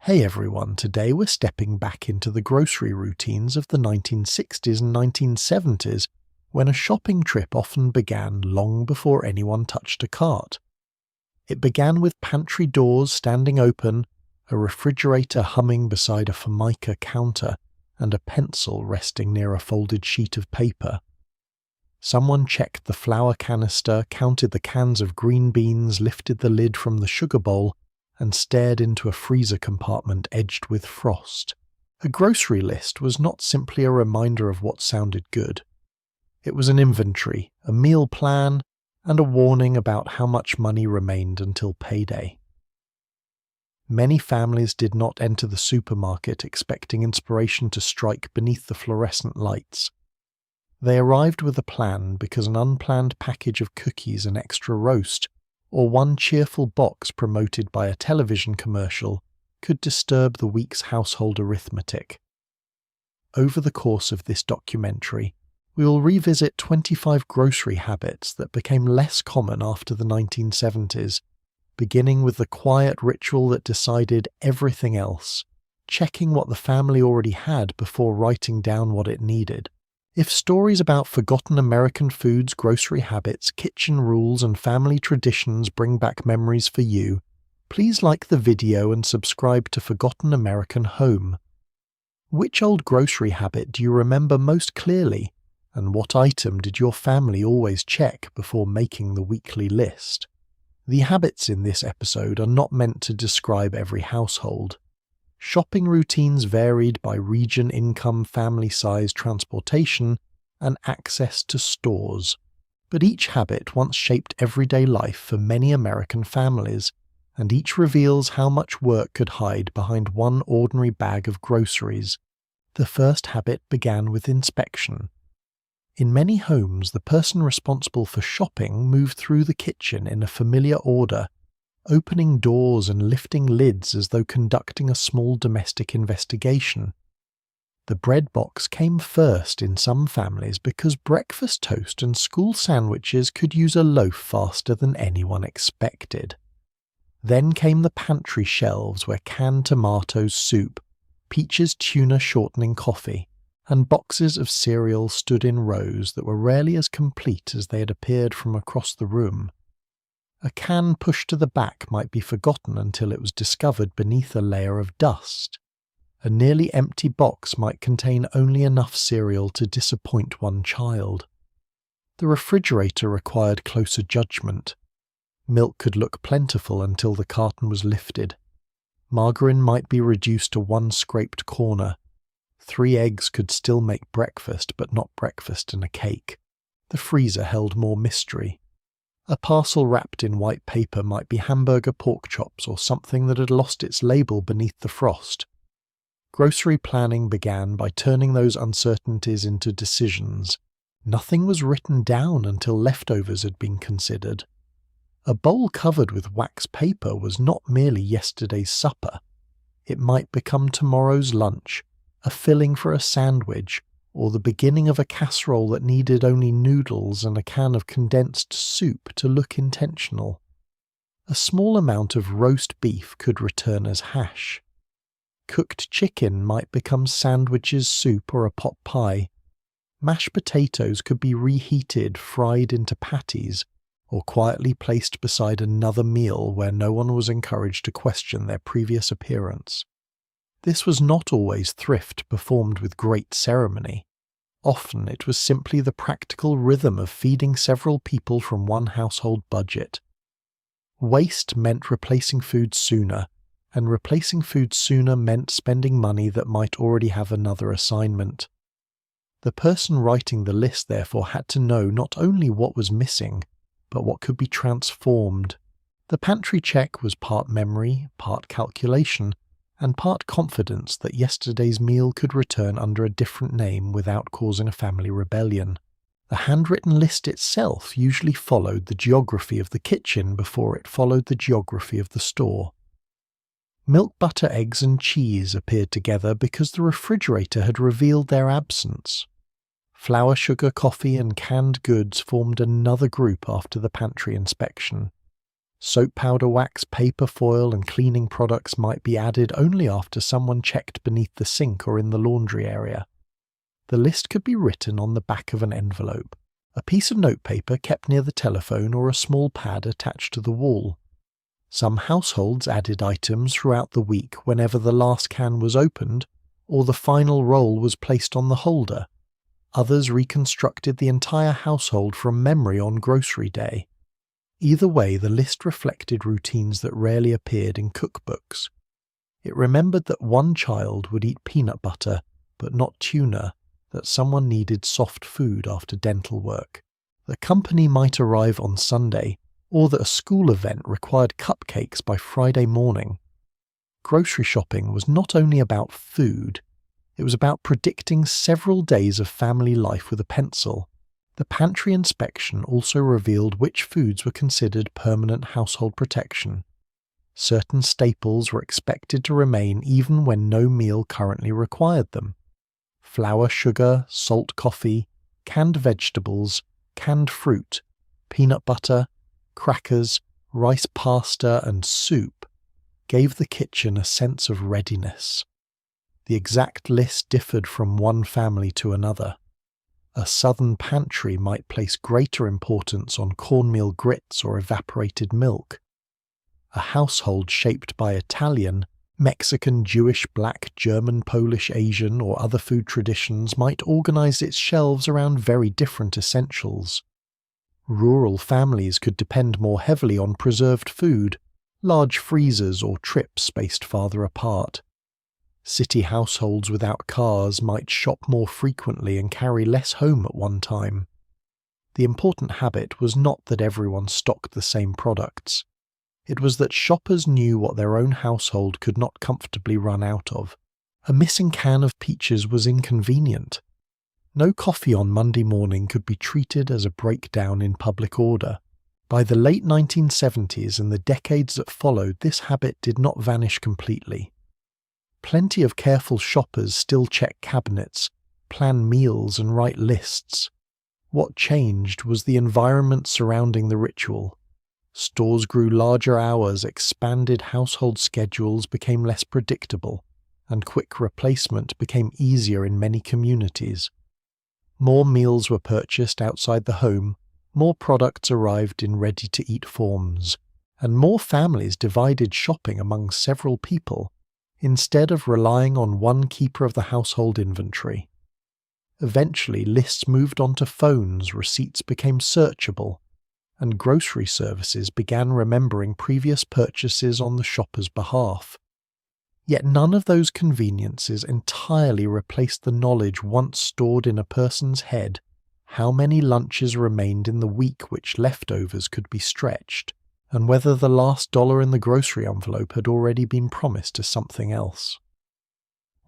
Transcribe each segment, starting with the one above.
Hey everyone, today we're stepping back into the grocery routines of the 1960s and 1970s, when a shopping trip often began long before anyone touched a cart. It began with pantry doors standing open, a refrigerator humming beside a Formica counter, and a pencil resting near a folded sheet of paper. Someone checked the flour canister, counted the cans of green beans, lifted the lid from the sugar bowl, and stared into a freezer compartment edged with frost. A grocery list was not simply a reminder of what sounded good. It was an inventory, a meal plan, and a warning about how much money remained until payday. Many families did not enter the supermarket expecting inspiration to strike beneath the fluorescent lights. They arrived with a plan because an unplanned package of cookies and extra roast, or one cheerful box promoted by a television commercial, could disturb the week's household arithmetic. Over the course of this documentary, we will revisit 25 grocery habits that became less common after the 1970s, beginning with the quiet ritual that decided everything else, checking what the family already had before writing down what it needed. If stories about forgotten American foods, grocery habits, kitchen rules, and family traditions bring back memories for you, please like the video and subscribe to Forgotten American Home. Which old grocery habit do you remember most clearly, and what item did your family always check before making the weekly list? The habits in this episode are not meant to describe every household. Shopping routines varied by region, income, family size, transportation, and access to stores. But each habit once shaped everyday life for many American families, and each reveals how much work could hide behind one ordinary bag of groceries. The first habit began with inspection. In many homes, the person responsible for shopping moved through the kitchen in a familiar order, opening doors and lifting lids as though conducting a small domestic investigation. The bread box came first in some families because breakfast toast and school sandwiches could use a loaf faster than anyone expected. Then came the pantry shelves where canned tomatoes soup, peaches tuna shortening coffee, and boxes of cereal stood in rows that were rarely as complete as they had appeared from across the room. A can pushed to the back might be forgotten until it was discovered beneath a layer of dust. A nearly empty box might contain only enough cereal to disappoint one child. The refrigerator required closer judgment. Milk could look plentiful until the carton was lifted. Margarine might be reduced to one scraped corner. 3 eggs could still make breakfast, but not breakfast and a cake. The freezer held more mystery. A parcel wrapped in white paper might be hamburger pork chops or something that had lost its label beneath the frost. Grocery planning began by turning those uncertainties into decisions. Nothing was written down until leftovers had been considered. A bowl covered with wax paper was not merely yesterday's supper. It might become tomorrow's lunch, a filling for a sandwich, or the beginning of a casserole that needed only noodles and a can of condensed soup to look intentional. A small amount of roast beef could return as hash. Cooked chicken might become sandwiches, soup, or a pot pie. Mashed potatoes could be reheated, fried into patties, or quietly placed beside another meal where no one was encouraged to question their previous appearance. This was not always thrift performed with great ceremony. Often it was simply the practical rhythm of feeding several people from one household budget. Waste meant replacing food sooner, and replacing food sooner meant spending money that might already have another assignment. The person writing the list therefore had to know not only what was missing, but what could be transformed. The pantry check was part memory, part calculation, and part confidence that yesterday's meal could return under a different name without causing a family rebellion. The handwritten list itself usually followed the geography of the kitchen before it followed the geography of the store. Milk, butter, eggs, and cheese appeared together because the refrigerator had revealed their absence. Flour, sugar, coffee, and canned goods formed another group after the pantry inspection. Soap powder, wax, paper foil, and cleaning products might be added only after someone checked beneath the sink or in the laundry area. The list could be written on the back of an envelope, a piece of notepaper kept near the telephone, or a small pad attached to the wall. Some households added items throughout the week whenever the last can was opened or the final roll was placed on the holder. Others reconstructed the entire household from memory on grocery day. Either way, the list reflected routines that rarely appeared in cookbooks. It remembered that one child would eat peanut butter, but not tuna, that someone needed soft food after dental work, that company might arrive on Sunday, or that a school event required cupcakes by Friday morning. Grocery shopping was not only about food, it was about predicting several days of family life with a pencil. The pantry inspection also revealed which foods were considered permanent household protection. Certain staples were expected to remain even when no meal currently required them. Flour, sugar, salt, coffee, canned vegetables, canned fruit, peanut butter, crackers, rice pasta, and soup gave the kitchen a sense of readiness. The exact list differed from one family to another. A southern pantry might place greater importance on cornmeal grits or evaporated milk. A household shaped by Italian, Mexican, Jewish, Black, German, Polish, Asian, or other food traditions might organize its shelves around very different essentials. Rural families could depend more heavily on preserved food, large freezers, or trips spaced farther apart. City households without cars might shop more frequently and carry less home at one time. The important habit was not that everyone stocked the same products. It was that shoppers knew what their own household could not comfortably run out of. A missing can of peaches was inconvenient. No coffee on Monday morning could be treated as a breakdown in public order. By the late 1970s and the decades that followed, this habit did not vanish completely. Plenty of careful shoppers still check cabinets, plan meals, and write lists. What changed was the environment surrounding the ritual. Stores grew larger hours, expanded household schedules became less predictable, and quick replacement became easier in many communities. More meals were purchased outside the home, more products arrived in ready-to-eat forms, and more families divided shopping among several people, instead of relying on one keeper of the household inventory. Eventually, lists moved onto phones, receipts became searchable, and grocery services began remembering previous purchases on the shopper's behalf. Yet none of those conveniences entirely replaced the knowledge once stored in a person's head how many lunches remained in the week which leftovers could be stretched, and whether the last dollar in the grocery envelope had already been promised to something else.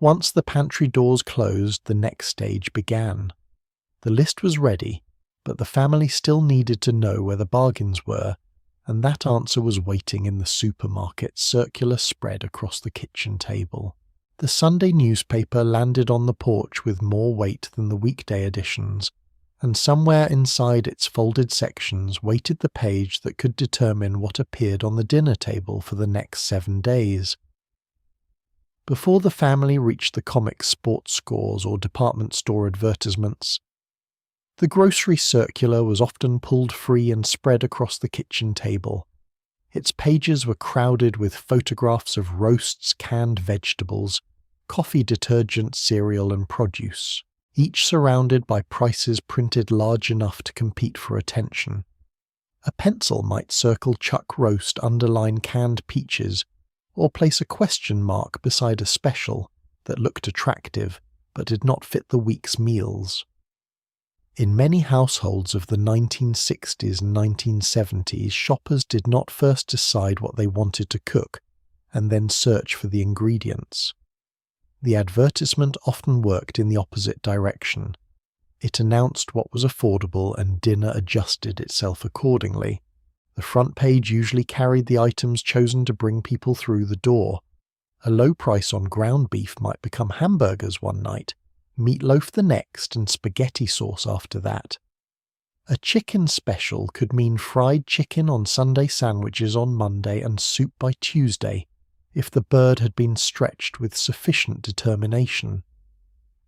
Once the pantry doors closed, the next stage began. The list was ready, but the family still needed to know where the bargains were, and that answer was waiting in the supermarket's circular spread across the kitchen table. The Sunday newspaper landed on the porch with more weight than the weekday editions, and somewhere inside its folded sections waited the page that could determine what appeared on the dinner table for the next 7 days. Before the family reached the comic sports scores or department store advertisements, the grocery circular was often pulled free and spread across the kitchen table. Its pages were crowded with photographs of roasts, canned vegetables, coffee, detergent, cereal, and produce, each surrounded by prices printed large enough to compete for attention. A pencil might circle chuck roast, underline canned peaches, or place a question mark beside a special that looked attractive but did not fit the week's meals. In many households of the 1960s and 1970s, shoppers did not first decide what they wanted to cook and then search for the ingredients. The advertisement often worked in the opposite direction. It announced what was affordable and dinner adjusted itself accordingly. The front page usually carried the items chosen to bring people through the door. A low price on ground beef might become hamburgers one night, meatloaf the next, and spaghetti sauce after that. A chicken special could mean fried chicken on Sunday sandwiches on Monday and soup by Tuesday, if the bird had been stretched with sufficient determination.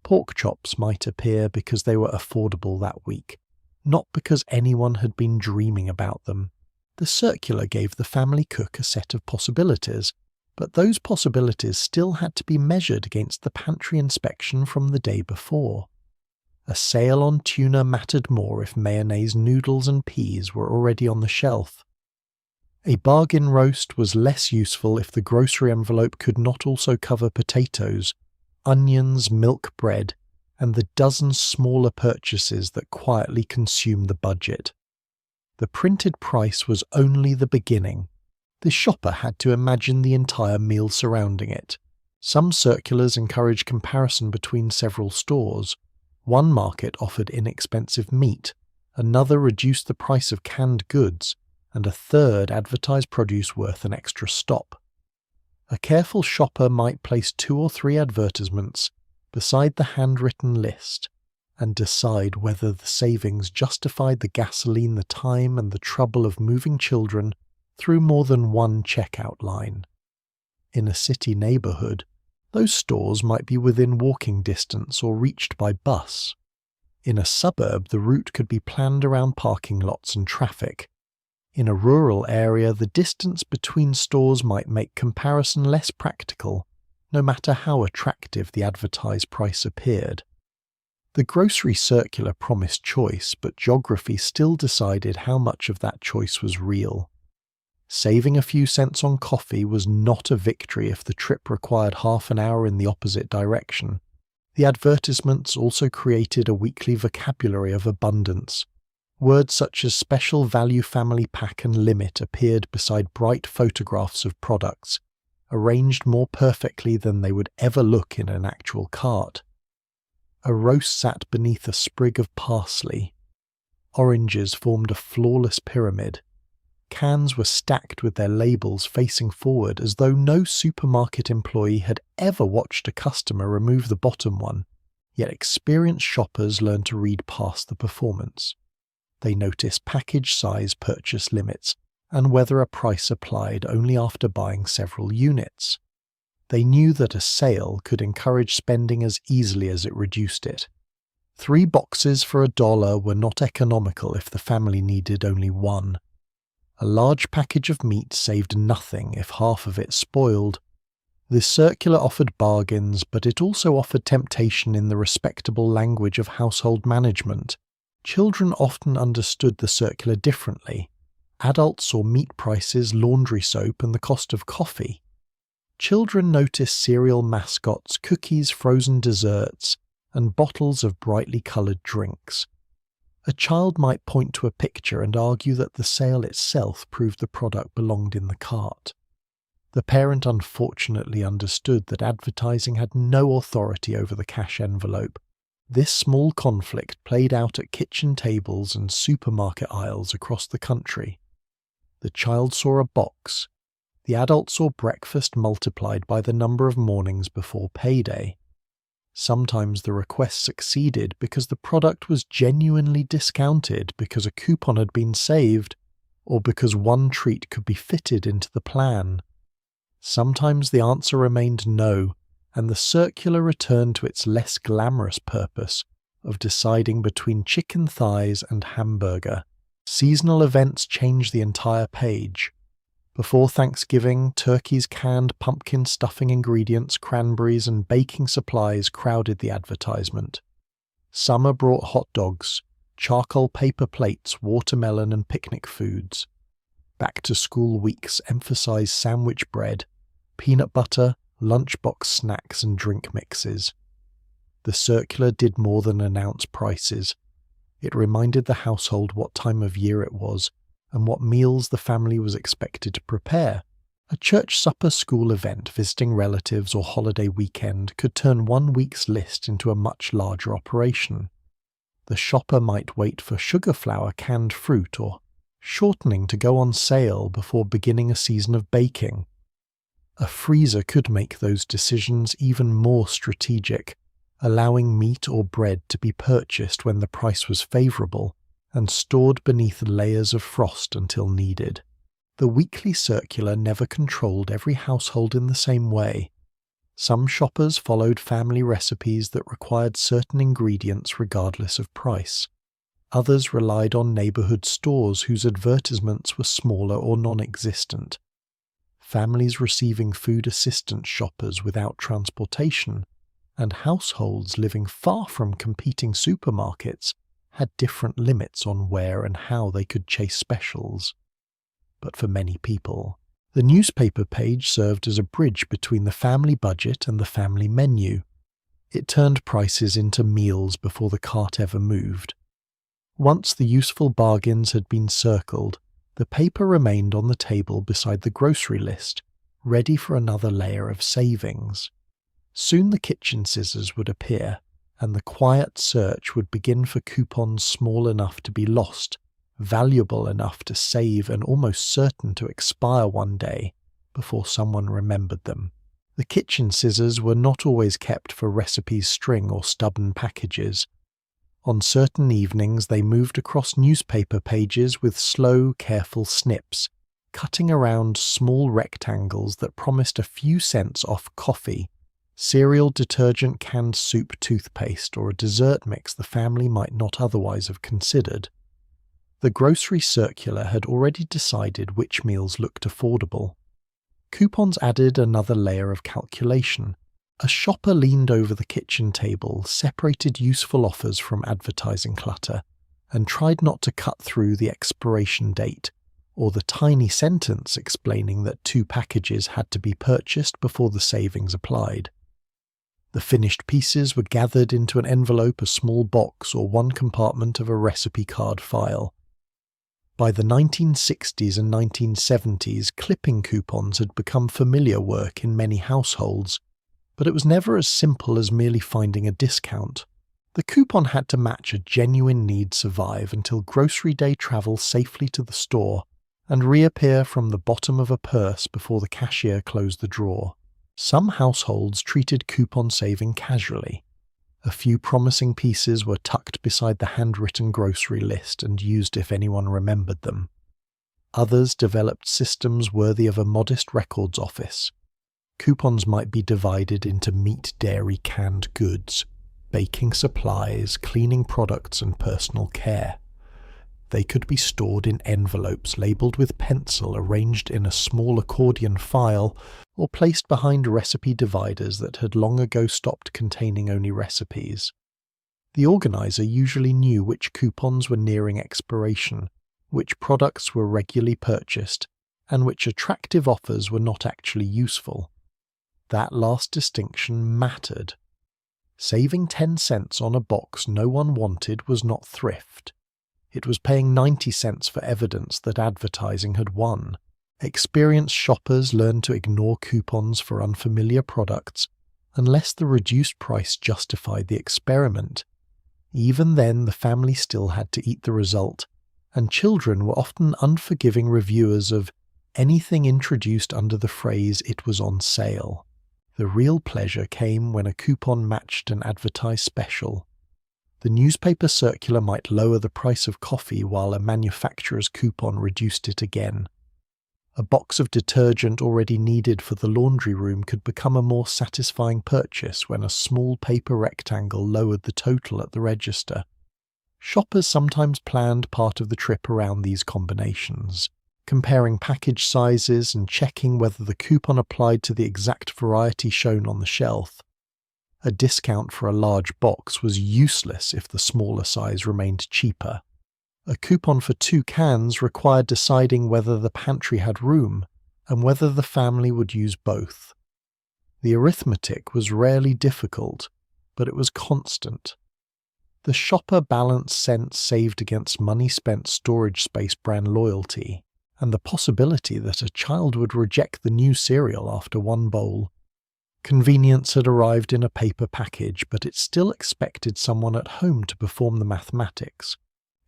Pork chops might appear because they were affordable that week, not because anyone had been dreaming about them. The circular gave the family cook a set of possibilities, but those possibilities still had to be measured against the pantry inspection from the day before. A sale on tuna mattered more if mayonnaise, noodles and peas were already on the shelf. A bargain roast was less useful if the grocery envelope could not also cover potatoes, onions, milk, bread, and the dozen smaller purchases that quietly consumed the budget. The printed price was only the beginning. The shopper had to imagine the entire meal surrounding it. Some circulars encouraged comparison between several stores. One market offered inexpensive meat, another reduced the price of canned goods, and a third advertised produce worth an extra stop. A careful shopper might place 2 or 3 advertisements beside the handwritten list and decide whether the savings justified the gasoline, the time, and the trouble of moving children through more than one checkout line. In a city neighborhood, those stores might be within walking distance or reached by bus. In a suburb, the route could be planned around parking lots and traffic. In a rural area, the distance between stores might make comparison less practical, no matter how attractive the advertised price appeared. The grocery circular promised choice, but geography still decided how much of that choice was real. Saving a few cents on coffee was not a victory if the trip required half an hour in the opposite direction. The advertisements also created a weekly vocabulary of abundance. Words such as special value, family pack and limit appeared beside bright photographs of products, arranged more perfectly than they would ever look in an actual cart. A roast sat beneath a sprig of parsley. Oranges formed a flawless pyramid. Cans were stacked with their labels facing forward as though no supermarket employee had ever watched a customer remove the bottom one, yet experienced shoppers learned to read past the performance. They noticed package size, purchase limits, and whether a price applied only after buying several units. They knew that a sale could encourage spending as easily as it reduced it. 3 boxes for $1 were not economical if the family needed only one. A large package of meat saved nothing if half of it spoiled. This circular offered bargains, but it also offered temptation in the respectable language of household management. Children often understood the circular differently. Adults saw meat prices, laundry soap, and the cost of coffee. Children noticed cereal mascots, cookies, frozen desserts, and bottles of brightly coloured drinks. A child might point to a picture and argue that the sale itself proved the product belonged in the cart. The parent unfortunately understood that advertising had no authority over the cash envelope. This small conflict played out at kitchen tables and supermarket aisles across the country. The child saw a box. The adult saw breakfast multiplied by the number of mornings before payday. Sometimes the request succeeded because the product was genuinely discounted because a coupon had been saved, or because one treat could be fitted into the plan. Sometimes the answer remained no, and the circular returned to its less glamorous purpose of deciding between chicken thighs and hamburger. Seasonal events changed the entire page. Before Thanksgiving, turkey's canned pumpkin stuffing ingredients, cranberries, and baking supplies crowded the advertisement. Summer brought hot dogs, charcoal paper plates, watermelon, and picnic foods. Back-to-school weeks emphasized sandwich bread, peanut butter, lunchbox snacks, and drink mixes. The circular did more than announce prices. It reminded the household what time of year it was, and what meals the family was expected to prepare. A church supper, school event, visiting relatives, or holiday weekend could turn one week's list into a much larger operation. The shopper might wait for sugar flour, canned fruit, or shortening to go on sale before beginning a season of baking. A freezer could make those decisions even more strategic, allowing meat or bread to be purchased when the price was favourable, and stored beneath layers of frost until needed. The weekly circular never controlled every household in the same way. Some shoppers followed family recipes that required certain ingredients regardless of price. Others relied on neighborhood stores whose advertisements were smaller or non-existent. Families receiving food assistance shoppers without transportation, and households living far from competing supermarkets had different limits on where and how they could chase specials. But for many people, the newspaper page served as a bridge between the family budget and the family menu. It turned prices into meals before the cart ever moved. Once the useful bargains had been circled, the paper remained on the table beside the grocery list, ready for another layer of savings. Soon the kitchen scissors would appear, and the quiet search would begin for coupons small enough to be lost, valuable enough to save and almost certain to expire one day before someone remembered them. The kitchen scissors were not always kept for recipes string or stubborn packages. On certain evenings they moved across newspaper pages with slow, careful snips, cutting around small rectangles that promised a few cents off coffee, cereal, detergent, canned soup, toothpaste, or a dessert mix the family might not otherwise have considered. The grocery circular had already decided which meals looked affordable. Coupons added another layer of calculation. A shopper leaned over the kitchen table, separated useful offers from advertising clutter, and tried not to cut through the expiration date, or the tiny sentence explaining that 2 packages had to be purchased before the savings applied. The finished pieces were gathered into an envelope, a small box, or one compartment of a recipe card file. By the 1960s and 1970s, clipping coupons had become familiar work in many households, but it was never as simple as merely finding a discount. The coupon had to match a genuine need survive until grocery day travel safely to the store and reappear from the bottom of a purse before the cashier closed the drawer. Some households treated coupon saving casually. A few promising pieces were tucked beside the handwritten grocery list and used if anyone remembered them. Others developed systems worthy of a modest records office. Coupons might be divided into meat, dairy, canned goods, baking supplies, cleaning products, and personal care. They could be stored in envelopes labeled with pencil arranged in a small accordion file, or placed behind recipe dividers that had long ago stopped containing only recipes. The organizer usually knew which coupons were nearing expiration, which products were regularly purchased, and which attractive offers were not actually useful. That last distinction mattered. Saving 10 cents on a box no one wanted was not thrift. It was paying 90 cents for evidence that advertising had won. Experienced shoppers learned to ignore coupons for unfamiliar products unless the reduced price justified the experiment. Even then, the family still had to eat the result, and children were often unforgiving reviewers of anything introduced under the phrase "it was on sale." The real pleasure came when a coupon matched an advertised special. The newspaper circular might lower the price of coffee while a manufacturer's coupon reduced it again. A box of detergent already needed for the laundry room could become a more satisfying purchase when a small paper rectangle lowered the total at the register. Shoppers sometimes planned part of the trip around these combinations, comparing package sizes and checking whether the coupon applied to the exact variety shown on the shelf. A discount for a large box was useless if the smaller size remained cheaper. A coupon for 2 cans required deciding whether the pantry had room and whether the family would use both. The arithmetic was rarely difficult, but it was constant. The shopper balanced cents saved against money spent storage space brand loyalty, and the possibility that a child would reject the new cereal after one bowl. Convenience had arrived in a paper package, but it still expected someone at home to perform the mathematics.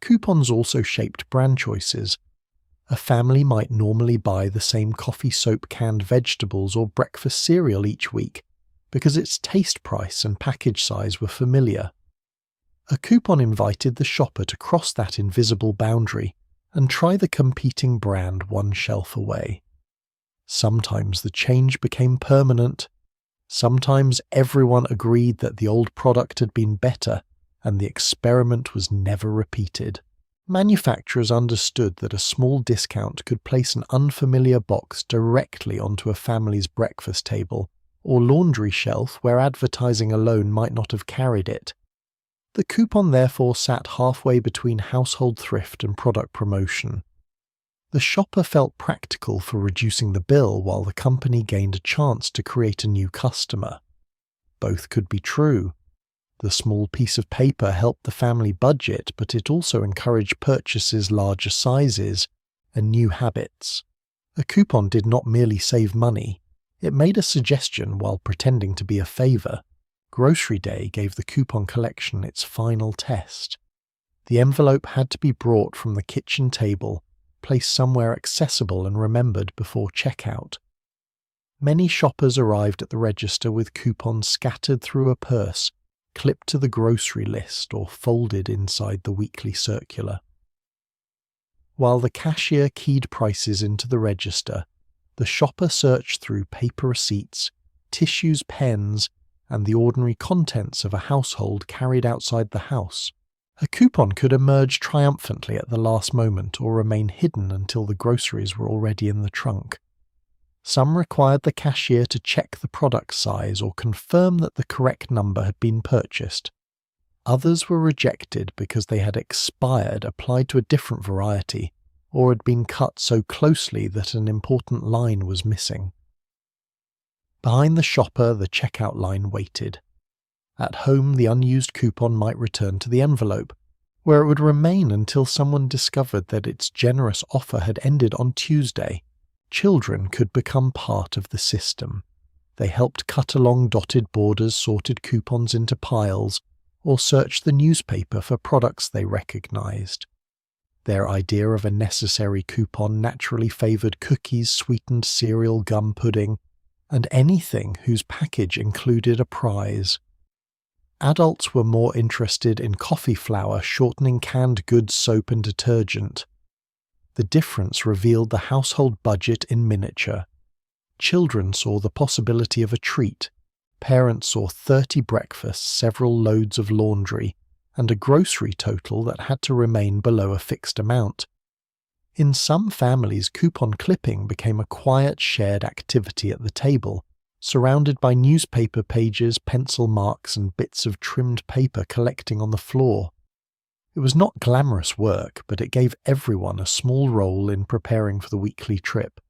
Coupons also shaped brand choices. A family might normally buy the same coffee, soap, canned vegetables, or breakfast cereal each week because its taste price and package size were familiar. A coupon invited the shopper to cross that invisible boundary and try the competing brand one shelf away. Sometimes the change became permanent. Sometimes everyone agreed that the old product had been better, and the experiment was never repeated. Manufacturers understood that a small discount could place an unfamiliar box directly onto a family's breakfast table or laundry shelf where advertising alone might not have carried it. The coupon therefore sat halfway between household thrift and product promotion. The shopper felt practical for reducing the bill while the company gained a chance to create a new customer. Both could be true. The small piece of paper helped the family budget, but it also encouraged purchases larger sizes and new habits. A coupon did not merely save money, it made a suggestion while pretending to be a favor. Grocery Day gave the coupon collection its final test. The envelope had to be brought from the kitchen table, placed somewhere accessible and remembered before checkout. Many shoppers arrived at the register with coupons scattered through a purse, clipped to the grocery list or folded inside the weekly circular. While the cashier keyed prices into the register, the shopper searched through paper receipts, tissues, pens, and the ordinary contents of a household carried outside the house. A coupon could emerge triumphantly at the last moment or remain hidden until the groceries were already in the trunk. Some required the cashier to check the product size or confirm that the correct number had been purchased. Others were rejected because they had expired, applied to a different variety, or had been cut so closely that an important line was missing. Behind the shopper, the checkout line waited. At home, the unused coupon might return to the envelope, where it would remain until someone discovered that its generous offer had ended on Tuesday. Children could become part of the system. They helped cut along dotted borders, sorted coupons into piles, or searched the newspaper for products they recognized. Their idea of a necessary coupon naturally favored cookies, sweetened cereal, gum pudding, and anything whose package included a prize. Adults were more interested in coffee flour, shortening canned goods, soap and detergent. The difference revealed the household budget in miniature. Children saw the possibility of a treat. Parents saw 30 breakfasts, several loads of laundry, and a grocery total that had to remain below a fixed amount. In some families, coupon clipping became a quiet shared activity at the table, surrounded by newspaper pages, pencil marks, and bits of trimmed paper collecting on the floor. It was not glamorous work, but it gave everyone a small role in preparing for the weekly trip.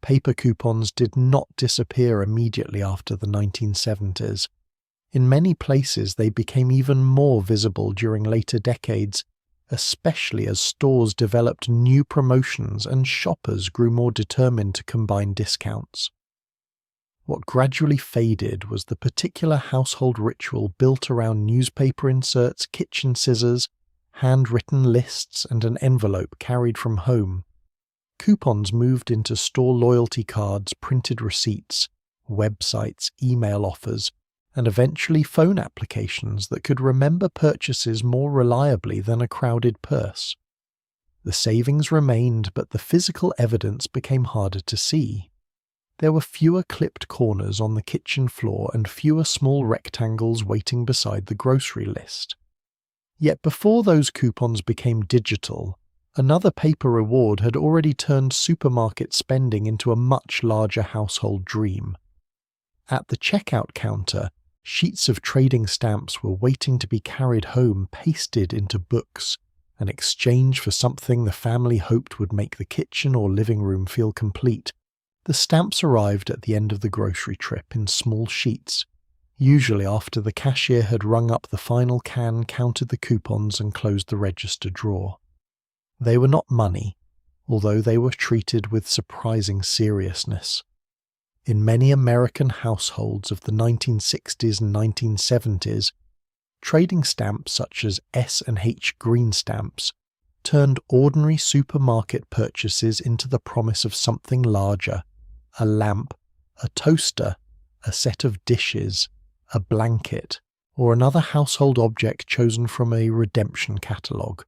Paper coupons did not disappear immediately after the 1970s. In many places, they became even more visible during later decades, especially as stores developed new promotions and shoppers grew more determined to combine discounts. What gradually faded was the particular household ritual built around newspaper inserts, kitchen scissors, handwritten lists, and an envelope carried from home. Coupons moved into store loyalty cards, printed receipts, websites, email offers, and eventually phone applications that could remember purchases more reliably than a crowded purse. The savings remained, but the physical evidence became harder to see. There were fewer clipped corners on the kitchen floor and fewer small rectangles waiting beside the grocery list. Yet before those coupons became digital, another paper reward had already turned supermarket spending into a much larger household dream. At the checkout counter, sheets of trading stamps were waiting to be carried home, pasted into books, an exchange for something the family hoped would make the kitchen or living room feel complete. The stamps arrived at the end of the grocery trip in small sheets, usually after the cashier had rung up the final can, counted the coupons, and closed the register drawer. They were not money, although they were treated with surprising seriousness. In many American households of the 1960s and 1970s, trading stamps such as S&H green stamps turned ordinary supermarket purchases into the promise of something larger: a lamp, a toaster, a set of dishes, a blanket. or another household object chosen from a redemption catalogue.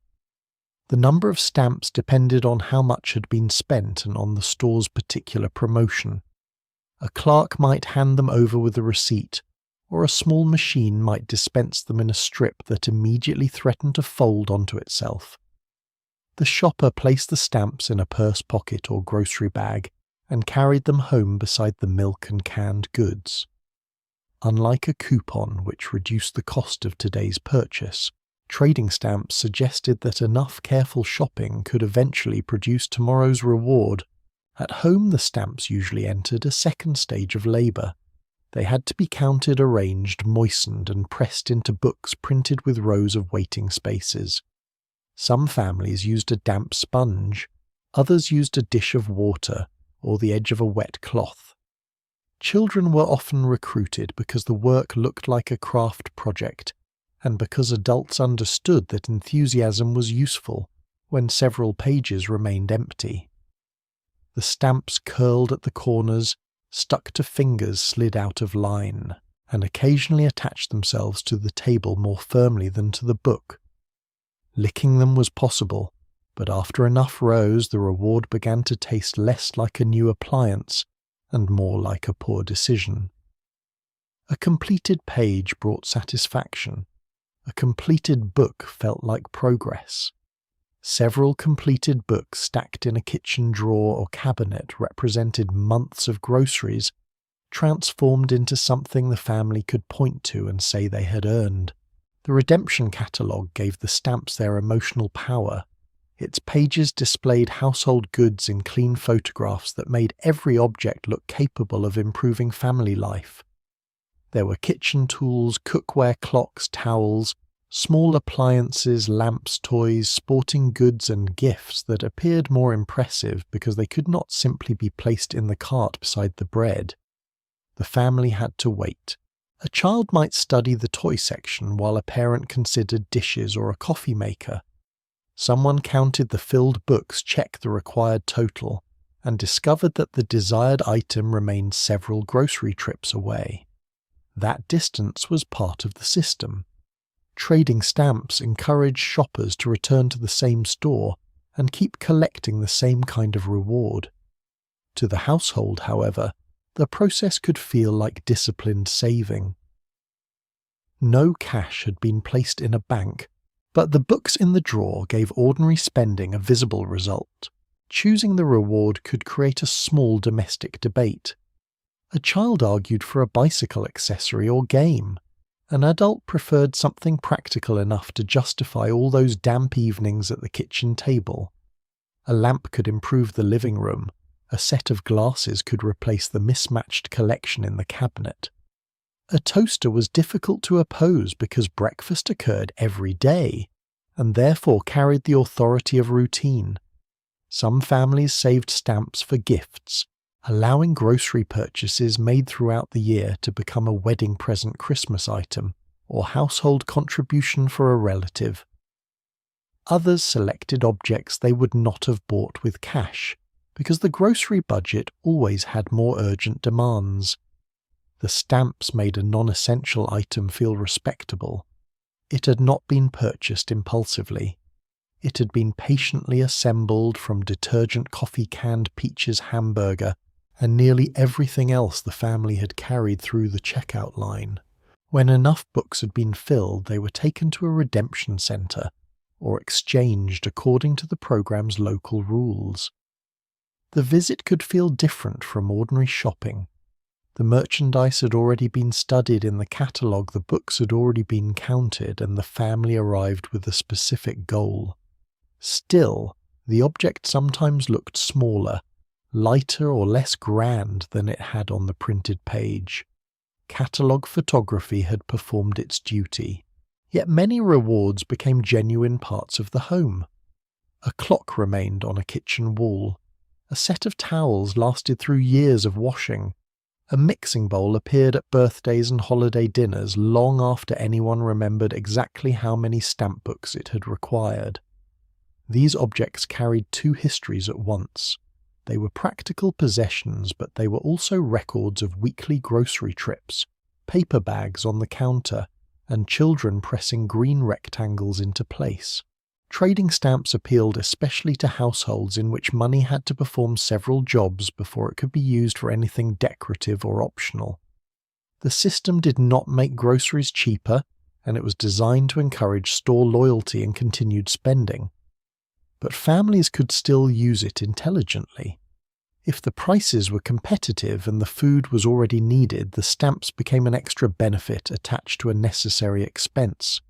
The number of stamps depended on how much had been spent and on the store's particular promotion. A clerk might hand them over with a receipt, or a small machine might dispense them in a strip that immediately threatened to fold onto itself. The shopper placed the stamps in a purse pocket or grocery bag and carried them home beside the milk and canned goods. Unlike a coupon, which reduced the cost of today's purchase, trading stamps suggested that enough careful shopping could eventually produce tomorrow's reward. At home, the stamps usually entered a second stage of labour. They had to be counted, arranged, moistened, and pressed into books printed with rows of waiting spaces. Some families used a damp sponge, others used a dish of water or the edge of a wet cloth. Children were often recruited because the work looked like a craft project, and because adults understood that enthusiasm was useful when several pages remained empty. The stamps curled at the corners, stuck to fingers slid out of line, and occasionally attached themselves to the table more firmly than to the book. Licking them was possible, but after enough rows the reward began to taste less like a new appliance and more like a poor decision. A completed page brought satisfaction. A completed book felt like progress. Several completed books stacked in a kitchen drawer or cabinet represented months of groceries, transformed into something the family could point to and say they had earned. The redemption catalogue gave the stamps their emotional power. Its pages displayed household goods in clean photographs that made every object look capable of improving family life. There were kitchen tools, cookware, clocks, towels, small appliances, lamps, toys, sporting goods and gifts that appeared more impressive because they could not simply be placed in the cart beside the bread. The family had to wait. A child might study the toy section while a parent considered dishes or a coffee maker. Someone counted the filled books, checked the required total, and discovered that the desired item remained several grocery trips away. That distance was part of the system. Trading stamps encouraged shoppers to return to the same store and keep collecting the same kind of reward. To the household, however, the process could feel like disciplined saving. No cash had been placed in a bank, but the books in the drawer gave ordinary spending a visible result. Choosing the reward could create a small domestic debate. A child argued for a bicycle accessory or game. An adult preferred something practical enough to justify all those damp evenings at the kitchen table. A lamp could improve the living room. A set of glasses could replace the mismatched collection in the cabinet. A toaster was difficult to oppose because breakfast occurred every day, and therefore carried the authority of routine. Some families saved stamps for gifts, allowing grocery purchases made throughout the year to become a wedding present Christmas item or household contribution for a relative. Others selected objects they would not have bought with cash, because the grocery budget always had more urgent demands. The stamps made a non-essential item feel respectable. It had not been purchased impulsively. It had been patiently assembled from detergent coffee canned peaches hamburger and nearly everything else the family had carried through the checkout line. When enough books had been filled, they were taken to a redemption centre or exchanged according to the programme's local rules. The visit could feel different from ordinary shopping. The merchandise had already been studied in the catalogue, the books had already been counted, and the family arrived with a specific goal. Still, the object sometimes looked smaller, lighter or less grand than it had on the printed page. Catalogue photography had performed its duty, yet many rewards became genuine parts of the home. A clock remained on a kitchen wall. A set of towels lasted through years of washing. A mixing bowl appeared at birthdays and holiday dinners long after anyone remembered exactly how many stamp books it had required. These objects carried two histories at once. They were practical possessions, but they were also records of weekly grocery trips, paper bags on the counter, and children pressing green rectangles into place. Trading stamps appealed especially to households in which money had to perform several jobs before it could be used for anything decorative or optional. The system did not make groceries cheaper, and it was designed to encourage store loyalty and continued spending. But families could still use it intelligently. If the prices were competitive and the food was already needed, the stamps became an extra benefit attached to a necessary expense.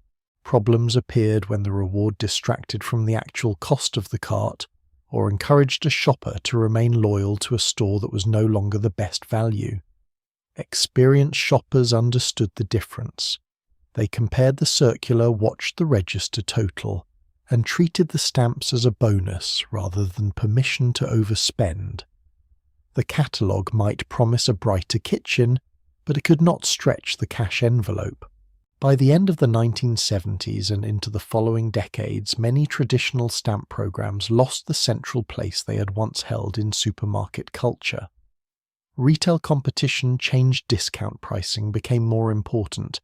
Problems appeared when the reward distracted from the actual cost of the cart or encouraged a shopper to remain loyal to a store that was no longer the best value. Experienced shoppers understood the difference. They compared the circular, watched the register total, and treated the stamps as a bonus rather than permission to overspend. The catalogue might promise a brighter kitchen, but it could not stretch the cash envelope. By the end of the 1970s and into the following decades, many traditional stamp programs lost the central place they had once held in supermarket culture. Retail competition changed, discount pricing became more important,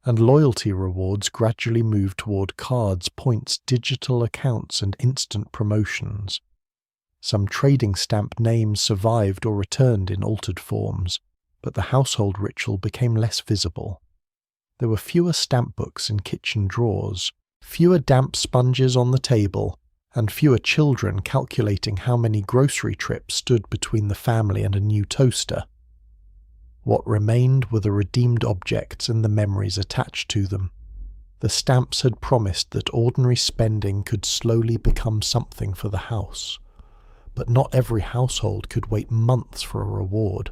and loyalty rewards gradually moved toward cards, points, digital accounts, and instant promotions. Some trading stamp names survived or returned in altered forms, but the household ritual became less visible. There were fewer stamp books in kitchen drawers, fewer damp sponges on the table, and fewer children calculating how many grocery trips stood between the family and a new toaster. What remained were the redeemed objects and the memories attached to them. The stamps had promised that ordinary spending could slowly become something for the house. But not every household could wait months for a reward.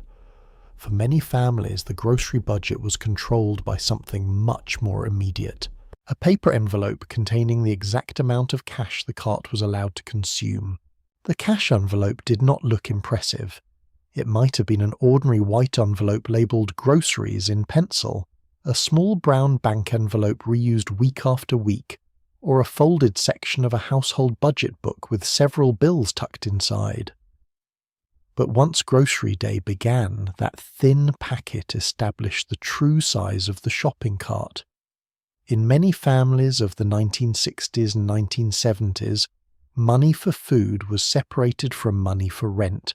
For many families, the grocery budget was controlled by something much more immediate: a paper envelope containing the exact amount of cash the cart was allowed to consume. The cash envelope did not look impressive. It might have been an ordinary white envelope labelled groceries in pencil, a small brown bank envelope reused week after week, or a folded section of a household budget book with several bills tucked inside. But once grocery day began, that thin packet established the true size of the shopping cart. In many families of the 1960s and 1970s, money for food was separated from money for rent,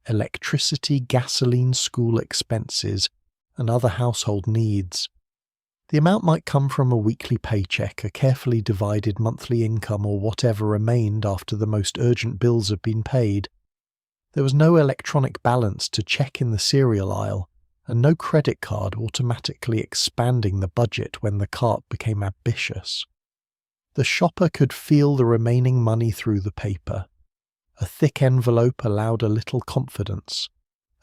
electricity, gasoline, school expenses, and other household needs. The amount might come from a weekly paycheck, a carefully divided monthly income, or whatever remained after the most urgent bills had been paid. There was no electronic balance to check in the cereal aisle, and no credit card automatically expanding the budget when the cart became ambitious. The shopper could feel the remaining money through the paper. A thick envelope allowed a little confidence.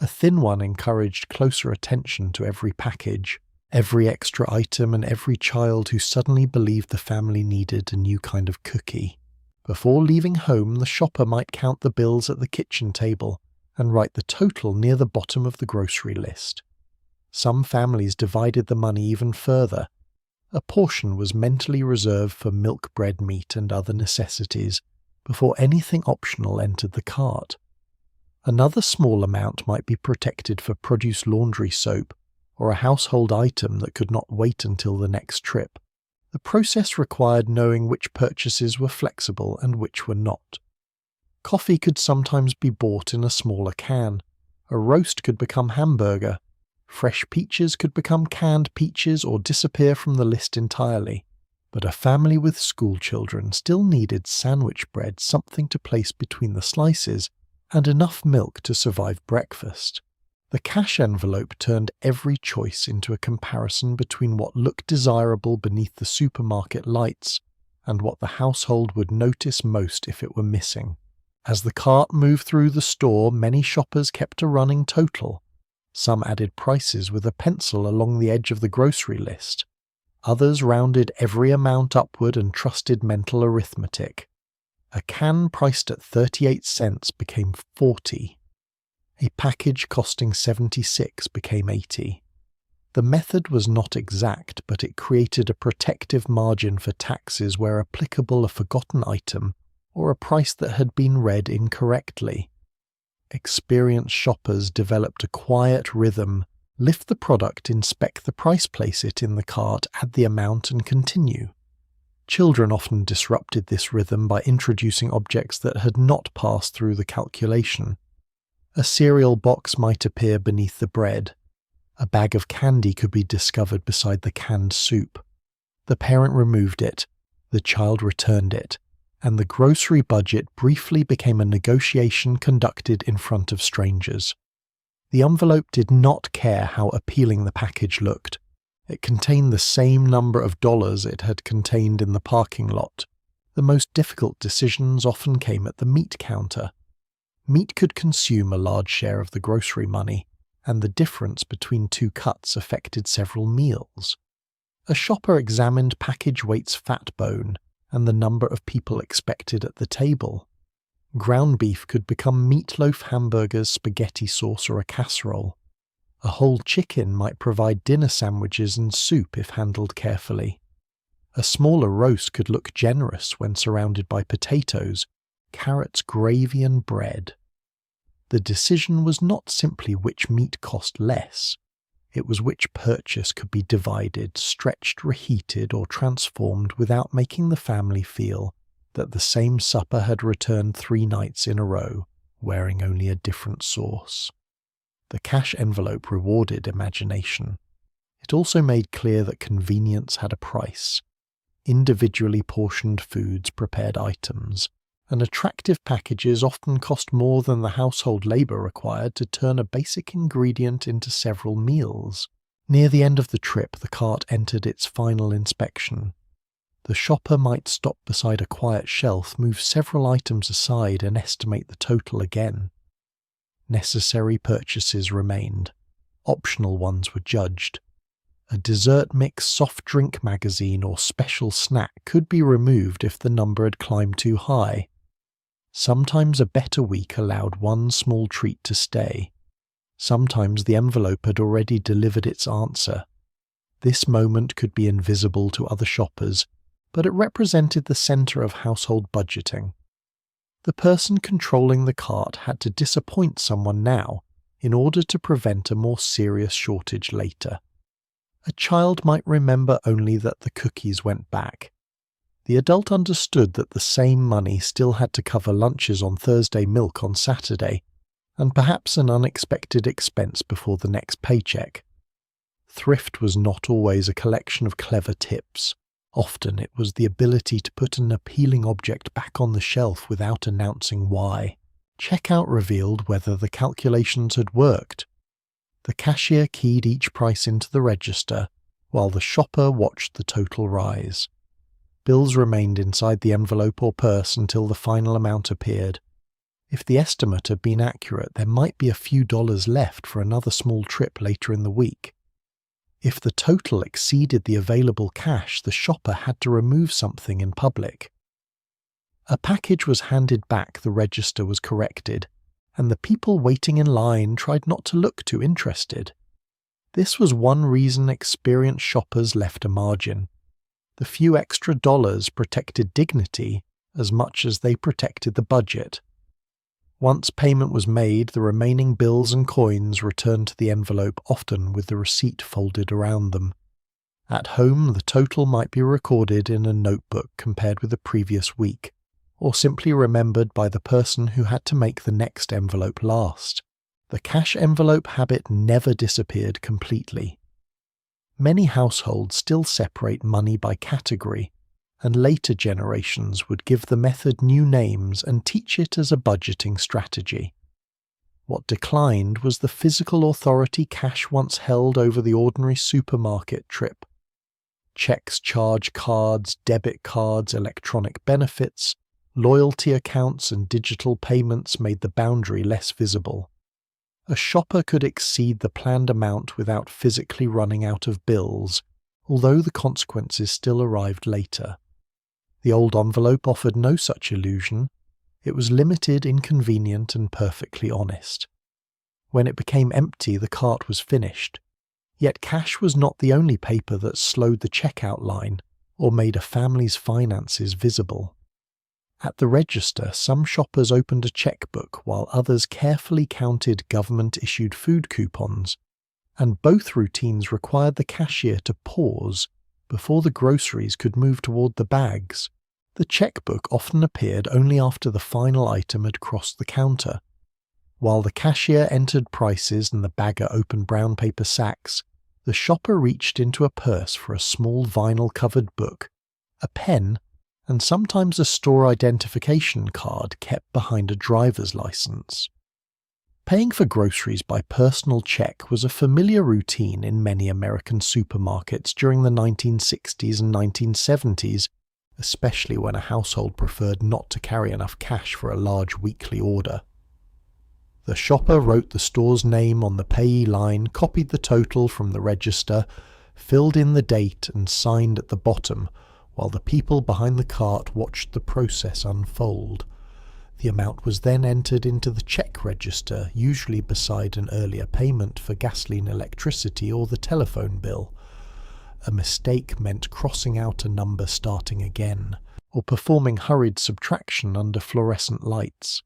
A thin one encouraged closer attention to every package, every extra item, and every child who suddenly believed the family needed a new kind of cookie. Before leaving home, the shopper might count the bills at the kitchen table and write the total near the bottom of the grocery list. Some families divided the money even further. A portion was mentally reserved for milk, bread, meat, and other necessities before anything optional entered the cart. Another small amount might be protected for produce, laundry soap, or a household item that could not wait until the next trip. The process required knowing which purchases were flexible and which were not. Coffee could sometimes be bought in a smaller can. A roast could become hamburger. Fresh peaches could become canned peaches or disappear from the list entirely. But a family with school children still needed sandwich bread, something to place between the slices, and enough milk to survive breakfast. The cash envelope turned every choice into a comparison between what looked desirable beneath the supermarket lights and what the household would notice most if it were missing. As the cart moved through the store, many shoppers kept a running total. Some added prices with a pencil along the edge of the grocery list. Others rounded every amount upward and trusted mental arithmetic. A can priced at 38 cents became 40. A package costing 76 became 80. The method was not exact, but it created a protective margin for taxes where applicable a forgotten item or a price that had been read incorrectly. Experienced shoppers developed a quiet rhythm Lift the product, inspect the price, place it in the cart, add the amount and continue. Children often disrupted this rhythm by introducing objects that had not passed through the calculation. A cereal box might appear beneath the bread. A bag of candy could be discovered beside the canned soup. The parent removed it, the child returned it, and the grocery budget briefly became a negotiation conducted in front of strangers. The envelope did not care how appealing the package looked. It contained the same number of dollars it had contained in the parking lot. The most difficult decisions often came at the meat counter. Meat could consume a large share of the grocery money, and the difference between two cuts affected several meals. A shopper examined package weight's fat bone and the number of people expected at the table. Ground beef could become meatloaf, hamburgers, spaghetti sauce, or a casserole. A whole chicken might provide dinner sandwiches and soup if handled carefully. A smaller roast could look generous when surrounded by potatoes, carrots, gravy, and bread. The decision was not simply which meat cost less. It was which purchase could be divided, stretched, reheated, or transformed without making the family feel that the same supper had returned 3 nights in a row, wearing only a different sauce. The cash envelope rewarded imagination. It also made clear that convenience had a price. Individually portioned foods, prepared items, and attractive packages often cost more than the household labor required to turn a basic ingredient into several meals. Near the end of the trip, the cart entered its final inspection. The shopper might stop beside a quiet shelf, move several items aside, and estimate the total again. Necessary purchases remained. Optional ones were judged. A dessert mix, soft drink magazine, or special snack could be removed if the number had climbed too high. Sometimes a better week allowed one small treat to stay. Sometimes the envelope had already delivered its answer. This moment could be invisible to other shoppers, but it represented the center of household budgeting. The person controlling the cart had to disappoint someone now in order to prevent a more serious shortage later. A child might remember only that the cookies went back. The adult understood that the same money still had to cover lunches on Thursday, milk on Saturday, and perhaps an unexpected expense before the next paycheck. Thrift was not always a collection of clever tips. Often it was the ability to put an appealing object back on the shelf without announcing why. Checkout revealed whether the calculations had worked. The cashier keyed each price into the register, while the shopper watched the total rise. Bills remained inside the envelope or purse until the final amount appeared. If the estimate had been accurate, there might be a few dollars left for another small trip later in the week. If the total exceeded the available cash, the shopper had to remove something in public. A package was handed back, the register was corrected, and the people waiting in line tried not to look too interested. This was one reason experienced shoppers left a margin. The few extra dollars protected dignity as much as they protected the budget. Once payment was made, the remaining bills and coins returned to the envelope, often with the receipt folded around them. At home, the total might be recorded in a notebook compared with the previous week, or simply remembered by the person who had to make the next envelope last. The cash envelope habit never disappeared completely. Many households still separate money by category, and later generations would give the method new names and teach it as a budgeting strategy. What declined was the physical authority cash once held over the ordinary supermarket trip. Checks, charge cards, debit cards, electronic benefits, loyalty accounts, and digital payments made the boundary less visible. A shopper could exceed the planned amount without physically running out of bills, although the consequences still arrived later. The old envelope offered no such illusion. It was limited, inconvenient, and perfectly honest. When it became empty, the cart was finished. Yet cash was not the only paper that slowed the checkout line or made a family's finances visible. At the register, some shoppers opened a checkbook while others carefully counted government-issued food coupons. and both routines required the cashier to pause before the groceries could move toward the bags. The checkbook often appeared only after the final item had crossed the counter. While the cashier entered prices and the bagger opened brown paper sacks, the shopper reached into a purse for a small vinyl-covered book, a pen, and sometimes a store identification card kept behind a driver's license. Paying for groceries by personal check was a familiar routine in many American supermarkets during the 1960s and 1970s, especially when a household preferred not to carry enough cash for a large weekly order. The shopper wrote the store's name on the payee line, copied the total from the register, filled in the date, and signed at the bottom, while the people behind the cart watched the process unfold. The amount was then entered into the check register, usually beside an earlier payment for gasoline, electricity, or the telephone bill. A mistake meant crossing out a number starting again, or performing hurried subtraction under fluorescent lights.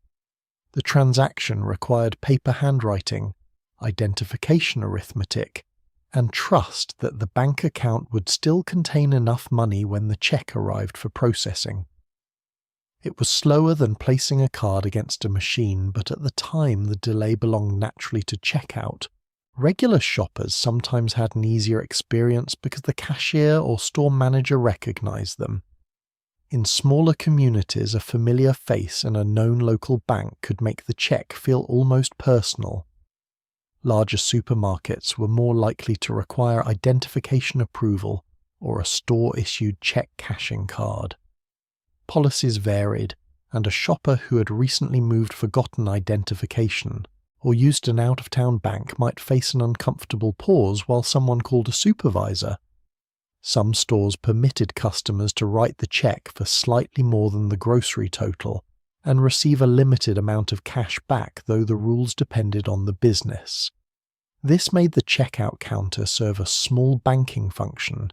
The transaction required paper handwriting, identification arithmetic, and trust that the bank account would still contain enough money when the check arrived for processing. It was slower than placing a card against a machine, but at the time the delay belonged naturally to checkout. Regular shoppers sometimes had an easier experience because the cashier or store manager recognized them. In smaller communities, a familiar face and a known local bank could make the check feel almost personal. Larger supermarkets were more likely to require identification approval or a store-issued check cashing card. Policies varied, and a shopper who had recently moved forgotten identification or used an out-of-town bank might face an uncomfortable pause while someone called a supervisor. Some stores permitted customers to write the check for slightly more than the grocery total and receive a limited amount of cash back, though the rules depended on the business. This made the checkout counter serve a small banking function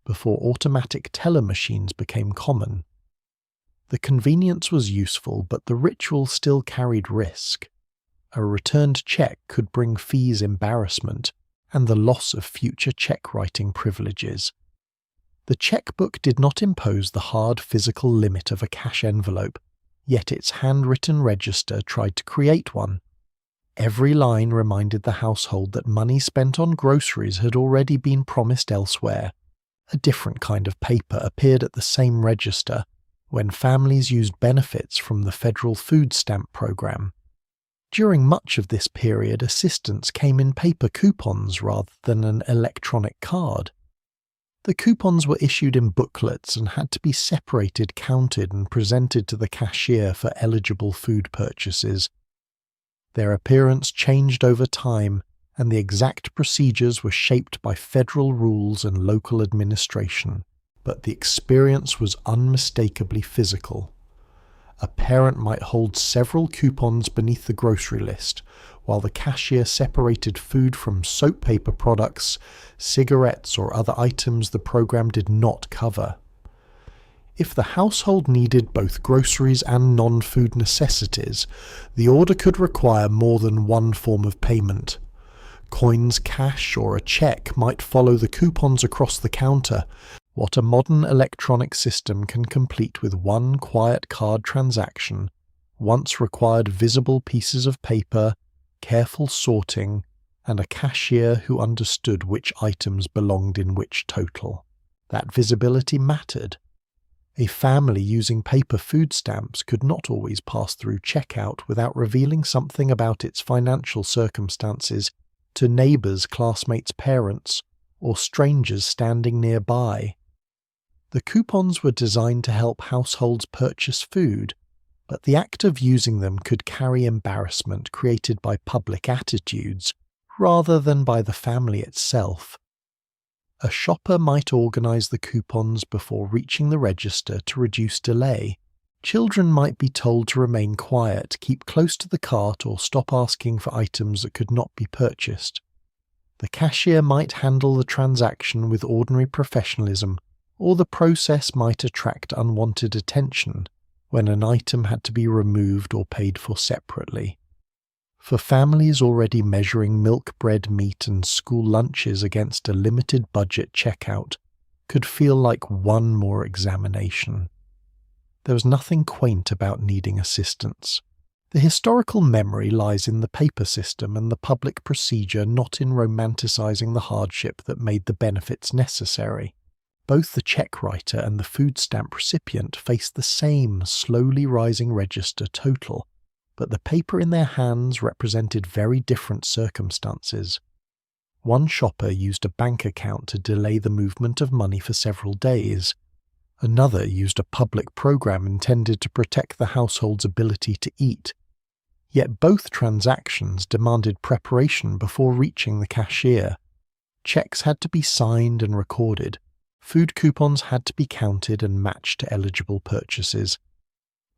before automatic teller machines became common. The convenience was useful, but the ritual still carried risk. A returned check could bring fees, embarrassment, and the loss of future check-writing privileges. The checkbook did not impose the hard physical limit of a cash envelope, yet its handwritten register tried to create one. Every line reminded the household that money spent on groceries had already been promised elsewhere. A different kind of paper appeared at the same register when families used benefits from the federal food stamp program. During much of this period, assistance came in paper coupons rather than an electronic card. The coupons were issued in booklets and had to be separated, counted, and presented to the cashier for eligible food purchases. Their appearance changed over time, and the exact procedures were shaped by federal rules and local administration, but the experience was unmistakably physical. A parent might hold several coupons beneath the grocery list, while the cashier separated food from soap paper products, cigarettes, or other items the program did not cover. If the household needed both groceries and non-food necessities, the order could require more than one form of payment. Coins, cash, or a check might follow the coupons across the counter, what a modern electronic system can complete with one quiet card transaction once required visible pieces of paper, careful sorting, and a cashier who understood which items belonged in which total. That visibility mattered. A family using paper food stamps could not always pass through checkout without revealing something about its financial circumstances to neighbors, classmates, parents, or strangers standing nearby. The coupons were designed to help households purchase food, but the act of using them could carry embarrassment created by public attitudes rather than by the family itself. A shopper might organize the coupons before reaching the register to reduce delay. Children might be told to remain quiet, keep close to the cart, or stop asking for items that could not be purchased. The cashier might handle the transaction with ordinary professionalism, or the process might attract unwanted attention when an item had to be removed or paid for separately. For families already measuring milk, bread, meat and school lunches against a limited budget checkout could feel like one more examination. There was nothing quaint about needing assistance. The historical memory lies in the paper system and the public procedure, not in romanticising the hardship that made the benefits necessary. Both the cheque writer and the food stamp recipient faced the same slowly rising register total, but the paper in their hands represented very different circumstances. One shopper used a bank account to delay the movement of money for several days. Another used a public program intended to protect the household's ability to eat. Yet both transactions demanded preparation before reaching the cashier. Cheques had to be signed and recorded. Food coupons had to be counted and matched to eligible purchases.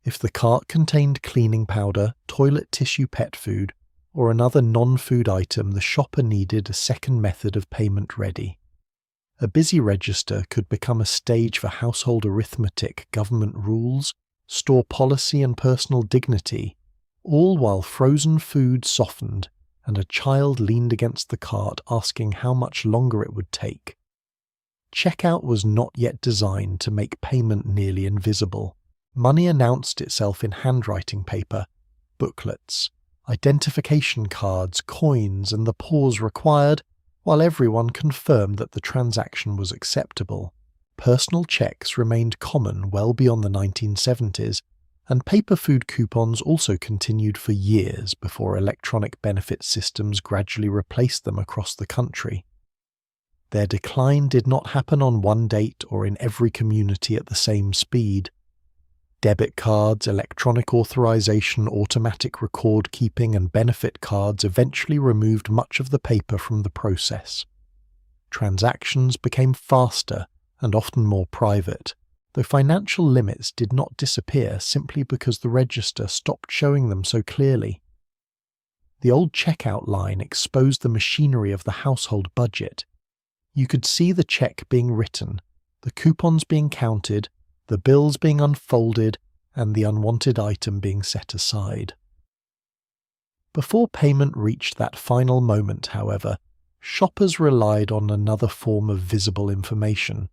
If the cart contained cleaning powder, toilet tissue, pet food, or another non-food item, the shopper needed a second method of payment ready. A busy register could become a stage for household arithmetic, government rules, store policy and personal dignity, all while frozen food softened and a child leaned against the cart asking how much longer it would take. Checkout was not yet designed to make payment nearly invisible. Money announced itself in handwriting paper, booklets, identification cards, coins, and the pause required, while everyone confirmed that the transaction was acceptable. Personal checks remained common well beyond the 1970s, and paper food coupons also continued for years before electronic benefit systems gradually replaced them across the country. Their decline did not happen on one date or in every community at the same speed. Debit cards, electronic authorization, automatic record keeping, and benefit cards eventually removed much of the paper from the process. Transactions became faster and often more private, though financial limits did not disappear simply because the register stopped showing them so clearly. The old checkout line exposed the machinery of the household budget. You could see the cheque being written, the coupons being counted, the bills being unfolded, and the unwanted item being set aside. Before payment reached that final moment, however, shoppers relied on another form of visible information.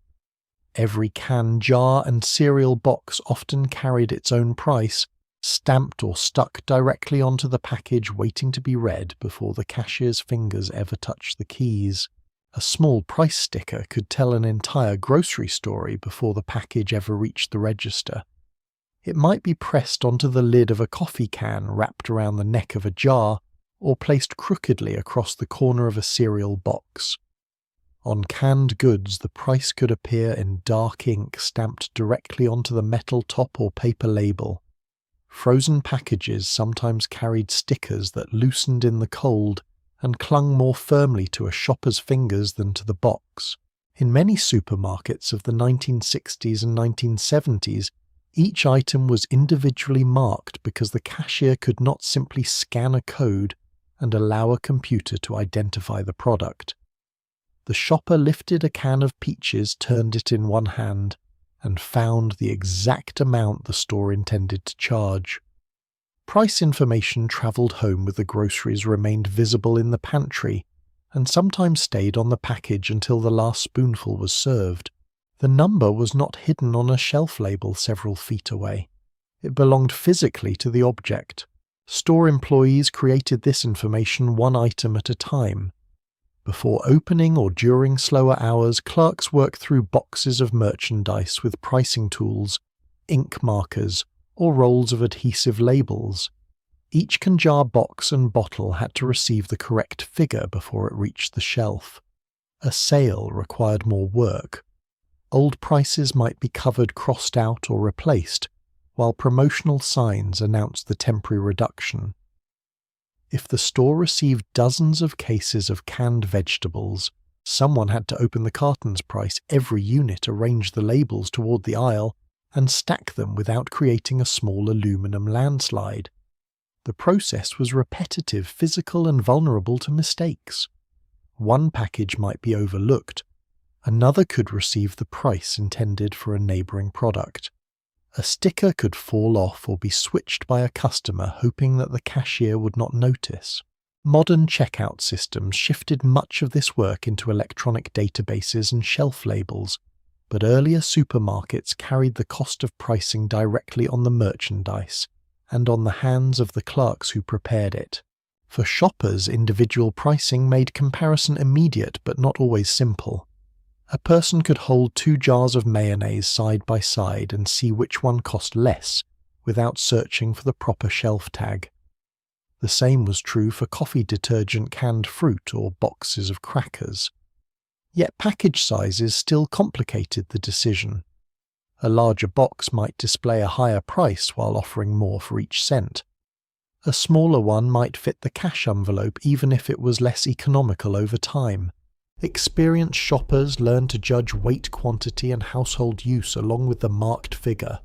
Every can, jar, and cereal box often carried its own price, stamped or stuck directly onto the package waiting to be read before the cashier's fingers ever touched the keys. A small price sticker could tell an entire grocery story before the package ever reached the register. It might be pressed onto the lid of a coffee can, wrapped around the neck of a jar, or placed crookedly across the corner of a cereal box. On canned goods, the price could appear in dark ink stamped directly onto the metal top or paper label. Frozen packages sometimes carried stickers that loosened in the cold and clung more firmly to a shopper's fingers than to the box. In many supermarkets of the 1960s and 1970s, each item was individually marked because the cashier could not simply scan a code and allow a computer to identify the product. The shopper lifted a can of peaches, turned it in one hand, and found the exact amount the store intended to charge. Price information travelled home with the groceries remained visible in the pantry, and sometimes stayed on the package until the last spoonful was served. The number was not hidden on a shelf label several feet away. It belonged physically to the object. Store employees created this information one item at a time. Before opening or during slower hours, clerks worked through boxes of merchandise with pricing tools, ink markers, or rolls of adhesive labels. Each can jar, box, and bottle had to receive the correct figure before it reached the shelf. A sale required more work. Old prices might be covered, crossed out, or replaced, while promotional signs announced the temporary reduction. If the store received dozens of cases of canned vegetables, someone had to open the cartons, price every unit, arrange the labels toward the aisle, and stack them without creating a small aluminum landslide. The process was repetitive, physical, and vulnerable to mistakes. One package might be overlooked. Another could receive the price intended for a neighbouring product. A sticker could fall off or be switched by a customer hoping that the cashier would not notice. Modern checkout systems shifted much of this work into electronic databases and shelf labels, but earlier supermarkets carried the cost of pricing directly on the merchandise and on the hands of the clerks who prepared it. For shoppers, individual pricing made comparison immediate but not always simple. A person could hold 2 jars of mayonnaise side by side and see which one cost less without searching for the proper shelf tag. The same was true for coffee detergent, canned fruit, or boxes of crackers. Yet package sizes still complicated the decision. A larger box might display a higher price while offering more for each cent. A smaller one might fit the cash envelope even if it was less economical over time. Experienced shoppers learned to judge weight, quantity, and household use along with the marked figure.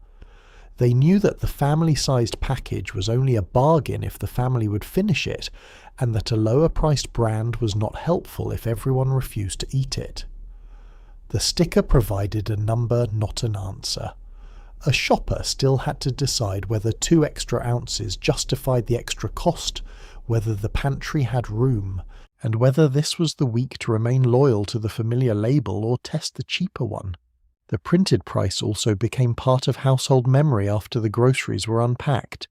They knew that the family-sized package was only a bargain if the family would finish it, and that a lower-priced brand was not helpful if everyone refused to eat it. The sticker provided a number, not an answer. A shopper still had to decide whether 2 extra ounces justified the extra cost, whether the pantry had room, and whether this was the week to remain loyal to the familiar label or test the cheaper one. The printed price also became part of household memory after the groceries were unpacked.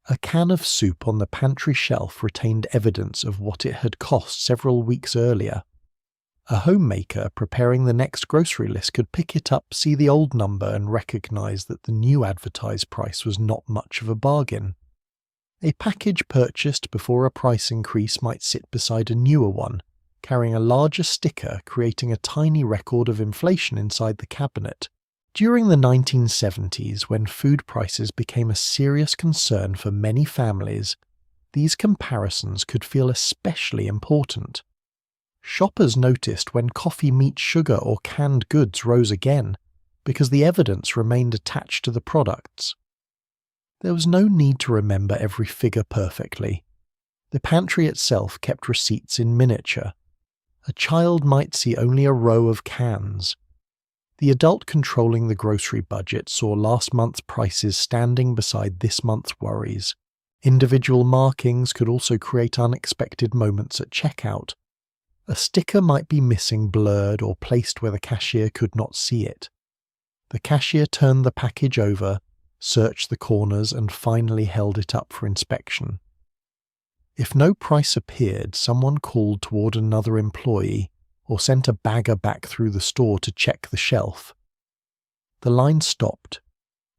A can of soup on the pantry shelf retained evidence of what it had cost several weeks earlier. A homemaker preparing the next grocery list could pick it up, see the old number, and recognize that the new advertised price was not much of a bargain. A package purchased before a price increase might sit beside a newer one, carrying a larger sticker, creating a tiny record of inflation inside the cabinet. During the 1970s, when food prices became a serious concern for many families, these comparisons could feel especially important. Shoppers noticed when coffee, meat, sugar, or canned goods rose again, because the evidence remained attached to the products. There was no need to remember every figure perfectly. The pantry itself kept receipts in miniature. A child might see only a row of cans. The adult controlling the grocery budget saw last month's prices standing beside this month's worries. Individual markings could also create unexpected moments at checkout. A sticker might be missing, blurred, or placed where the cashier could not see it. The cashier turned the package over, searched the corners, and finally held it up for inspection. If no price appeared, someone called toward another employee or sent a bagger back through the store to check the shelf. The line stopped.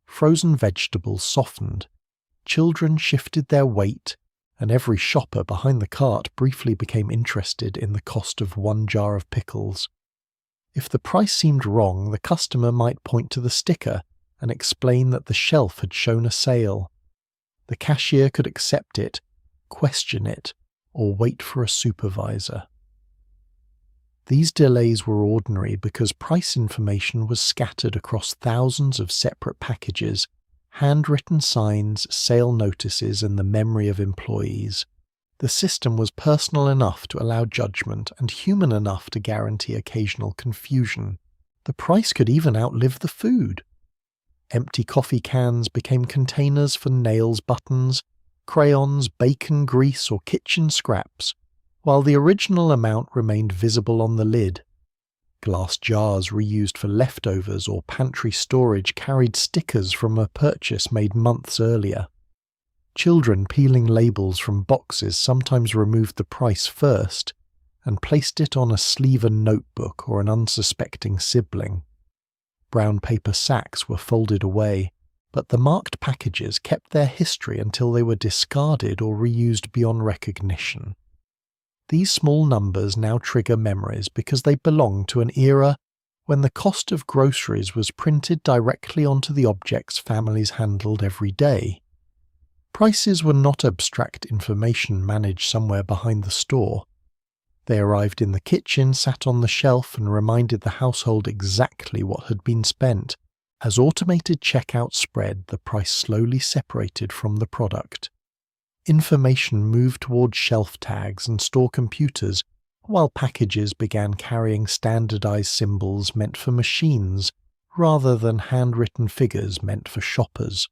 Frozen vegetables softened. Children shifted their weight, and every shopper behind the cart briefly became interested in the cost of 1 jar of pickles. If the price seemed wrong, the customer might point to the sticker and explain that the shelf had shown a sale. The cashier could accept it, question it, or wait for a supervisor. These delays were ordinary because price information was scattered across thousands of separate packages, handwritten signs, sale notices, and the memory of employees. The system was personal enough to allow judgment and human enough to guarantee occasional confusion. The price could even outlive the food. Empty coffee cans became containers for nails, buttons, crayons, bacon grease, or kitchen scraps, while the original amount remained visible on the lid. Glass jars reused for leftovers or pantry storage carried stickers from a purchase made months earlier. Children peeling labels from boxes sometimes removed the price first and placed it on a sleeve notebook or an unsuspecting sibling. Brown paper sacks were folded away, but the marked packages kept their history until they were discarded or reused beyond recognition. These small numbers now trigger memories because they belong to an era when the cost of groceries was printed directly onto the objects families handled every day. Prices were not abstract information managed somewhere behind the store. They arrived in the kitchen, sat on the shelf, and reminded the household exactly what had been spent. As automated checkout spread, the price slowly separated from the product. Information moved toward shelf tags and store computers, while packages began carrying standardized symbols meant for machines, rather than handwritten figures meant for shoppers.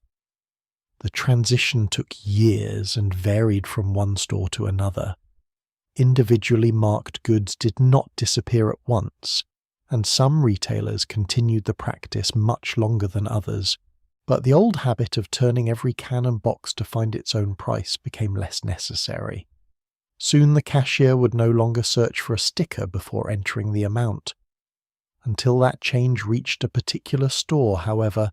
The transition took years and varied from one store to another. Individually marked goods did not disappear at once, and some retailers continued the practice much longer than others, but the old habit of turning every can and box to find its own price became less necessary. Soon the cashier would no longer search for a sticker before entering the amount. Until that change reached a particular store, however,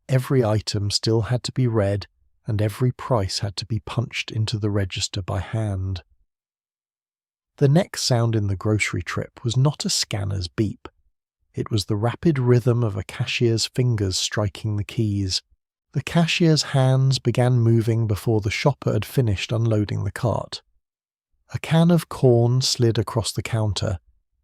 every item still had to be read and every price had to be punched into the register by hand. The next sound in the grocery trip was not a scanner's beep. It was the rapid rhythm of a cashier's fingers striking the keys. The cashier's hands began moving before the shopper had finished unloading the cart. A can of corn slid across the counter,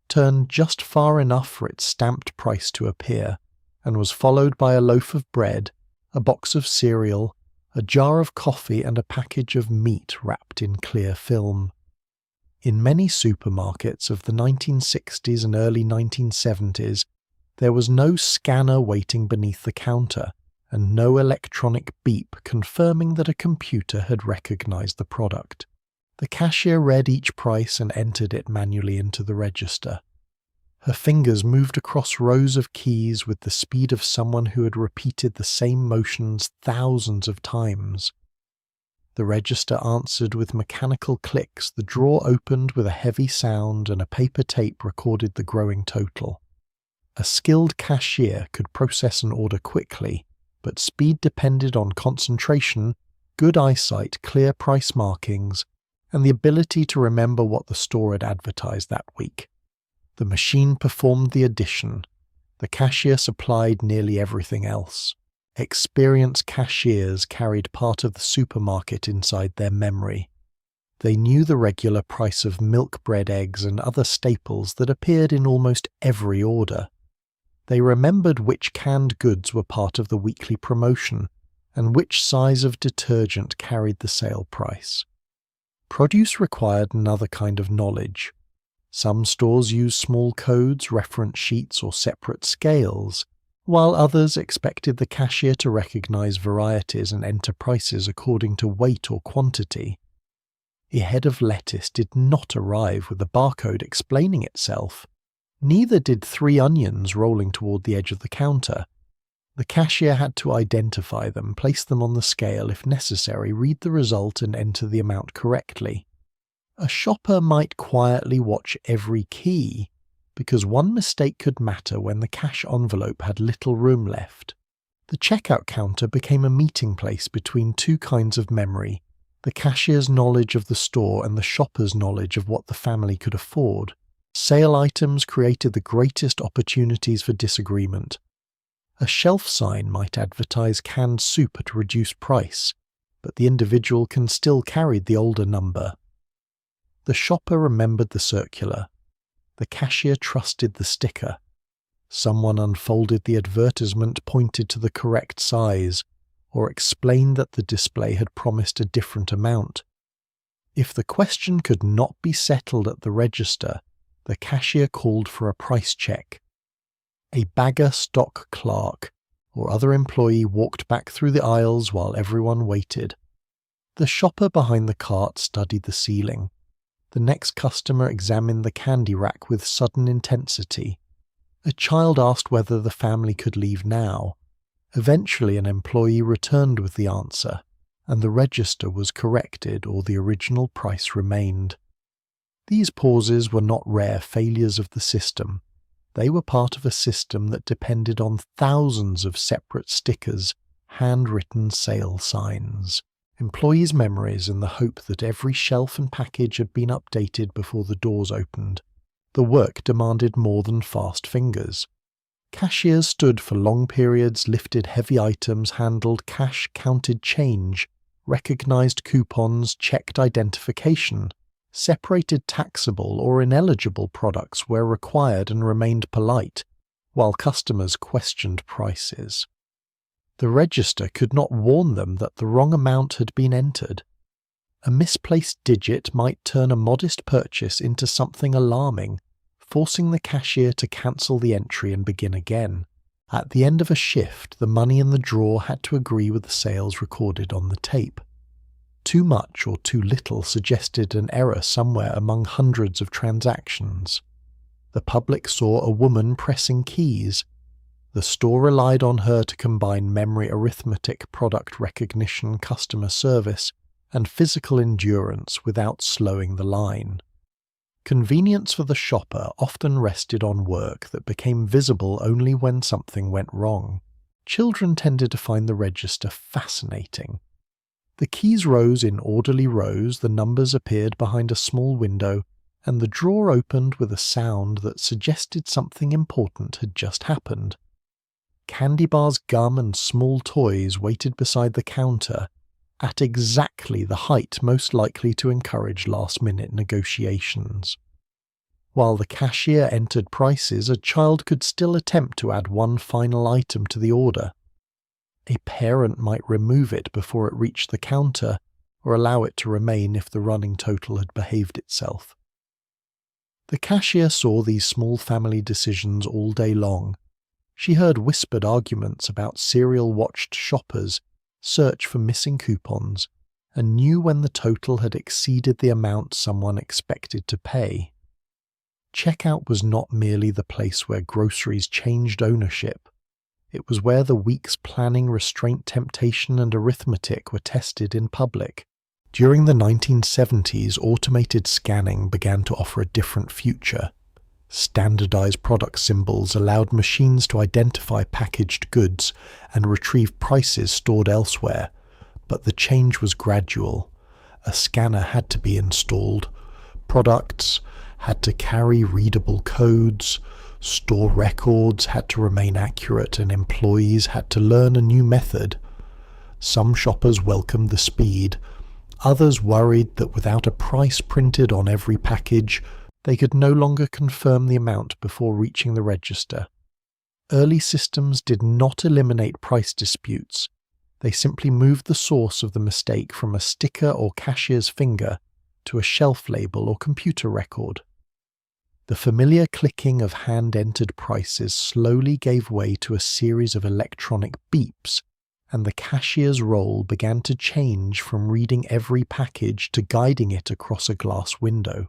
turned just far enough for its stamped price to appear, and was followed by a loaf of bread, a box of cereal, a jar of coffee and a package of meat wrapped in clear film. In many supermarkets of the 1960s and early 1970s, there was no scanner waiting beneath the counter and no electronic beep confirming that a computer had recognized the product. The cashier read each price and entered it manually into the register. Her fingers moved across rows of keys with the speed of someone who had repeated the same motions thousands of times. The register answered with mechanical clicks, the drawer opened with a heavy sound, and a paper tape recorded the growing total. A skilled cashier could process an order quickly, but speed depended on concentration, good eyesight, clear price markings, and the ability to remember what the store had advertised that week. The machine performed the addition. The cashier supplied nearly everything else. Experienced cashiers carried part of the supermarket inside their memory. They knew the regular price of milk, bread, eggs, and other staples that appeared in almost every order. They remembered which canned goods were part of the weekly promotion, and which size of detergent carried the sale price. Produce required another kind of knowledge. Some stores used small codes, reference sheets, or separate scales, while others expected the cashier to recognize varieties and enter prices according to weight or quantity. A head of lettuce did not arrive with a barcode explaining itself. Neither did 3 onions rolling toward the edge of the counter. The cashier had to identify them, place them on the scale if necessary, read the result and enter the amount correctly. A shopper might quietly watch every key, because one mistake could matter when the cash envelope had little room left. The checkout counter became a meeting place between two kinds of memory, the cashier's knowledge of the store and the shopper's knowledge of what the family could afford. Sale items created the greatest opportunities for disagreement. A shelf sign might advertise canned soup at a reduced price, but the individual can still carry the older number. The shopper remembered the circular. The cashier trusted the sticker. Someone unfolded the advertisement, pointed to the correct size, or explained that the display had promised a different amount. If the question could not be settled at the register, the cashier called for a price check. A bagger stock clerk or other employee walked back through the aisles while everyone waited. The shopper behind the cart studied the ceiling. The next customer examined the candy rack with sudden intensity. A child asked whether the family could leave now. Eventually an employee returned with the answer, and the register was corrected or the original price remained. These pauses were not rare failures of the system. They were part of a system that depended on thousands of separate stickers, handwritten sale signs, employees' memories, and the hope that every shelf and package had been updated before the doors opened. The work demanded more than fast fingers. Cashiers stood for long periods, lifted heavy items, handled cash, counted change, recognized coupons, checked identification, separated taxable or ineligible products where required and remained polite, while customers questioned prices. The register could not warn them that the wrong amount had been entered. A misplaced digit might turn a modest purchase into something alarming, forcing the cashier to cancel the entry and begin again. At the end of a shift, the money in the drawer had to agree with the sales recorded on the tape. Too much or too little suggested an error somewhere among hundreds of transactions. The public saw a woman pressing keys. The store relied on her to combine memory arithmetic, product recognition, customer service, and physical endurance without slowing the line. Convenience for the shopper often rested on work that became visible only when something went wrong. Children tended to find the register fascinating. The keys rose in orderly rows, the numbers appeared behind a small window, and the drawer opened with a sound that suggested something important had just happened. Candy bars, gum, and small toys waited beside the counter, at exactly the height most likely to encourage last-minute negotiations. While the cashier entered prices, a child could still attempt to add one final item to the order. A parent might remove it before it reached the counter, or allow it to remain if the running total had behaved itself. The cashier saw these small family decisions all day long. She heard whispered arguments about serial-watched shoppers, search for missing coupons, and knew when the total had exceeded the amount someone expected to pay. Checkout was not merely the place where groceries changed ownership. It was where the week's planning, restraint, temptation, and arithmetic were tested in public. During the 1970s, automated scanning began to offer a different future. Standardized product symbols allowed machines to identify packaged goods and retrieve prices stored elsewhere, but the change was gradual. A scanner had to be installed. Products had to carry readable codes, store records had to remain accurate, and employees had to learn a new method. Some shoppers welcomed the speed. Others worried that without a price printed on every package, they could no longer confirm the amount before reaching the register. Early systems did not eliminate price disputes. They simply moved the source of the mistake from a sticker or cashier's finger to a shelf label or computer record. The familiar clicking of hand-entered prices slowly gave way to a series of electronic beeps, and the cashier's role began to change from reading every package to guiding it across a glass window.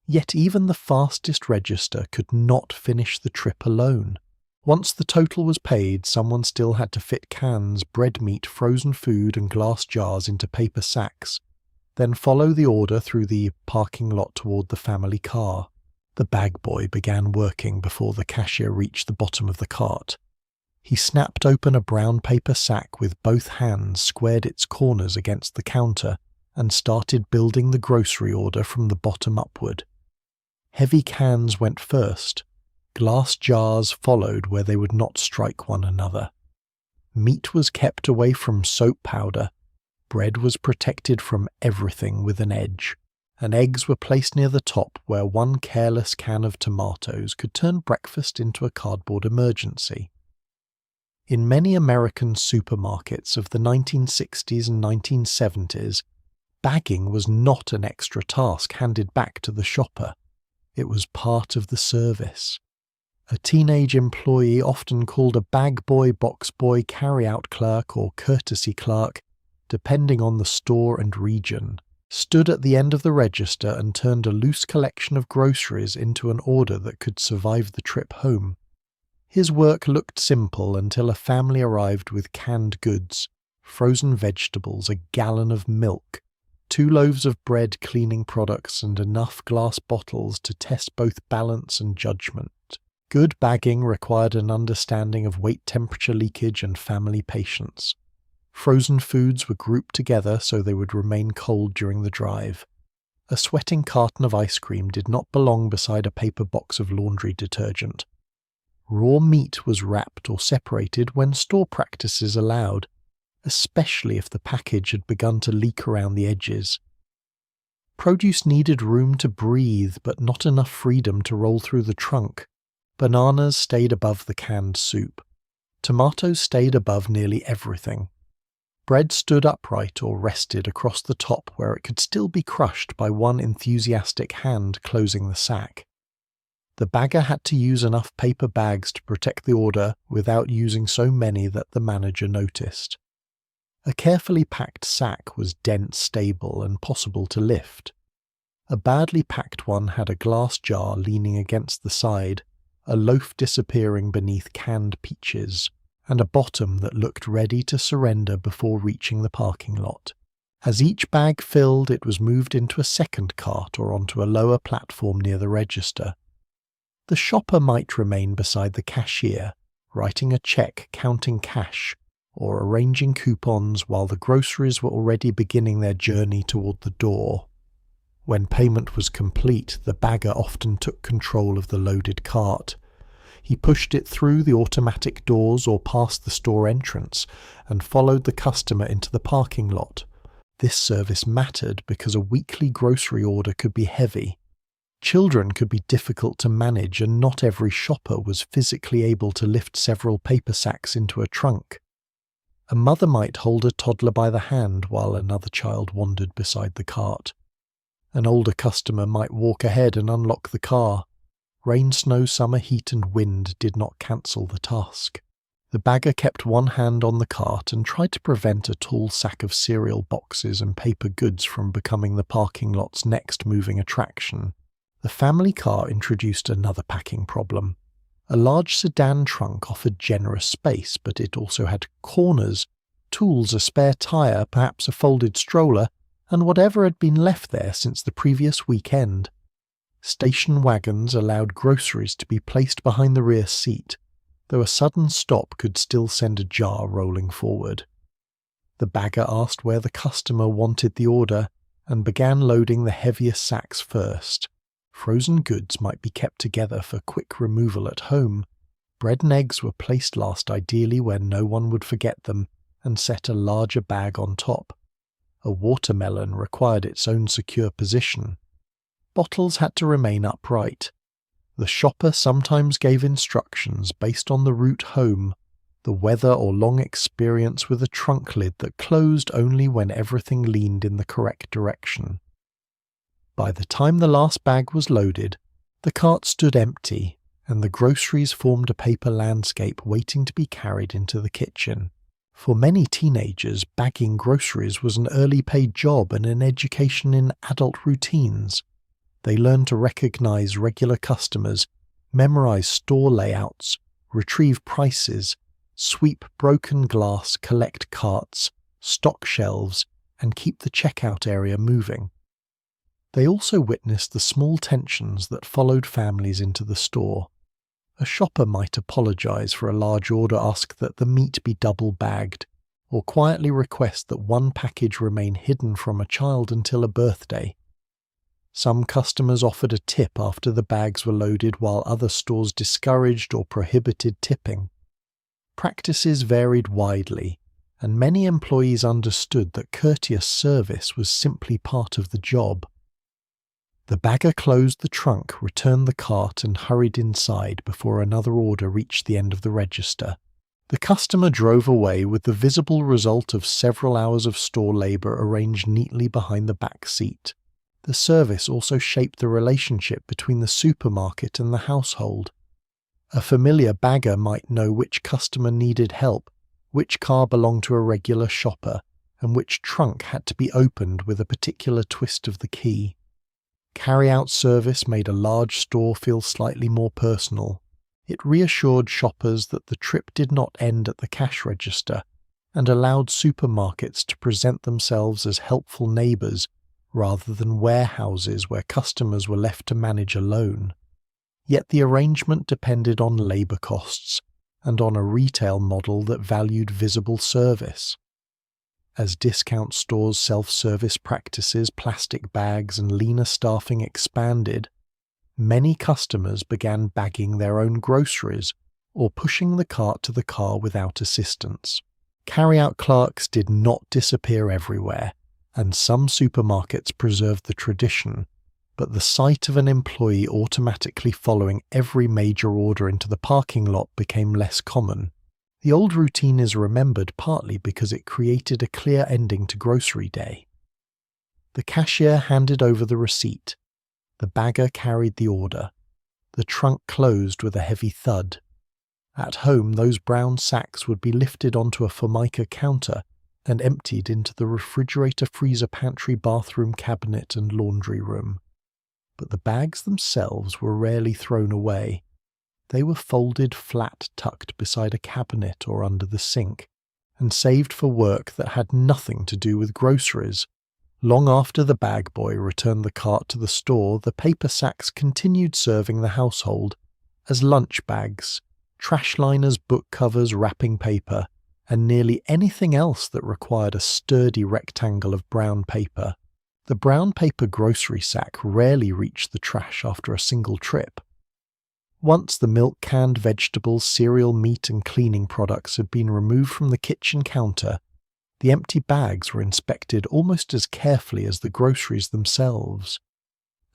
Yet even the fastest register could not finish the trip alone. Once the total was paid, someone still had to fit cans, bread, meat, frozen food, and glass jars into paper sacks, then follow the order through the parking lot toward the family car. The bag boy began working before the cashier reached the bottom of the cart. He snapped open a brown paper sack with both hands, squared its corners against the counter, and started building the grocery order from the bottom upward. Heavy cans went first. Glass jars followed where they would not strike one another. Meat was kept away from soap powder. Bread was protected from everything with an edge. And eggs were placed near the top where one careless can of tomatoes could turn breakfast into a cardboard emergency. In many American supermarkets of the 1960s and 1970s, bagging was not an extra task handed back to the shopper. It was part of the service. A teenage employee, often called a bag boy, box boy, carry-out clerk, or courtesy clerk, depending on the store and region, stood at the end of the register and turned a loose collection of groceries into an order that could survive the trip home. His work looked simple until a family arrived with canned goods, frozen vegetables, a gallon of milk, 2 loaves of bread, cleaning products, and enough glass bottles to test both balance and judgment. Good bagging required an understanding of weight, temperature, leakage, and family patience. Frozen foods were grouped together so they would remain cold during the drive. A sweating carton of ice cream did not belong beside a paper box of laundry detergent. Raw meat was wrapped or separated when store practices allowed, especially if the package had begun to leak around the edges. Produce needed room to breathe, but not enough freedom to roll through the trunk. Bananas stayed above the canned soup. Tomatoes stayed above nearly everything. Bread stood upright or rested across the top where it could still be crushed by one enthusiastic hand closing the sack. The bagger had to use enough paper bags to protect the order without using so many that the manager noticed. A carefully packed sack was dense, stable, and possible to lift. A badly packed one had a glass jar leaning against the side, a loaf disappearing beneath canned peaches, and a bottom that looked ready to surrender before reaching the parking lot. As each bag filled, it was moved into a second cart or onto a lower platform near the register. The shopper might remain beside the cashier, writing a check, counting cash, or arranging coupons while the groceries were already beginning their journey toward the door. When payment was complete, the bagger often took control of the loaded cart. He pushed it through the automatic doors or past the store entrance and followed the customer into the parking lot. This service mattered because a weekly grocery order could be heavy. Children could be difficult to manage, and not every shopper was physically able to lift several paper sacks into a trunk. A mother might hold a toddler by the hand while another child wandered beside the cart. An older customer might walk ahead and unlock the car. Rain, snow, summer, heat and wind did not cancel the task. The bagger kept one hand on the cart and tried to prevent a tall sack of cereal boxes and paper goods from becoming the parking lot's next moving attraction. The family car introduced another packing problem. A large sedan trunk offered generous space, but it also had corners, tools, a spare tyre, perhaps a folded stroller, and whatever had been left there since the previous weekend. Station wagons allowed groceries to be placed behind the rear seat, though a sudden stop could still send a jar rolling forward. The bagger asked where the customer wanted the order and began loading the heaviest sacks first. Frozen goods might be kept together for quick removal at home. Bread and eggs were placed last, ideally where no one would forget them, and set a larger bag on top. A watermelon required its own secure position. Bottles had to remain upright. The shopper sometimes gave instructions based on the route home, the weather or long experience with a trunk lid that closed only when everything leaned in the correct direction. By the time the last bag was loaded, the cart stood empty, and the groceries formed a paper landscape waiting to be carried into the kitchen. For many teenagers, bagging groceries was an early paid job and an education in adult routines. They learned to recognize regular customers, memorize store layouts, retrieve prices, sweep broken glass, collect carts, stock shelves, and keep the checkout area moving. They also witnessed the small tensions that followed families into the store. A shopper might apologize for a large order, ask that the meat be double bagged, or quietly request that one package remain hidden from a child until a birthday. Some customers offered a tip after the bags were loaded, while other stores discouraged or prohibited tipping. Practices varied widely, and many employees understood that courteous service was simply part of the job. The bagger closed the trunk, returned the cart, and hurried inside before another order reached the end of the register. The customer drove away with the visible result of several hours of store labor arranged neatly behind the back seat. The service also shaped the relationship between the supermarket and the household. A familiar bagger might know which customer needed help, which car belonged to a regular shopper, and which trunk had to be opened with a particular twist of the key. Carry-out service made a large store feel slightly more personal. It reassured shoppers that the trip did not end at the cash register, and allowed supermarkets to present themselves as helpful neighbors rather than warehouses where customers were left to manage alone. Yet the arrangement depended on labor costs and on a retail model that valued visible service. As discount stores' self-service practices, plastic bags, and leaner staffing expanded, many customers began bagging their own groceries or pushing the cart to the car without assistance. Carry-out clerks did not disappear everywhere, and some supermarkets preserved the tradition, but the sight of an employee automatically following every major order into the parking lot became less common. The old routine is remembered partly because it created a clear ending to grocery day. The cashier handed over the receipt. The bagger carried the order. The trunk closed with a heavy thud. At home, those brown sacks would be lifted onto a formica counter and emptied into the refrigerator, freezer, pantry, bathroom, cabinet, and laundry room. But the bags themselves were rarely thrown away. They were folded flat, tucked beside a cabinet or under the sink, and saved for work that had nothing to do with groceries. Long after the bag boy returned the cart to the store, the paper sacks continued serving the household as lunch bags, trash liners, book covers, wrapping paper, and nearly anything else that required a sturdy rectangle of brown paper. The brown paper grocery sack rarely reached the trash after a single trip. Once the milk, canned vegetables, cereal, meat, and cleaning products had been removed from the kitchen counter, the empty bags were inspected almost as carefully as the groceries themselves.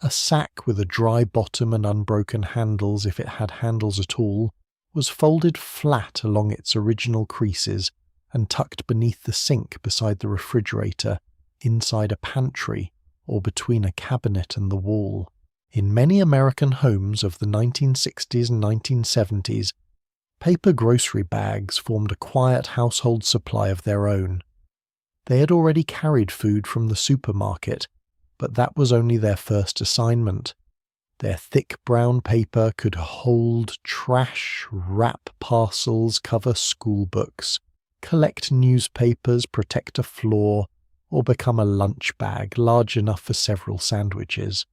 A sack with a dry bottom and unbroken handles, if it had handles at all, was folded flat along its original creases and tucked beneath the sink beside the refrigerator, inside a pantry, or between a cabinet and the wall. In many American homes of the 1960s and 1970s, paper grocery bags formed a quiet household supply of their own. They had already carried food from the supermarket, but that was only their first assignment. Their thick brown paper could hold trash, wrap parcels, cover school books, collect newspapers, protect a floor, or become a lunch bag large enough for several sandwiches.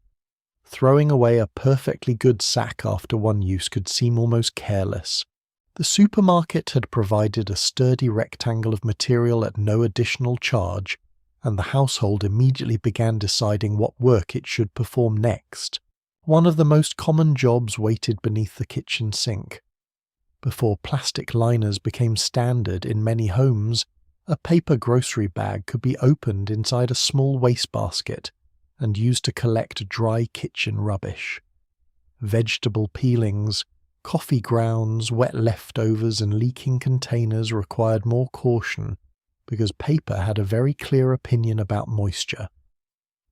Throwing away a perfectly good sack after one use could seem almost careless. The supermarket had provided a sturdy rectangle of material at no additional charge, and the household immediately began deciding what work it should perform next. One of the most common jobs waited beneath the kitchen sink. Before plastic liners became standard in many homes, a paper grocery bag could be opened inside a small wastebasket and used to collect dry kitchen rubbish. Vegetable peelings, coffee grounds, wet leftovers, and leaking containers required more caution because paper had a very clear opinion about moisture.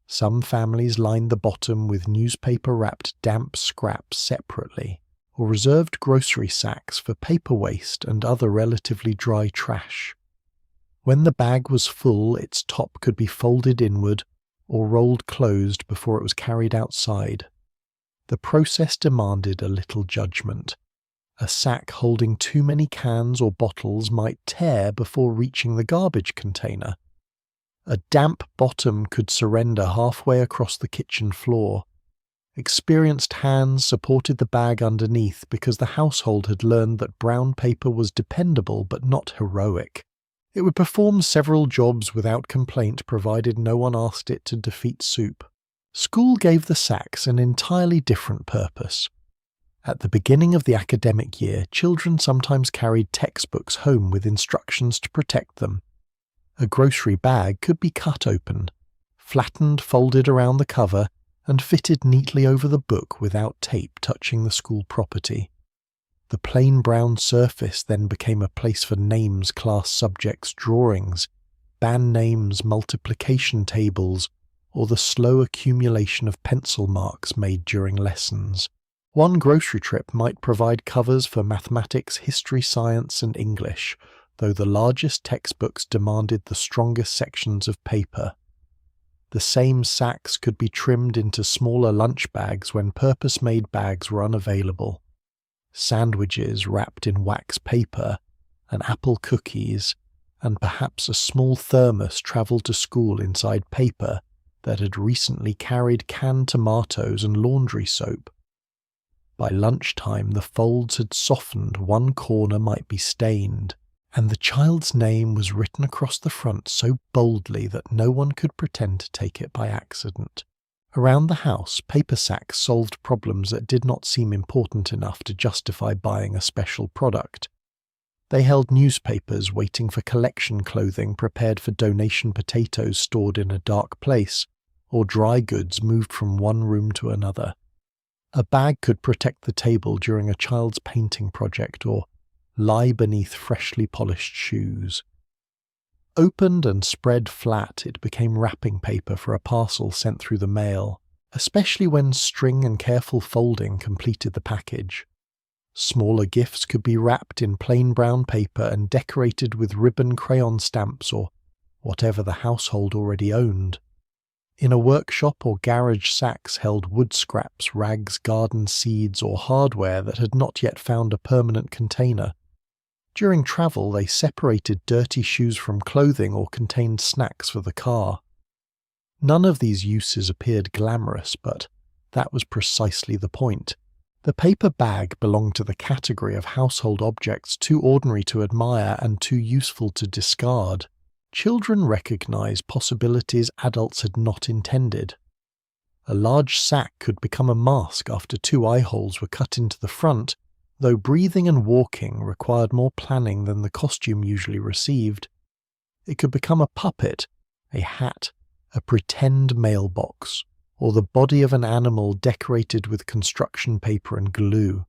Some families lined the bottom with newspaper-wrapped damp scraps separately, or reserved grocery sacks for paper waste and other relatively dry trash. When the bag was full, its top could be folded inward or rolled closed before it was carried outside. The process demanded a little judgment. A sack holding too many cans or bottles might tear before reaching the garbage container. A damp bottom could surrender halfway across the kitchen floor. Experienced hands supported the bag underneath because the household had learned that brown paper was dependable but not heroic. It would perform several jobs without complaint provided no one asked it to defeat soup. School gave the sacks an entirely different purpose. At the beginning of the academic year, children sometimes carried textbooks home with instructions to protect them. A grocery bag could be cut open, flattened, folded around the cover, and fitted neatly over the book without tape touching the school property. The plain brown surface then became a place for names, class subjects, drawings, band names, multiplication tables, or the slow accumulation of pencil marks made during lessons. One grocery trip might provide covers for mathematics, history, science, and English, though the largest textbooks demanded the strongest sections of paper. The same sacks could be trimmed into smaller lunch bags when purpose-made bags were unavailable. Sandwiches wrapped in wax paper, and apple cookies, and perhaps a small thermos travelled to school inside paper that had recently carried canned tomatoes and laundry soap. By lunchtime, the folds had softened, one corner might be stained, and the child's name was written across the front so boldly that no one could pretend to take it by accident. Around the house, paper sacks solved problems that did not seem important enough to justify buying a special product. They held newspapers waiting for collection clothing prepared for donation potatoes stored in a dark place, or dry goods moved from one room to another. A bag could protect the table during a child's painting project or lie beneath freshly polished shoes. Opened and spread flat, it became wrapping paper for a parcel sent through the mail. especially when string and careful folding completed the package. Smaller gifts could be wrapped in plain brown paper and decorated with ribbon crayon stamps or whatever the household already owned. In a workshop or garage, sacks held wood scraps, rags, garden seeds, or hardware that had not yet found a permanent container. During travel, they separated dirty shoes from clothing or contained snacks for the car. None of these uses appeared glamorous, but that was precisely the point. The paper bag belonged to the category of household objects too ordinary to admire and too useful to discard. Children recognized possibilities adults had not intended. A large sack could become a mask after 2 eye holes were cut into the front, though breathing and walking required more planning than the costume usually received. It could become a puppet, a hat, a pretend mailbox, or the body of an animal decorated with construction paper and glue.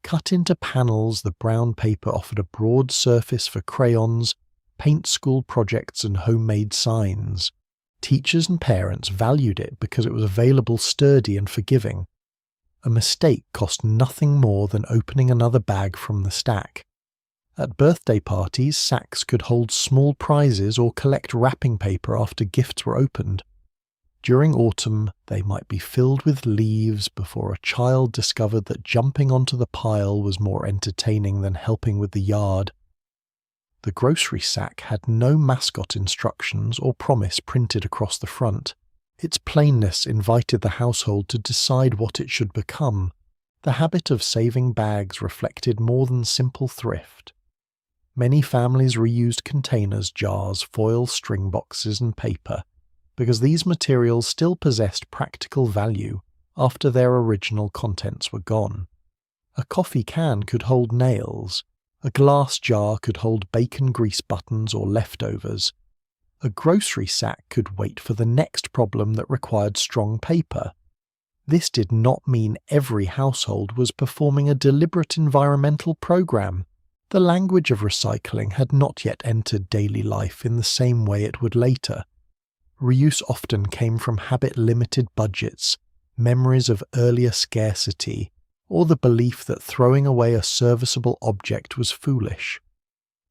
Cut into panels, the brown paper offered a broad surface for crayons, paint school projects, and homemade signs. Teachers and parents valued it because it was available, sturdy, and forgiving. A mistake cost nothing more than opening another bag from the stack. At birthday parties, sacks could hold small prizes or collect wrapping paper after gifts were opened. During autumn, they might be filled with leaves before a child discovered that jumping onto the pile was more entertaining than helping with the yard. The grocery sack had no mascot instructions or promise printed across the front. Its plainness invited the household to decide what it should become. The habit of saving bags reflected more than simple thrift. Many families reused containers, jars, foil, string boxes, and paper, because these materials still possessed practical value after their original contents were gone. A coffee can could hold nails. A glass jar could hold bacon grease buttons or leftovers. A grocery sack could wait for the next problem that required strong paper. This did not mean every household was performing a deliberate environmental program. The language of recycling had not yet entered daily life in the same way it would later. Reuse often came from habit-limited budgets, memories of earlier scarcity, or the belief that throwing away a serviceable object was foolish.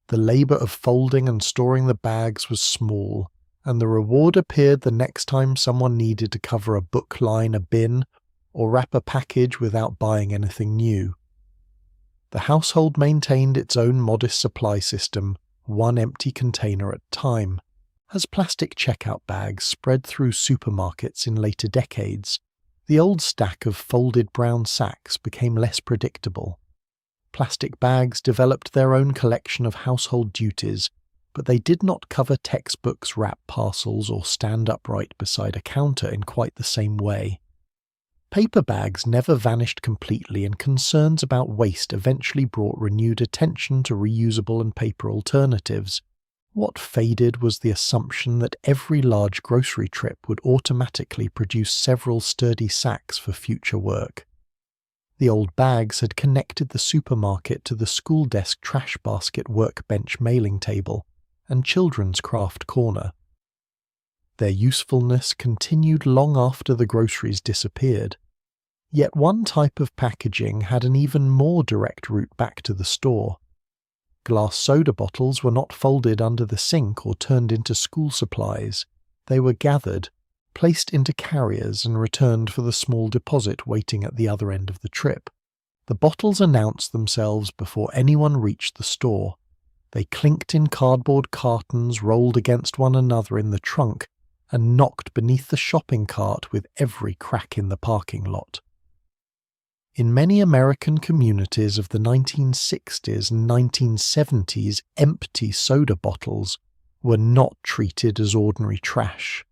The labour of folding and storing the bags was small, and the reward appeared the next time someone needed to cover a book line, a bin, or wrap a package without buying anything new. The household maintained its own modest supply system, one empty container at a time, as plastic checkout bags spread through supermarkets in later decades. The old stack of folded brown sacks became less predictable. Plastic bags developed their own collection of household duties, but they did not cover textbooks, wrap parcels, or stand upright beside a counter in quite the same way. Paper bags never vanished completely, and concerns about waste eventually brought renewed attention to reusable and paper alternatives. What faded was the assumption that every large grocery trip would automatically produce several sturdy sacks for future work. The old bags had connected the supermarket to the school desk, trash basket, workbench, mailing table, and children's craft corner. Their usefulness continued long after the groceries disappeared. Yet one type of packaging had an even more direct route back to the store. Glass soda bottles were not folded under the sink or turned into school supplies. They were gathered, placed into carriers, and returned for the small deposit waiting at the other end of the trip. The bottles announced themselves before anyone reached the store. They clinked in cardboard cartons, rolled against one another in the trunk, and knocked beneath the shopping cart with every crack in the parking lot. In many American communities of the 1960s and 1970s, empty soda bottles were not treated as ordinary trash.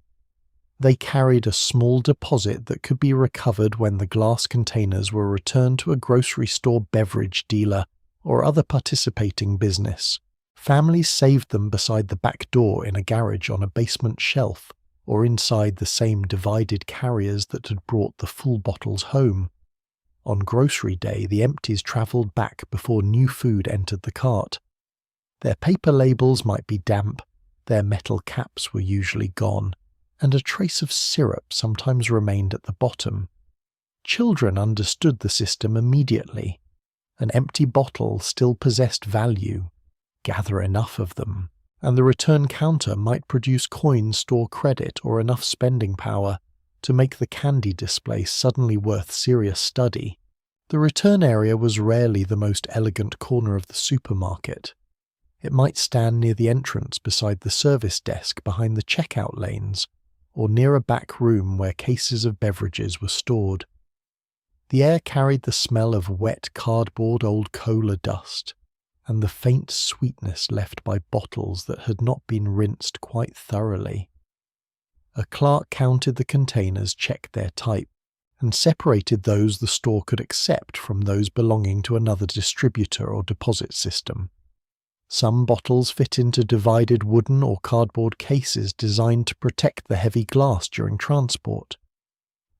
They carried a small deposit that could be recovered when the glass containers were returned to a grocery store, beverage dealer, or other participating business. Families saved them beside the back door in a garage on a basement shelf, or inside the same divided carriers that had brought the full bottles home. On grocery day, the empties travelled back before new food entered the cart. Their paper labels might be damp, their metal caps were usually gone, and a trace of syrup sometimes remained at the bottom. Children understood the system immediately. An empty bottle still possessed value. Gather enough of them, and the return counter might produce coins, store credit, or enough spending power to make the candy display suddenly worth serious study. The return area was rarely the most elegant corner of the supermarket. It might stand near the entrance beside the service desk behind the checkout lanes, or near a back room where cases of beverages were stored. The air carried the smell of wet cardboard old cola dust, and the faint sweetness left by bottles that had not been rinsed quite thoroughly. A clerk counted the containers, checked their type, and separated those the store could accept from those belonging to another distributor or deposit system. Some bottles fit into divided wooden or cardboard cases designed to protect the heavy glass during transport.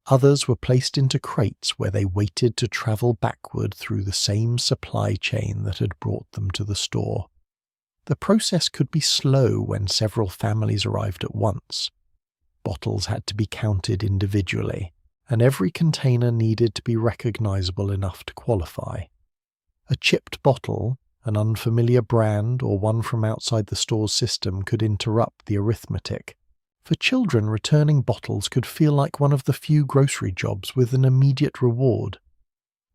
Others were placed into crates where they waited to travel backward through the same supply chain that had brought them to the store. The process could be slow when several families arrived at once. Bottles had to be counted individually, and every container needed to be recognizable enough to qualify. A chipped bottle, an unfamiliar brand, or one from outside the store's system could interrupt the arithmetic. For children, returning bottles could feel like one of the few grocery jobs with an immediate reward.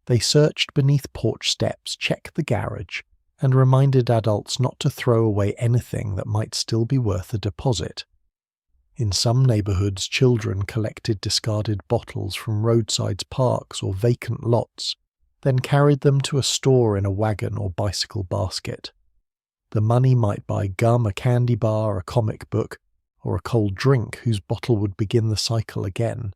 They searched beneath porch steps, checked the garage, and reminded adults not to throw away anything that might still be worth a deposit. In some neighborhoods, children collected discarded bottles from roadside parks or vacant lots, then carried them to a store in a wagon or bicycle basket. The money might buy gum, a candy bar, a comic book, or a cold drink whose bottle would begin the cycle again.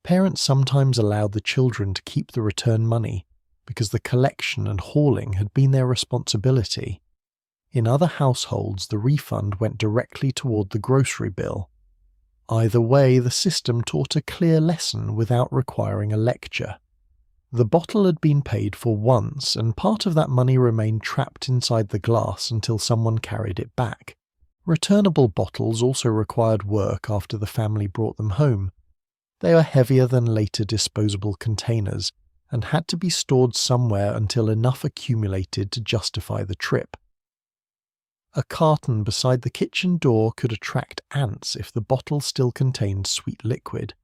Parents sometimes allowed the children to keep the return money because the collection and hauling had been their responsibility. In other households, the refund went directly toward the grocery bill. Either way, the system taught a clear lesson without requiring a lecture. The bottle had been paid for once, and part of that money remained trapped inside the glass until someone carried it back. Returnable bottles also required work after the family brought them home. They were heavier than later disposable containers and had to be stored somewhere until enough accumulated to justify the trip. A carton beside the kitchen door could attract ants if the bottle still contained sweet liquid.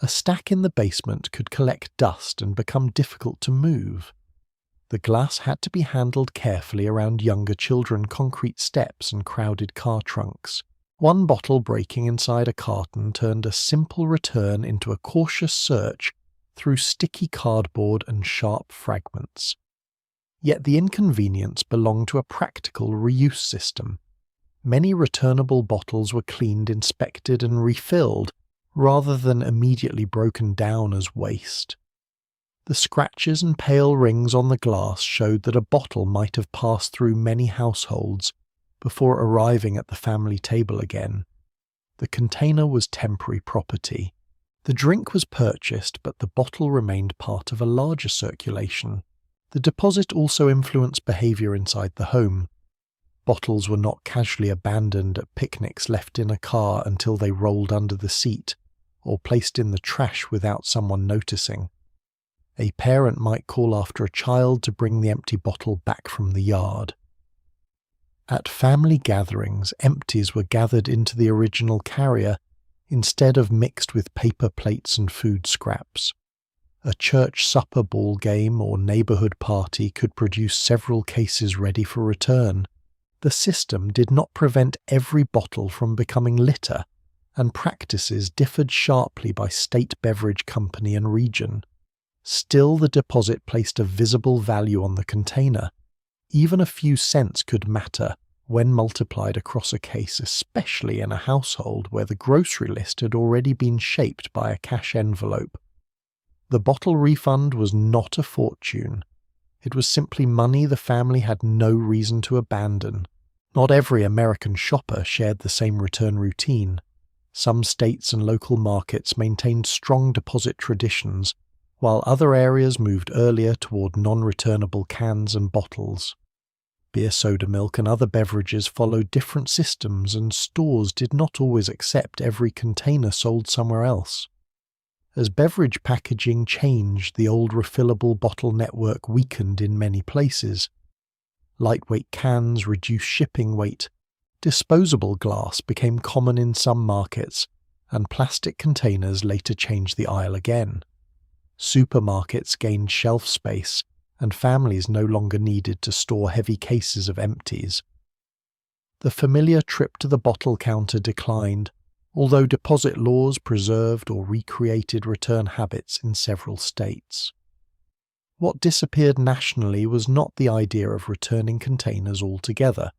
A stack in the basement could collect dust and become difficult to move. The glass had to be handled carefully around younger children, concrete steps, and crowded car trunks. One bottle breaking inside a carton turned a simple return into a cautious search through sticky cardboard and sharp fragments. Yet the inconvenience belonged to a practical reuse system. Many returnable bottles were cleaned, inspected, and refilled, rather than immediately broken down as waste. The scratches and pale rings on the glass showed that a bottle might have passed through many households before arriving at the family table again. The container was temporary property. The drink was purchased, but the bottle remained part of a larger circulation. The deposit also influenced behavior inside the home. Bottles were not casually abandoned at picnics, left in a car until they rolled under the seat, or placed in the trash without someone noticing. A parent might call after a child to bring the empty bottle back from the yard. At family gatherings, empties were gathered into the original carrier instead of mixed with paper plates and food scraps. A church supper ball game or neighborhood party could produce several cases ready for return. The system did not prevent every bottle from becoming litter, and practices differed sharply by state, beverage company, and region. Still, the deposit placed a visible value on the container. Even a few cents could matter when multiplied across a case, especially in a household where the grocery list had already been shaped by a cash envelope. The bottle refund was not a fortune. It was simply money the family had no reason to abandon. Not every American shopper shared the same return routine. Some states and local markets maintained strong deposit traditions, while other areas moved earlier toward non-returnable cans and bottles. Beer, soda, milk and other beverages followed different systems, and stores did not always accept every container sold somewhere else. As beverage packaging changed, the old refillable bottle network weakened in many places. Lightweight cans reduced shipping weight, disposable glass became common in some markets, and plastic containers later changed the aisle again. Supermarkets gained shelf space, and families no longer needed to store heavy cases of empties. The familiar trip to the bottle counter declined, although deposit laws preserved or recreated return habits in several states. What disappeared nationally was not the idea of returning containers altogether,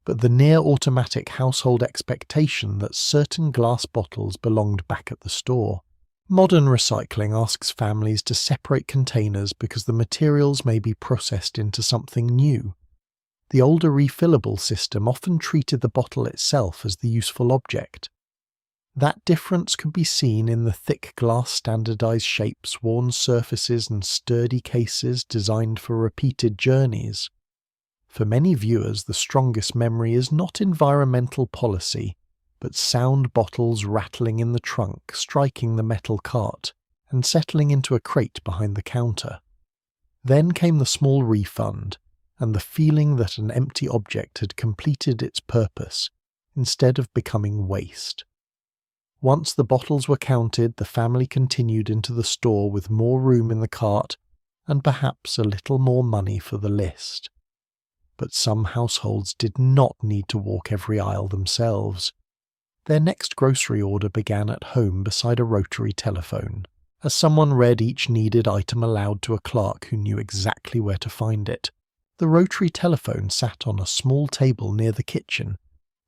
but the near-automatic household expectation that certain glass bottles belonged back at the store. Modern recycling asks families to separate containers because the materials may be processed into something new. The older refillable system often treated the bottle itself as the useful object. That difference could be seen in the thick glass standardized shapes, worn surfaces and sturdy cases designed for repeated journeys. For many viewers, the strongest memory is not environmental policy, but sound bottles rattling in the trunk, striking the metal cart, and settling into a crate behind the counter. Then came the small refund, and the feeling that an empty object had completed its purpose, instead of becoming waste. Once the bottles were counted, the family continued into the store with more room in the cart, and perhaps a little more money for the list. But some households did not need to walk every aisle themselves. Their next grocery order began at home beside a rotary telephone, as someone read each needed item aloud to a clerk who knew exactly where to find it. The rotary telephone sat on a small table near the kitchen,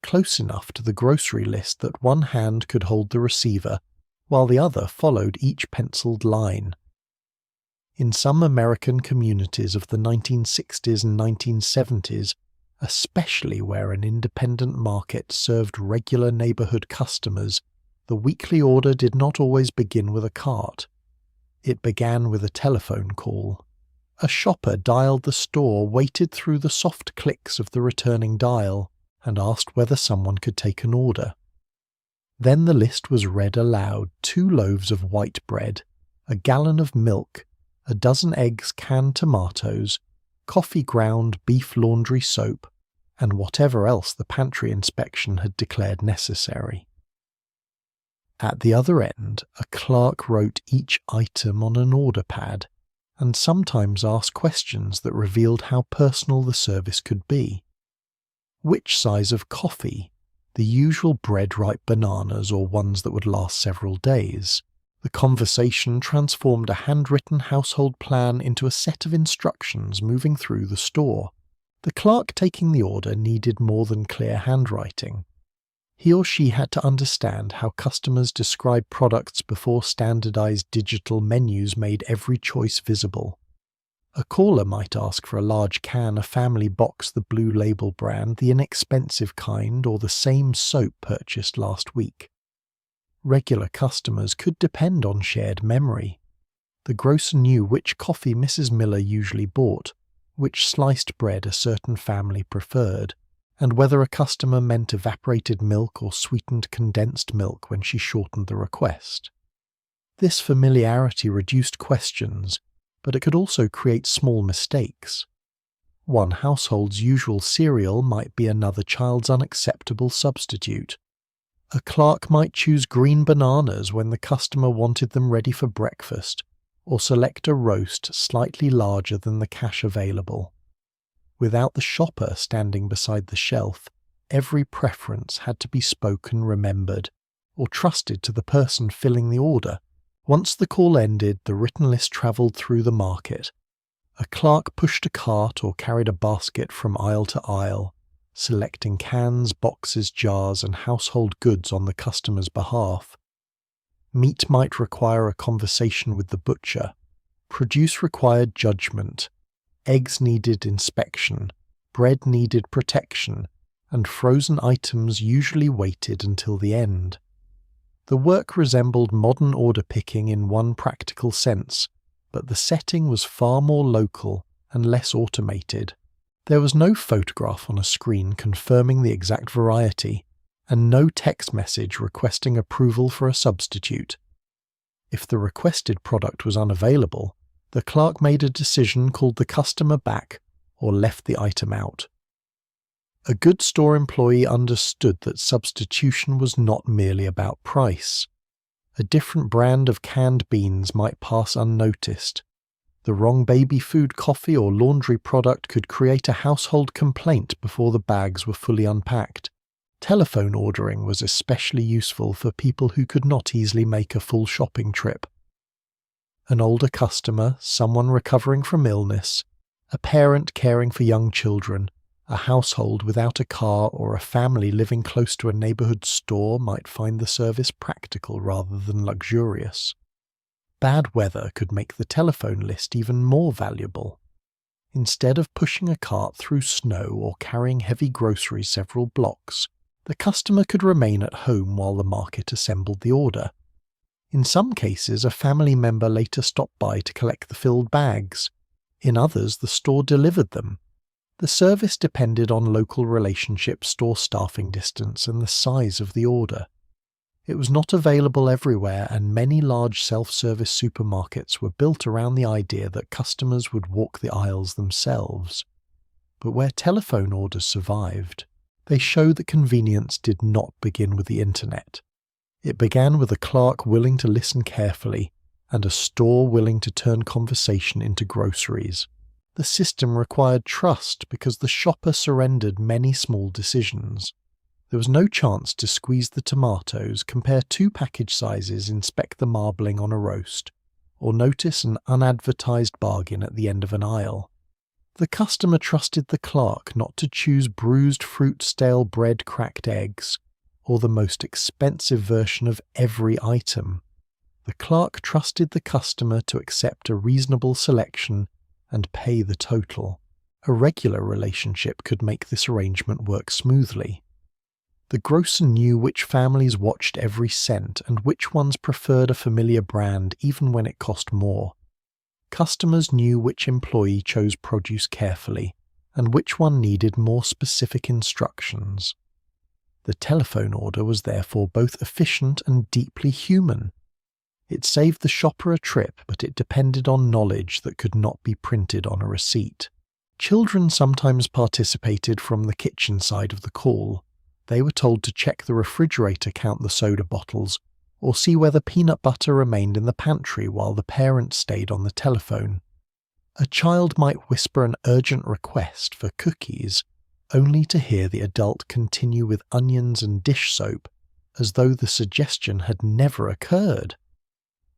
close enough to the grocery list that one hand could hold the receiver, while the other followed each penciled line. In some American communities of the 1960s and 1970s, especially where an independent market served regular neighborhood customers, the weekly order did not always begin with a cart. It began with a telephone call. A shopper dialed the store, waited through the soft clicks of the returning dial, and asked whether someone could take an order. Then the list was read aloud: 2 loaves of white bread, a gallon of milk, a dozen eggs, canned tomatoes, coffee ground, beef laundry soap, and whatever else the pantry inspection had declared necessary. At the other end, a clerk wrote each item on an order pad, and sometimes asked questions that revealed how personal the service could be. Which size of coffee? The usual bread-ripe bananas or ones that would last several days? The conversation transformed a handwritten household plan into a set of instructions moving through the store. The clerk taking the order needed more than clear handwriting. He or she had to understand how customers describe products before standardized digital menus made every choice visible. A caller might ask for a large can, a family box, the Blue Label brand, the inexpensive kind, or the same soap purchased last week. Regular customers could depend on shared memory. The grocer knew which coffee Mrs. Miller usually bought, which sliced bread a certain family preferred, and whether a customer meant evaporated milk or sweetened condensed milk when she shortened the request. This familiarity reduced questions, but it could also create small mistakes. One household's usual cereal might be another child's unacceptable substitute. A clerk might choose green bananas when the customer wanted them ready for breakfast, or select a roast slightly larger than the cash available. Without the shopper standing beside the shelf, every preference had to be spoken, remembered, or trusted to the person filling the order. Once the call ended, the written list travelled through the market. A clerk pushed a cart or carried a basket from aisle to aisle, selecting cans, boxes, jars, and household goods on the customer's behalf. Meat might require a conversation with the butcher. Produce required judgment. Eggs needed inspection. Bread needed protection. And frozen items usually waited until the end. The work resembled modern order picking in one practical sense, but the setting was far more local and less automated. There was no photograph on a screen confirming the exact variety, and no text message requesting approval for a substitute. If the requested product was unavailable, the clerk made a decision called the customer back or left the item out. A good store employee understood that substitution was not merely about price. A different brand of canned beans might pass unnoticed. The wrong baby food, coffee, or laundry product could create a household complaint before the bags were fully unpacked. Telephone ordering was especially useful for people who could not easily make a full shopping trip. An older customer, someone recovering from illness, a parent caring for young children, a household without a car, or a family living close to a neighborhood store might find the service practical rather than luxurious. Bad weather could make the telephone list even more valuable. Instead of pushing a cart through snow or carrying heavy groceries several blocks, the customer could remain at home while the market assembled the order. In some cases, a family member later stopped by to collect the filled bags. In others, the store delivered them. The service depended on local relationships, store staffing distance, and the size of the order. It was not available everywhere, and many large self-service supermarkets were built around the idea that customers would walk the aisles themselves. But where telephone orders survived, they show that convenience did not begin with the internet. It began with a clerk willing to listen carefully and a store willing to turn conversation into groceries. The system required trust because the shopper surrendered many small decisions. There was no chance to squeeze the tomatoes, compare two package sizes, inspect the marbling on a roast, or notice an unadvertised bargain at the end of an aisle. The customer trusted the clerk not to choose bruised fruit, stale bread, cracked eggs, or the most expensive version of every item. The clerk trusted the customer to accept a reasonable selection and pay the total. A regular relationship could make this arrangement work smoothly. The grocer knew which families watched every cent and which ones preferred a familiar brand even when it cost more. Customers knew which employee chose produce carefully and which one needed more specific instructions. The telephone order was therefore both efficient and deeply human. It saved the shopper a trip, but it depended on knowledge that could not be printed on a receipt. Children sometimes participated from the kitchen side of the call. They were told to check the refrigerator, count the soda bottles, or see whether peanut butter remained in the pantry while the parent stayed on the telephone. A child might whisper an urgent request for cookies, only to hear the adult continue with onions and dish soap, as though the suggestion had never occurred.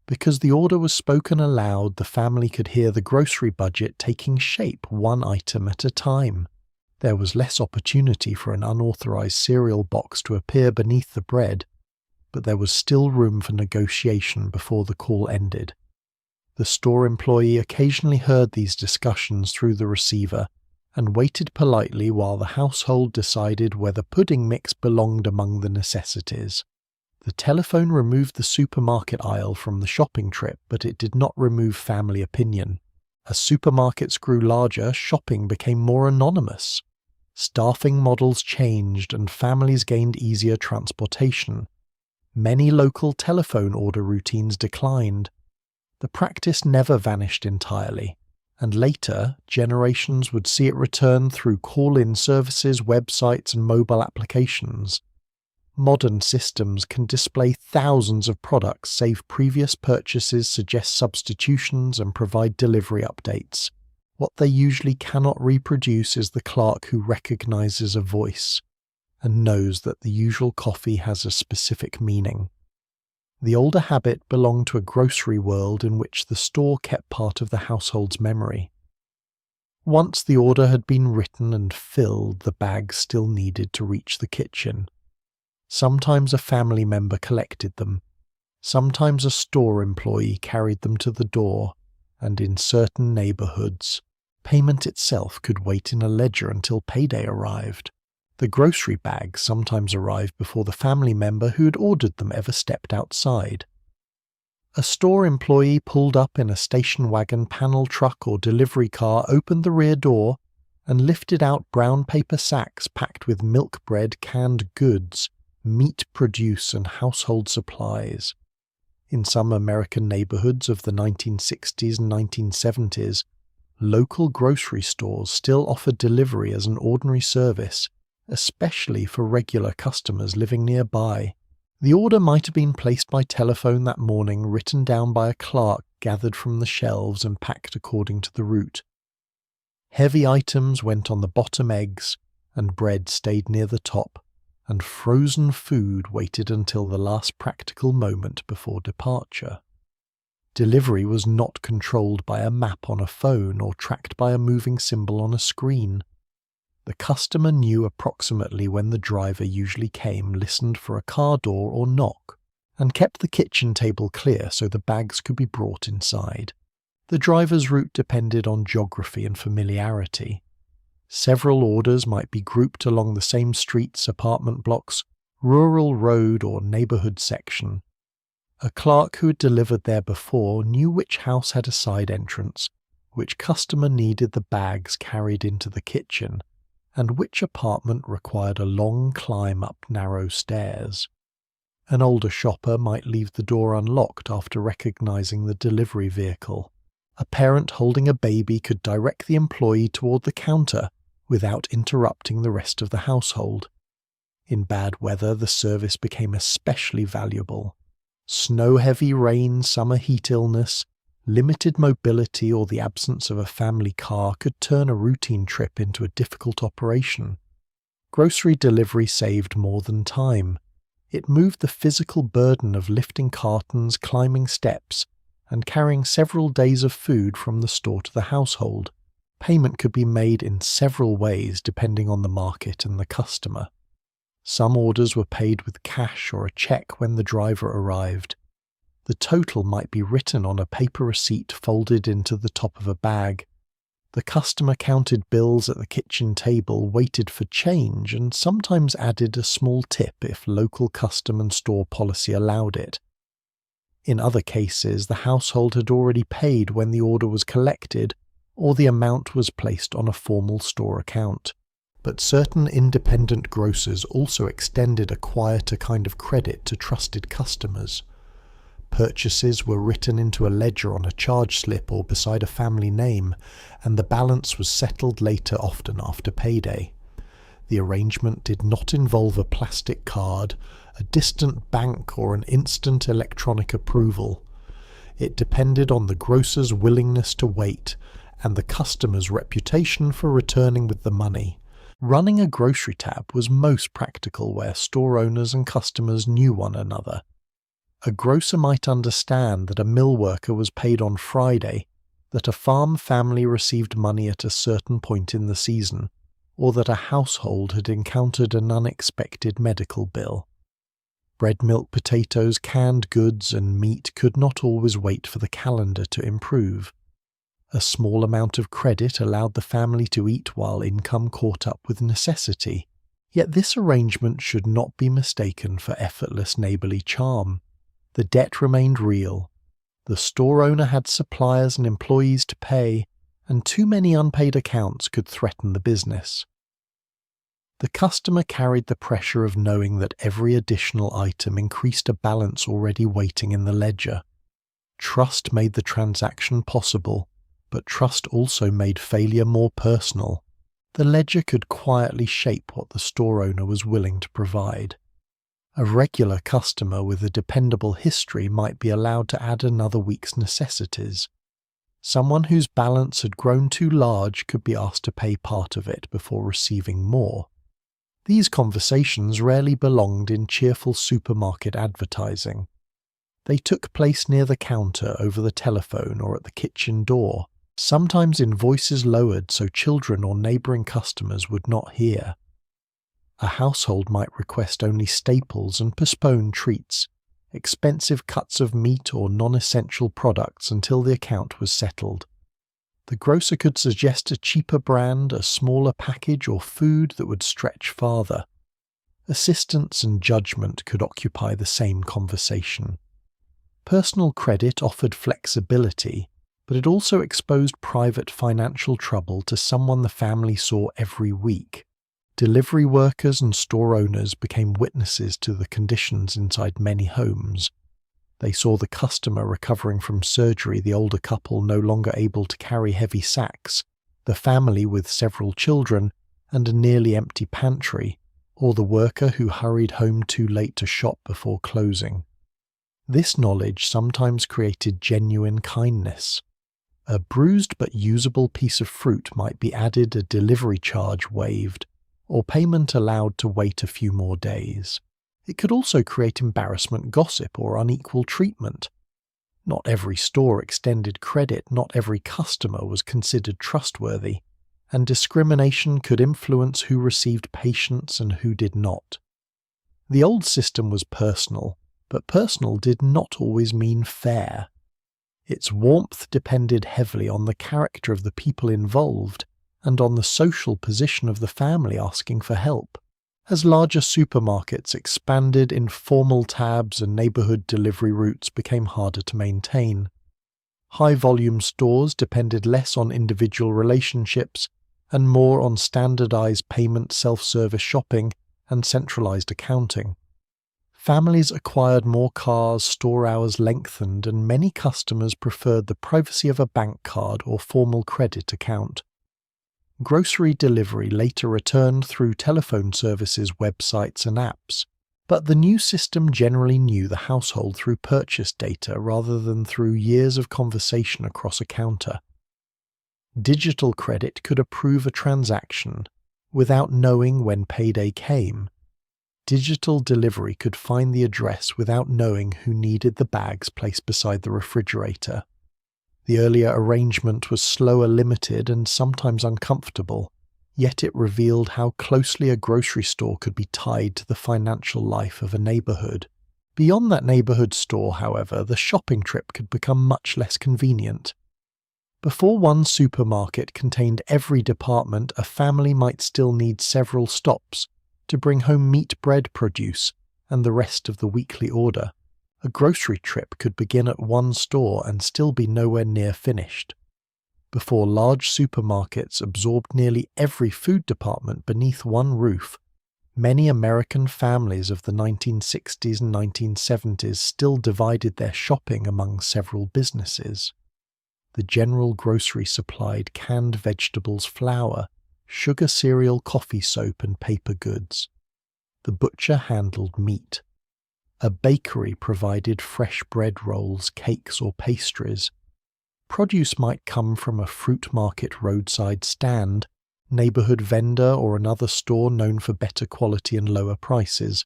Because the order was spoken aloud, the family could hear the grocery budget taking shape one item at a time. There was less opportunity for an unauthorized cereal box to appear beneath the bread, but there was still room for negotiation before the call ended. The store employee occasionally heard these discussions through the receiver and waited politely while the household decided whether pudding mix belonged among the necessities. The telephone removed the supermarket aisle from the shopping trip, but it did not remove family opinion. As supermarkets grew larger, shopping became more anonymous. Staffing models changed and families gained easier transportation. Many local telephone order routines declined. The practice never vanished entirely, and later generations would see it return through call-in services, websites, and mobile applications. Modern systems can display thousands of products, save previous purchases, suggest substitutions, and provide delivery updates. What they usually cannot reproduce is the clerk who recognizes a voice and knows that the usual coffee has a specific meaning. The older habit belonged to a grocery world in which the store kept part of the household's memory. Once the order had been written and filled, the bags still needed to reach the kitchen. Sometimes a family member collected them. Sometimes a store employee carried them to the door, and in certain neighborhoods, payment itself could wait in a ledger until payday arrived. The grocery bags sometimes arrived before the family member who had ordered them ever stepped outside. A store employee pulled up in a station wagon, panel truck, or delivery car, opened the rear door, and lifted out brown paper sacks packed with milk bread, canned goods, meat produce, and household supplies. In some American neighborhoods of the 1960s and 1970s, local grocery stores still offered delivery as an ordinary service, especially for regular customers living nearby. The order might have been placed by telephone that morning, written down by a clerk, gathered from the shelves and packed according to the route. Heavy items went on the bottom eggs, and bread stayed near the top, and frozen food waited until the last practical moment before departure. Delivery was not controlled by a map on a phone or tracked by a moving symbol on a screen. The customer knew approximately when the driver usually came, listened for a car door or knock, and kept the kitchen table clear so the bags could be brought inside. The driver's route depended on geography and familiarity. Several orders might be grouped along the same streets, apartment blocks, rural road, or neighborhood section. A clerk who had delivered there before knew which house had a side entrance, which customer needed the bags carried into the kitchen, and which apartment required a long climb up narrow stairs. An older shopper might leave the door unlocked after recognizing the delivery vehicle. A parent holding a baby could direct the employee toward the counter without interrupting the rest of the household. In bad weather, the service became especially valuable. Snow-heavy rain, summer heat illness, limited mobility, or the absence of a family car could turn a routine trip into a difficult operation. Grocery delivery saved more than time. It moved the physical burden of lifting cartons, climbing steps, and carrying several days of food from the store to the household. Payment could be made in several ways depending on the market and the customer. Some orders were paid with cash or a check when the driver arrived. The total might be written on a paper receipt folded into the top of a bag. The customer counted bills at the kitchen table, waited for change, and sometimes added a small tip if local custom and store policy allowed it. In other cases, the household had already paid when the order was collected, or the amount was placed on a formal store account. But certain independent grocers also extended a quieter kind of credit to trusted customers. Purchases were written into a ledger on a charge slip or beside a family name, and the balance was settled later, often after payday. The arrangement did not involve a plastic card, a distant bank, or an instant electronic approval. It depended on the grocer's willingness to wait and the customer's reputation for returning with the money. Running a grocery tab was most practical where store owners and customers knew one another. A grocer might understand that a mill worker was paid on Friday, that a farm family received money at a certain point in the season, or that a household had encountered an unexpected medical bill. Bread, milk, potatoes, canned goods, and meat could not always wait for the calendar to improve. A small amount of credit allowed the family to eat while income caught up with necessity, yet this arrangement should not be mistaken for effortless neighborly charm. The debt remained real. The store owner had suppliers and employees to pay, and too many unpaid accounts could threaten the business. The customer carried the pressure of knowing that every additional item increased a balance already waiting in the ledger. Trust made the transaction possible, but trust also made failure more personal. The ledger could quietly shape what the store owner was willing to provide. A regular customer with a dependable history might be allowed to add another week's necessities. Someone whose balance had grown too large could be asked to pay part of it before receiving more. These conversations rarely belonged in cheerful supermarket advertising. They took place near the counter, over the telephone, or at the kitchen door, sometimes in voices lowered so children or neighboring customers would not hear. A household might request only staples and postpone treats, expensive cuts of meat or non-essential products until the account was settled. The grocer could suggest a cheaper brand, a smaller package, or food that would stretch farther. Assistance and judgment could occupy the same conversation. Personal credit offered flexibility, but it also exposed private financial trouble to someone the family saw every week. Delivery workers and store owners became witnesses to the conditions inside many homes. They saw the customer recovering from surgery, the older couple no longer able to carry heavy sacks, the family with several children and a nearly empty pantry, or the worker who hurried home too late to shop before closing. This knowledge sometimes created genuine kindness. A bruised but usable piece of fruit might be added, a delivery charge waived, or payment allowed to wait a few more days. It could also create embarrassment gossip or unequal treatment. Not every store extended credit, not every customer was considered trustworthy, and discrimination could influence who received patience and who did not. The old system was personal, but personal did not always mean fair. Its warmth depended heavily on the character of the people involved and on the social position of the family asking for help. As larger supermarkets expanded, informal tabs and neighborhood delivery routes became harder to maintain. High-volume stores depended less on individual relationships and more on standardized payment, self-service shopping, and centralized accounting. Families acquired more cars, store hours lengthened, and many customers preferred the privacy of a bank card or formal credit account. Grocery delivery later returned through telephone services, websites, and apps, but the new system generally knew the household through purchase data rather than through years of conversation across a counter. Digital credit could approve a transaction without knowing when payday came. Digital delivery could find the address without knowing who needed the bags placed beside the refrigerator. The earlier arrangement was slower, limited, and sometimes uncomfortable, yet it revealed how closely a grocery store could be tied to the financial life of a neighborhood. Beyond that neighborhood store, however, the shopping trip could become much less convenient. Before one supermarket contained every department, a family might still need several stops to bring home meat, bread, produce, and the rest of the weekly order. A grocery trip could begin at one store and still be nowhere near finished. Before large supermarkets absorbed nearly every food department beneath one roof, many American families of the 1960s and 1970s still divided their shopping among several businesses. The general grocery supplied canned vegetables, flour, sugar, cereal, coffee, soap, and paper goods. The butcher handled meat. A bakery provided fresh bread rolls, cakes, or pastries. Produce might come from a fruit market roadside stand, neighborhood vendor, or another store known for better quality and lower prices.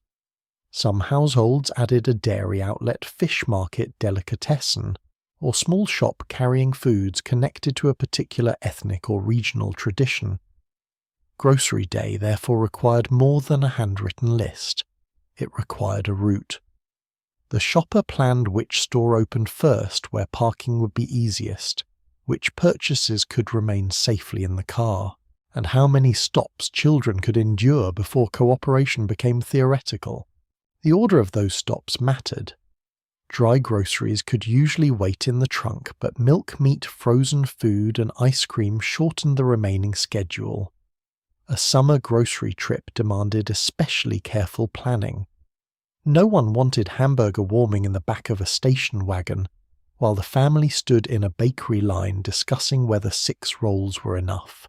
Some households added a dairy outlet, fish market, delicatessen, or small shop carrying foods connected to a particular ethnic or regional tradition. Grocery day therefore required more than a handwritten list. It required a route. The shopper planned which store opened first, where parking would be easiest, which purchases could remain safely in the car, and how many stops children could endure before cooperation became theoretical. The order of those stops mattered. Dry groceries could usually wait in the trunk, but milk, meat, frozen food, and ice cream shortened the remaining schedule. A summer grocery trip demanded especially careful planning. No one wanted hamburger warming in the back of a station wagon, while the family stood in a bakery line discussing whether 6 rolls were enough.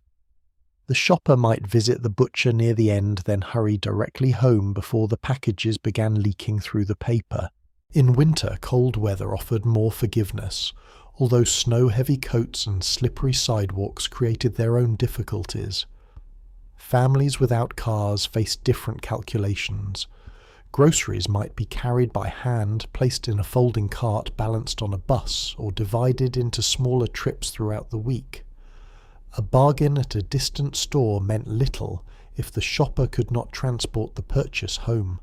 The shopper might visit the butcher near the end, then hurry directly home before the packages began leaking through the paper. In winter, cold weather offered more forgiveness, although snow-heavy coats and slippery sidewalks created their own difficulties. Families without cars faced different calculations. Groceries might be carried by hand, placed in a folding cart, balanced on a bus, or divided into smaller trips throughout the week. A bargain at a distant store meant little if the shopper could not transport the purchase home.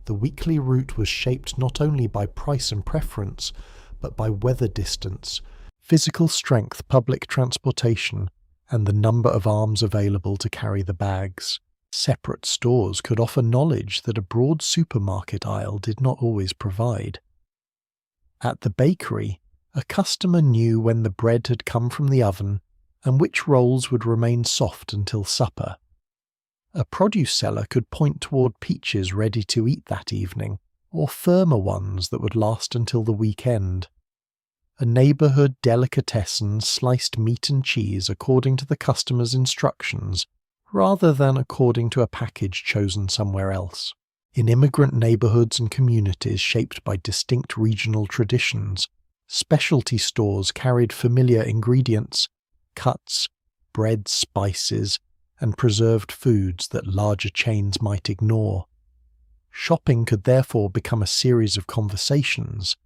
The weekly route was shaped not only by price and preference, but by weather distance, physical strength, public transportation, and the number of arms available to carry the bags. Separate stores could offer knowledge that a broad supermarket aisle did not always provide. At the bakery, A customer knew when the bread had come from the oven and which rolls would remain soft until supper. A produce seller could point toward peaches ready to eat that evening, or firmer ones that would last until the weekend. A neighborhood delicatessen sliced meat and cheese according to the customer's instructions, rather than according to a package chosen somewhere else. In immigrant neighborhoods and communities shaped by distinct regional traditions, specialty stores carried familiar ingredients, cuts, bread, spices, and preserved foods that larger chains might ignore. Shopping could therefore become a series of conversations.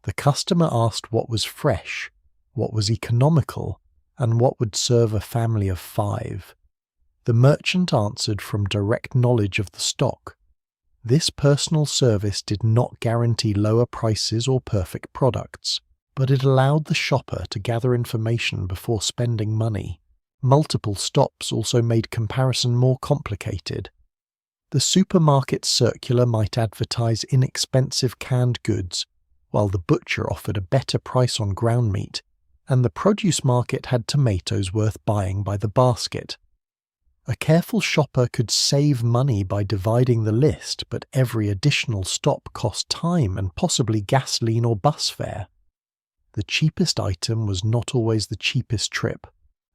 The customer asked what was fresh, what was economical, and what would serve a family of 5. The merchant answered from direct knowledge of the stock. This personal service did not guarantee lower prices or perfect products, but it allowed the shopper to gather information before spending money. Multiple stops also made comparison more complicated. The supermarket circular might advertise inexpensive canned goods, while the butcher offered a better price on ground meat, and the produce market had tomatoes worth buying by the basket. A careful shopper could save money by dividing the list, but every additional stop cost time and possibly gasoline or bus fare. The cheapest item was not always the cheapest trip.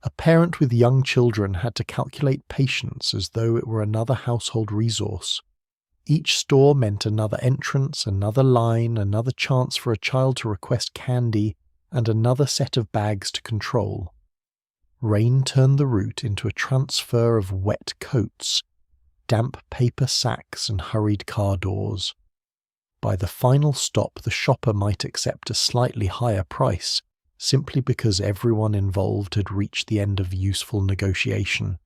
A parent with young children had to calculate patience as though it were another household resource. Each store meant another entrance, another line, another chance for a child to request candy, and another set of bags to control. Rain turned the route into a transfer of wet coats, damp paper sacks, and hurried car doors. By the final stop, the shopper might accept a slightly higher price, simply because everyone involved had reached the end of useful negotiation.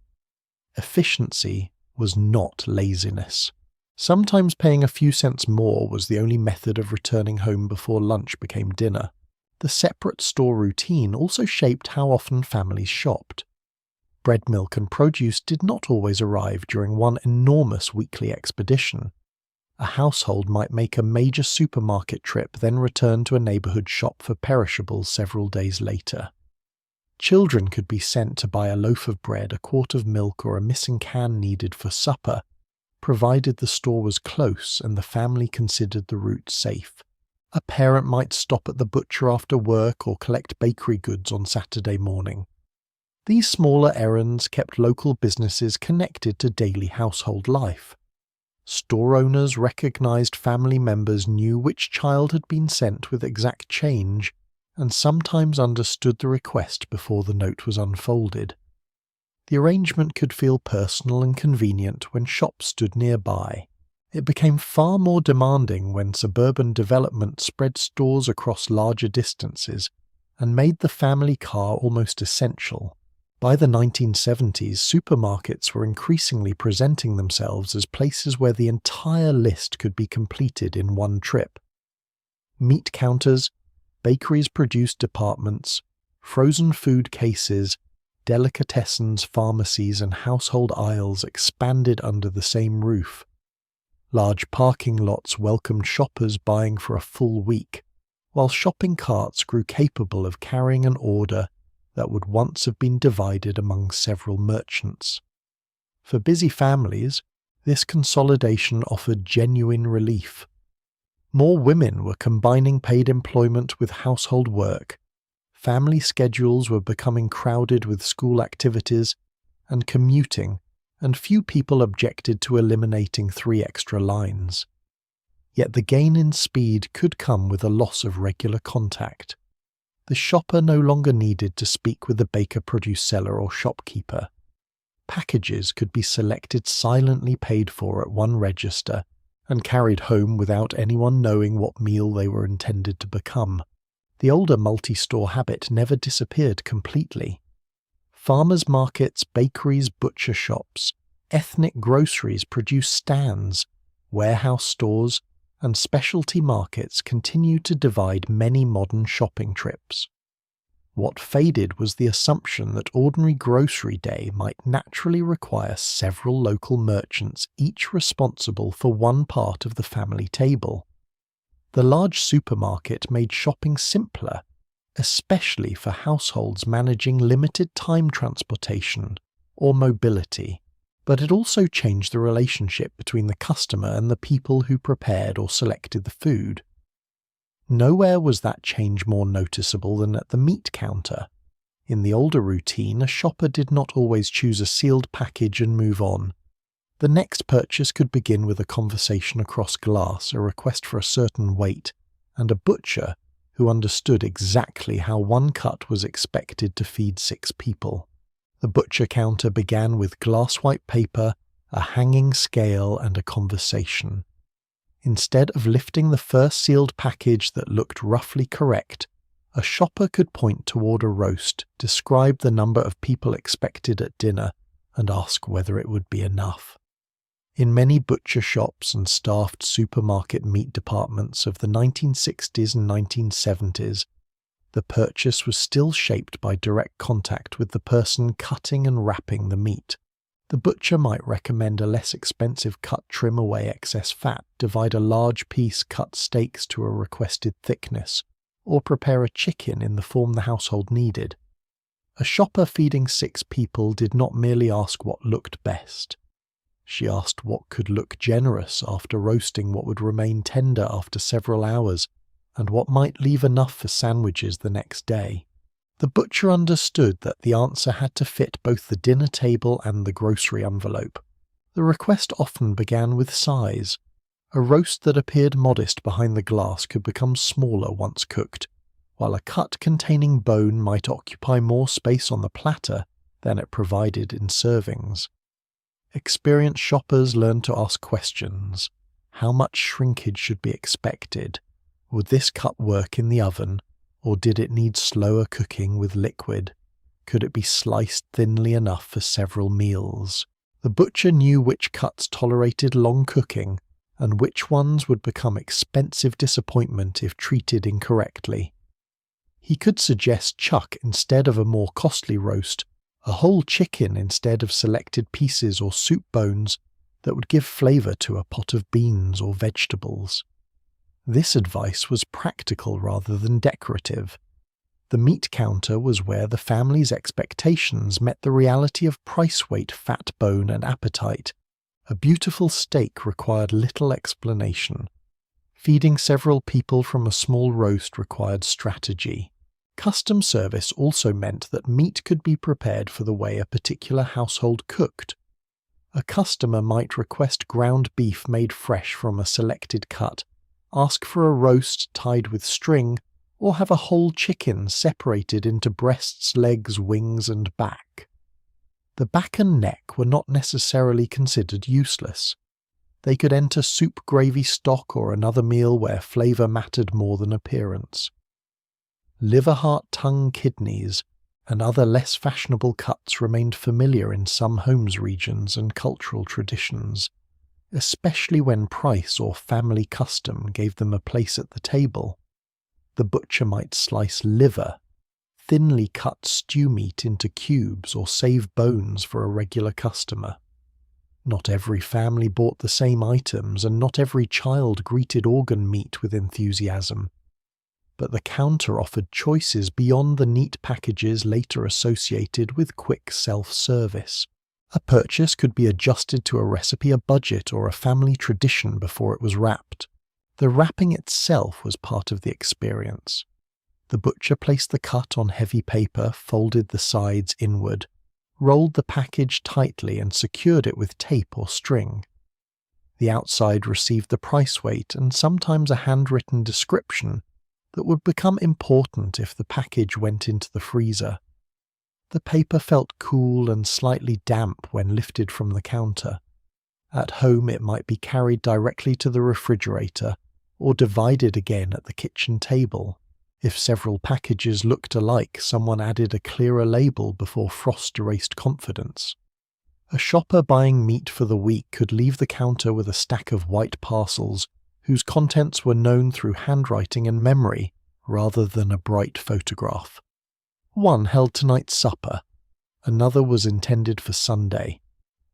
Efficiency was not laziness. Sometimes paying a few cents more was the only method of returning home before lunch became dinner. The separate store routine also shaped how often families shopped. Bread, milk, and produce did not always arrive during one enormous weekly expedition. A household might make a major supermarket trip, then return to a neighborhood shop for perishables several days later. Children could be sent to buy a loaf of bread, a quart of milk, or a missing can needed for supper, provided the store was close and the family considered the route safe. A parent might stop at the butcher after work or collect bakery goods on Saturday morning. These smaller errands kept local businesses connected to daily household life. Store owners recognized family members knew which child had been sent with exact change, and sometimes understood the request before the note was unfolded. The arrangement could feel personal and convenient when shops stood nearby. It became far more demanding when suburban development spread stores across larger distances and made the family car almost essential. By the 1970s, supermarkets were increasingly presenting themselves as places where the entire list could be completed in one trip. Meat counters, bakeries produce departments, frozen food cases, delicatessens, pharmacies, and household aisles expanded under the same roof. Large parking lots welcomed shoppers buying for a full week, while shopping carts grew capable of carrying an order that would once have been divided among several merchants. For busy families, this consolidation offered genuine relief. More women were combining paid employment with household work, family schedules were becoming crowded with school activities and commuting, and few people objected to eliminating 3 extra lines. Yet the gain in speed could come with a loss of regular contact. The shopper no longer needed to speak with the baker, produce seller, or shopkeeper. Packages could be selected, silently paid for at one register, and carried home without anyone knowing what meal they were intended to become. The older multi-store habit never disappeared completely. Farmers' markets, bakeries, butcher shops, ethnic groceries, produce stands, warehouse stores, and specialty markets continue to divide many modern shopping trips. What faded was the assumption that ordinary grocery day might naturally require several local merchants, each responsible for one part of the family table. The large supermarket made shopping simpler especially for households managing limited time transportation or mobility, but it also changed the relationship between the customer and the people who prepared or selected the food. Nowhere was that change more noticeable than at the meat counter. In the older routine, a shopper did not always choose a sealed package and move on. The next purchase could begin with a conversation across glass, a request for a certain weight, and a butcher who understood exactly how one cut was expected to feed 6 people. The butcher counter began with glass white paper, a hanging scale, and a conversation. Instead of lifting the first sealed package that looked roughly correct, a shopper could point toward a roast, describe the number of people expected at dinner, and ask whether it would be enough. In many butcher shops and staffed supermarket meat departments of the 1960s and 1970s, the purchase was still shaped by direct contact with the person cutting and wrapping the meat. The butcher might recommend a less expensive cut, trim away excess fat, divide a large piece, cut steaks to a requested thickness, or prepare a chicken in the form the household needed. A shopper feeding 6 people did not merely ask what looked best. She asked what could look generous after roasting what would remain tender after several hours, and what might leave enough for sandwiches the next day. The butcher understood that the answer had to fit both the dinner table and the grocery envelope. The request often began with size. A roast that appeared modest behind the glass could become smaller once cooked, while a cut containing bone might occupy more space on the platter than it provided in servings. Experienced shoppers learned to ask questions. How much shrinkage should be expected? Would this cut work in the oven, or did it need slower cooking with liquid? Could it be sliced thinly enough for several meals? The butcher knew which cuts tolerated long cooking, and which ones would become expensive disappointment if treated incorrectly. He could suggest chuck instead of a more costly roast, a whole chicken instead of selected pieces or soup bones that would give flavour to a pot of beans or vegetables. This advice was practical rather than decorative. The meat counter was where the family's expectations met the reality of price, weight, fat, bone, and appetite. A beautiful steak required little explanation. Feeding several people from a small roast required strategy. Custom service also meant that meat could be prepared for the way a particular household cooked. A customer might request ground beef made fresh from a selected cut, ask for a roast tied with string, or have a whole chicken separated into breasts, legs, wings, and back. The back and neck were not necessarily considered useless. They could enter soup, gravy, stock, or another meal where flavour mattered more than appearance. Liver, heart, tongue, kidneys, and other less fashionable cuts remained familiar in some homes, regions, and cultural traditions, especially when price or family custom gave them a place at the table. The butcher might slice liver, thinly cut stew meat into cubes, or save bones for a regular customer. Not every family bought the same items, and not every child greeted organ meat with enthusiasm. But the counter offered choices beyond the neat packages later associated with quick self-service. A purchase could be adjusted to a recipe, a budget, or a family tradition before it was wrapped. The wrapping itself was part of the experience. The butcher placed the cut on heavy paper, folded the sides inward, rolled the package tightly, and secured it with tape or string. The outside received the price, weight, and sometimes a handwritten description that would become important if the package went into the freezer. The paper felt cool and slightly damp when lifted from the counter. At home it might be carried directly to the refrigerator, or divided again at the kitchen table. If several packages looked alike, someone added a clearer label before frost erased confidence. A shopper buying meat for the week could leave the counter with a stack of white parcels whose contents were known through handwriting and memory rather than a bright photograph. One held tonight's supper, another was intended for Sunday,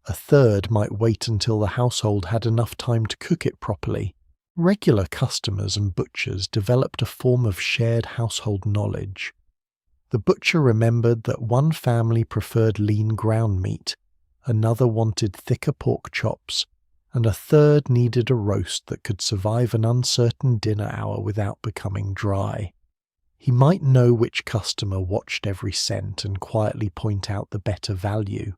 a third might wait until the household had enough time to cook it properly, Regular customers and butchers developed a form of shared household knowledge. The butcher remembered that one family preferred lean ground meat, another wanted thicker pork chops, and a third needed a roast that could survive an uncertain dinner hour without becoming dry. He might know which customer watched every cent and quietly point out the better value.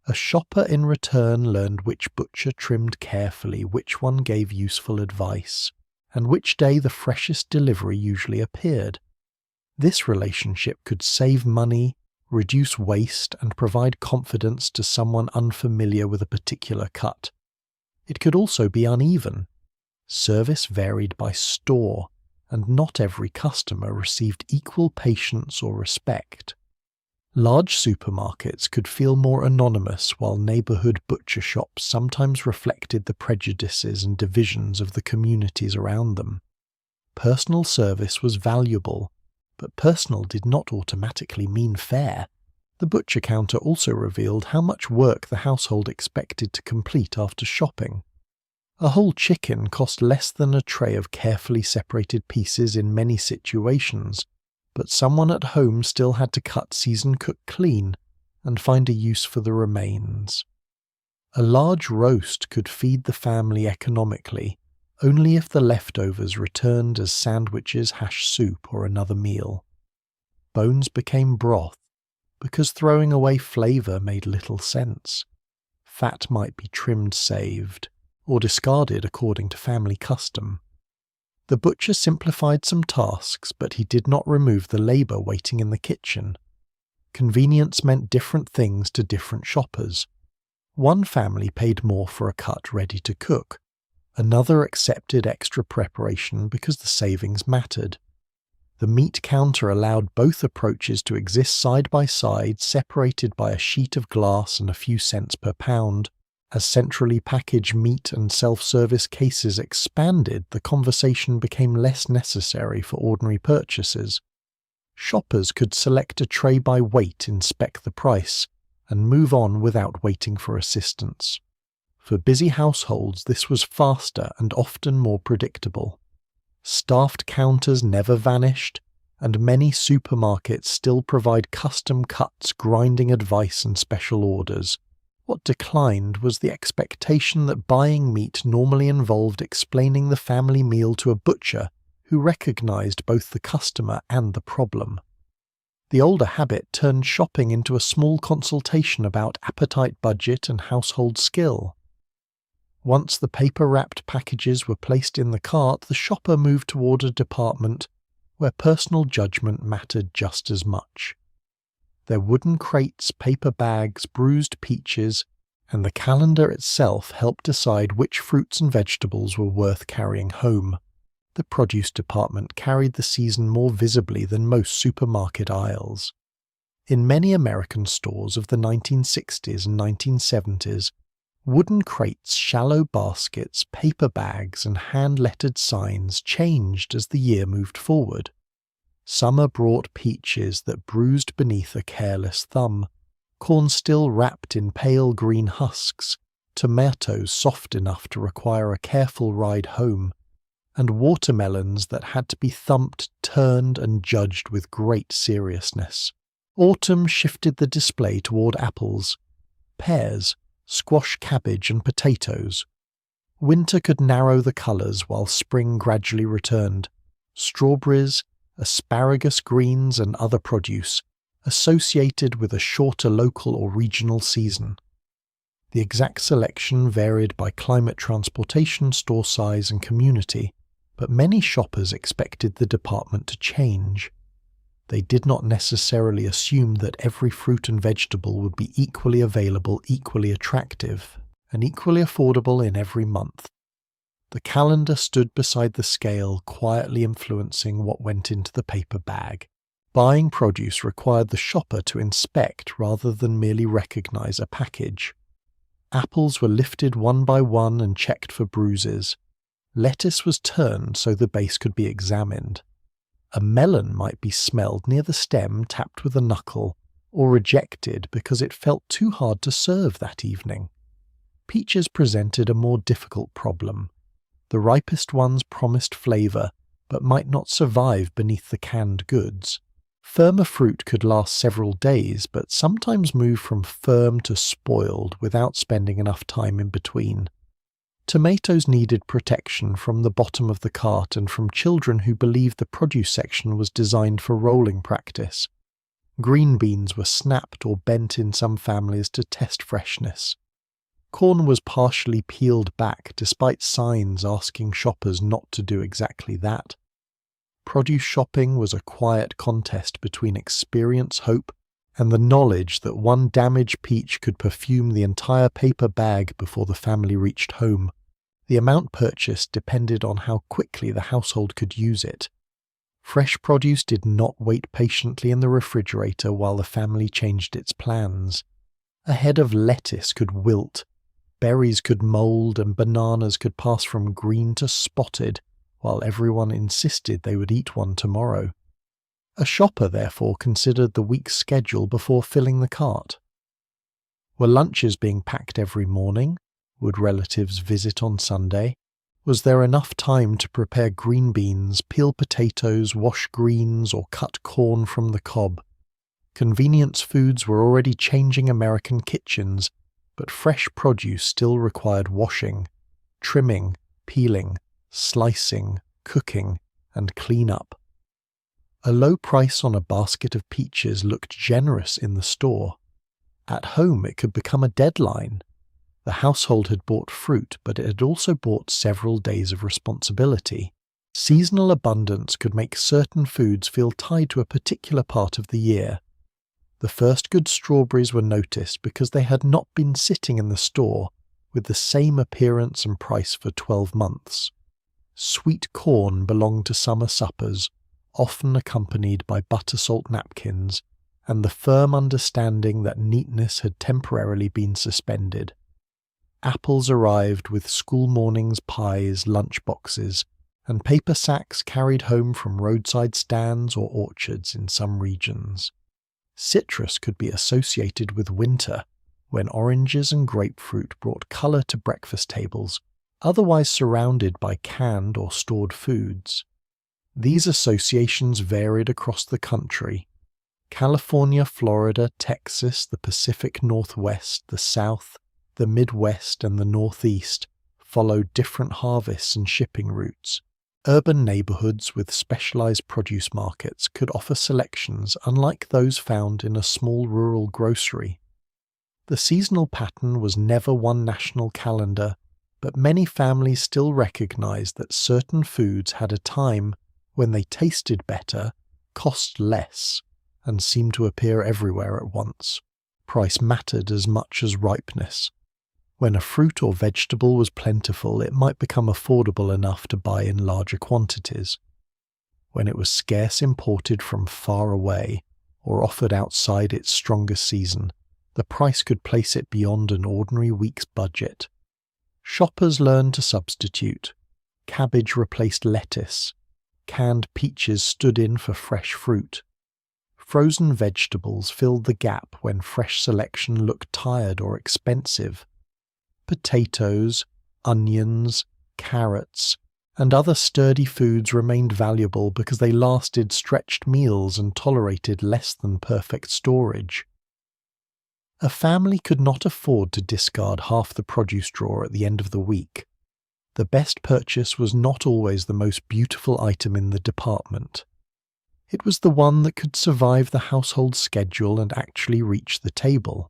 A shopper in return learned which butcher trimmed carefully, which one gave useful advice, and which day the freshest delivery usually appeared. This relationship could save money, reduce waste, and provide confidence to someone unfamiliar with a particular cut. It could also be uneven. Service varied by store, and not every customer received equal patience or respect. Large supermarkets could feel more anonymous, while neighborhood butcher shops sometimes reflected the prejudices and divisions of the communities around them. Personal service was valuable, but personal did not automatically mean fair. The butcher counter also revealed how much work the household expected to complete after shopping. A whole chicken cost less than a tray of carefully separated pieces in many situations, but someone at home still had to cut, season, cook clean, and find a use for the remains. A large roast could feed the family economically, only if the leftovers returned as sandwiches, hash soup, or another meal. Bones became broth, because throwing away flavour made little sense. Fat might be trimmed, saved, or discarded according to family custom. The butcher simplified some tasks, but he did not remove the labour waiting in the kitchen. Convenience meant different things to different shoppers. One family paid more for a cut ready to cook. Another accepted extra preparation because the savings mattered. The meat counter allowed both approaches to exist side by side, separated by a sheet of glass and a few cents per pound. As centrally packaged meat and self-service cases expanded, the conversation became less necessary for ordinary purchases. Shoppers could select a tray by weight, inspect the price, and move on without waiting for assistance. For busy households, this was faster and often more predictable. Staffed counters never vanished, and many supermarkets still provide custom cuts, grinding advice, and special orders. What declined was the expectation that buying meat normally involved explaining the family meal to a butcher who recognized both the customer and the problem. The older habit turned shopping into a small consultation about appetite, budget, and household skill. Once the paper-wrapped packages were placed in the cart, the shopper moved toward a department where personal judgment mattered just as much. Their wooden crates, paper bags, bruised peaches, and the calendar itself helped decide which fruits and vegetables were worth carrying home. The produce department carried the season more visibly than most supermarket aisles. In many American stores of the 1960s and 1970s, wooden crates, shallow baskets, paper bags, and hand-lettered signs changed as the year moved forward. Summer brought peaches that bruised beneath a careless thumb, corn still wrapped in pale green husks, tomatoes soft enough to require a careful ride home, and watermelons that had to be thumped, turned, and judged with great seriousness. Autumn shifted the display toward apples, pears, squash, cabbage, and potatoes. Winter could narrow the colours while spring gradually returned. Strawberries, asparagus greens, and other produce, associated with a shorter local or regional season. The exact selection varied by climate, transportation, store size, and community, but many shoppers expected the department to change. They did not necessarily assume that every fruit and vegetable would be equally available, equally attractive, and equally affordable in every month. The calendar stood beside the scale, quietly influencing what went into the paper bag. Buying produce required the shopper to inspect rather than merely recognize a package. Apples were lifted one by one and checked for bruises. Lettuce was turned so the base could be examined. A melon might be smelled near the stem, tapped with a knuckle, or rejected because it felt too hard to serve that evening. Peaches presented a more difficult problem. The ripest ones promised flavour, but might not survive beneath the canned goods. Firmer fruit could last several days, but sometimes move from firm to spoiled without spending enough time in between. Tomatoes needed protection from the bottom of the cart and from children who believed the produce section was designed for rolling practice. Green beans were snapped or bent in some families to test freshness. Corn was partially peeled back despite signs asking shoppers not to do exactly that. Produce shopping was a quiet contest between experience, hope, and the knowledge that one damaged peach could perfume the entire paper bag before the family reached home. The amount purchased depended on how quickly the household could use it. Fresh produce did not wait patiently in the refrigerator while the family changed its plans. A head of lettuce could wilt, berries could mould, and bananas could pass from green to spotted, while everyone insisted they would eat one tomorrow. A shopper therefore considered the week's schedule before filling the cart. Were lunches being packed every morning? Would relatives visit on Sunday? Was there enough time to prepare green beans, peel potatoes, wash greens, or cut corn from the cob? Convenience foods were already changing American kitchens, but fresh produce still required washing, trimming, peeling, slicing, cooking, and clean-up. A low price on a basket of peaches looked generous in the store. At home it could become a deadline. The household had bought fruit, but it had also bought several days of responsibility. Seasonal abundance could make certain foods feel tied to a particular part of the year. The first good strawberries were noticed because they had not been sitting in the store with the same appearance and price for 12 months. Sweet corn belonged to summer suppers, often accompanied by butter salt napkins, and the firm understanding that neatness had temporarily been suspended. Apples arrived with school mornings, pies, lunch boxes, and paper sacks carried home from roadside stands or orchards in some regions. Citrus could be associated with winter, when oranges and grapefruit brought colour to breakfast tables, otherwise surrounded by canned or stored foods. These associations varied across the country. California, Florida, Texas, the Pacific Northwest, the South, the Midwest, and the Northeast followed different harvests and shipping routes. Urban neighborhoods with specialized produce markets could offer selections unlike those found in a small rural grocery. The seasonal pattern was never one national calendar, but many families still recognized that certain foods had a time when they tasted better, cost less, and seemed to appear everywhere at once. Price mattered as much as ripeness. When a fruit or vegetable was plentiful, it might become affordable enough to buy in larger quantities. When it was scarce, imported from far away, or offered outside its strongest season, the price could place it beyond an ordinary week's budget. Shoppers learned to substitute. Cabbage replaced lettuce. Canned peaches stood in for fresh fruit. Frozen vegetables filled the gap when fresh selection looked tired or expensive. Potatoes, onions, carrots, and other sturdy foods remained valuable because they lasted stretched meals and tolerated less than perfect storage. A family could not afford to discard half the produce drawer at the end of the week. The best purchase was not always the most beautiful item in the department. It was the one that could survive the household schedule and actually reach the table.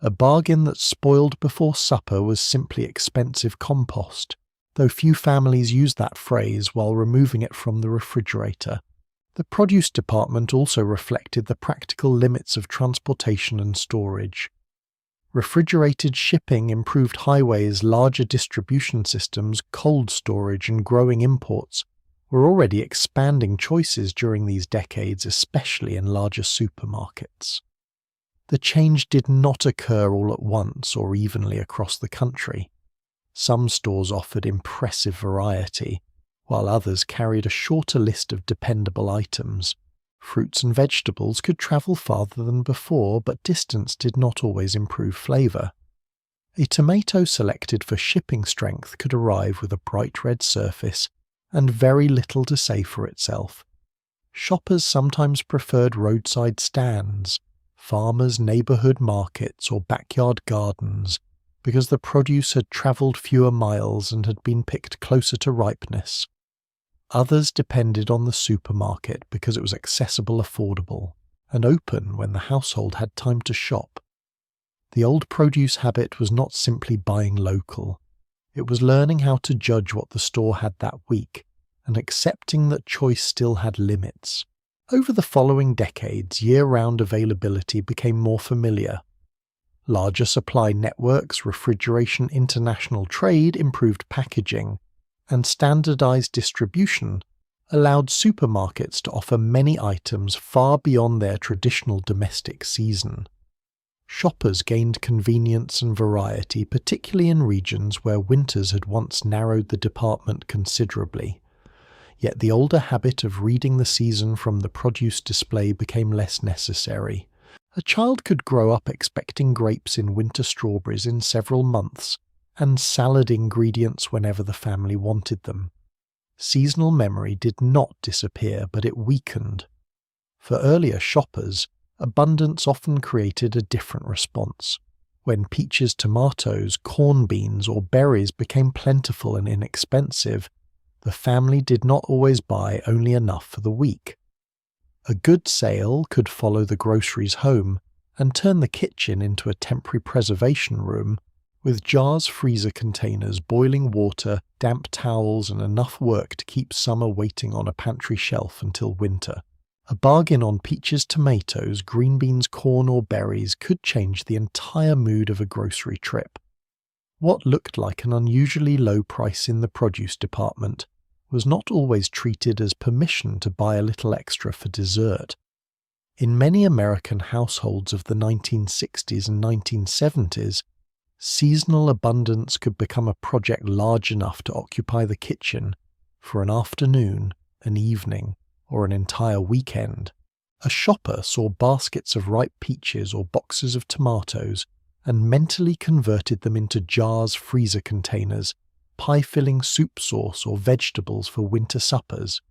A bargain that spoiled before supper was simply expensive compost, though few families used that phrase while removing it from the refrigerator. The produce department also reflected the practical limits of transportation and storage. Refrigerated shipping, improved highways, larger distribution systems, cold storage, and growing imports were already expanding choices during these decades, especially in larger supermarkets. The change did not occur all at once or evenly across the country. Some stores offered impressive variety, while others carried a shorter list of dependable items. Fruits and vegetables could travel farther than before, but distance did not always improve flavour. A tomato selected for shipping strength could arrive with a bright red surface and very little to say for itself. Shoppers sometimes preferred roadside stands, farmers' neighbourhood markets or backyard gardens because the produce had travelled fewer miles and had been picked closer to ripeness. Others depended on the supermarket because it was accessible, affordable, and open when the household had time to shop. The old produce habit was not simply buying local. It was learning how to judge what the store had that week and accepting that choice still had limits. Over the following decades, year-round availability became more familiar. Larger supply networks, refrigeration, international trade, improved packaging, and standardized distribution allowed supermarkets to offer many items far beyond their traditional domestic season. Shoppers gained convenience and variety, particularly in regions where winters had once narrowed the department considerably. Yet the older habit of reading the season from the produce display became less necessary. A child could grow up expecting grapes in winter, strawberries in several months, and salad ingredients whenever the family wanted them. Seasonal memory did not disappear, but it weakened. For earlier shoppers, abundance often created a different response. When peaches, tomatoes, corn beans, or berries became plentiful and inexpensive, the family did not always buy only enough for the week. A good sale could follow the groceries home and turn the kitchen into a temporary preservation room, with jars, freezer containers, boiling water, damp towels, and enough work to keep summer waiting on a pantry shelf until winter. A bargain on peaches, tomatoes, green beans, corn, or berries could change the entire mood of a grocery trip. What looked like an unusually low price in the produce department was not always treated as permission to buy a little extra for dessert. In many American households of the 1960s and 1970s, seasonal abundance could become a project large enough to occupy the kitchen for an afternoon, an evening, or an entire weekend. A shopper saw baskets of ripe peaches or boxes of tomatoes and mentally converted them into jars, freezer containers, pie-filling soup sauce or vegetables for winter suppers.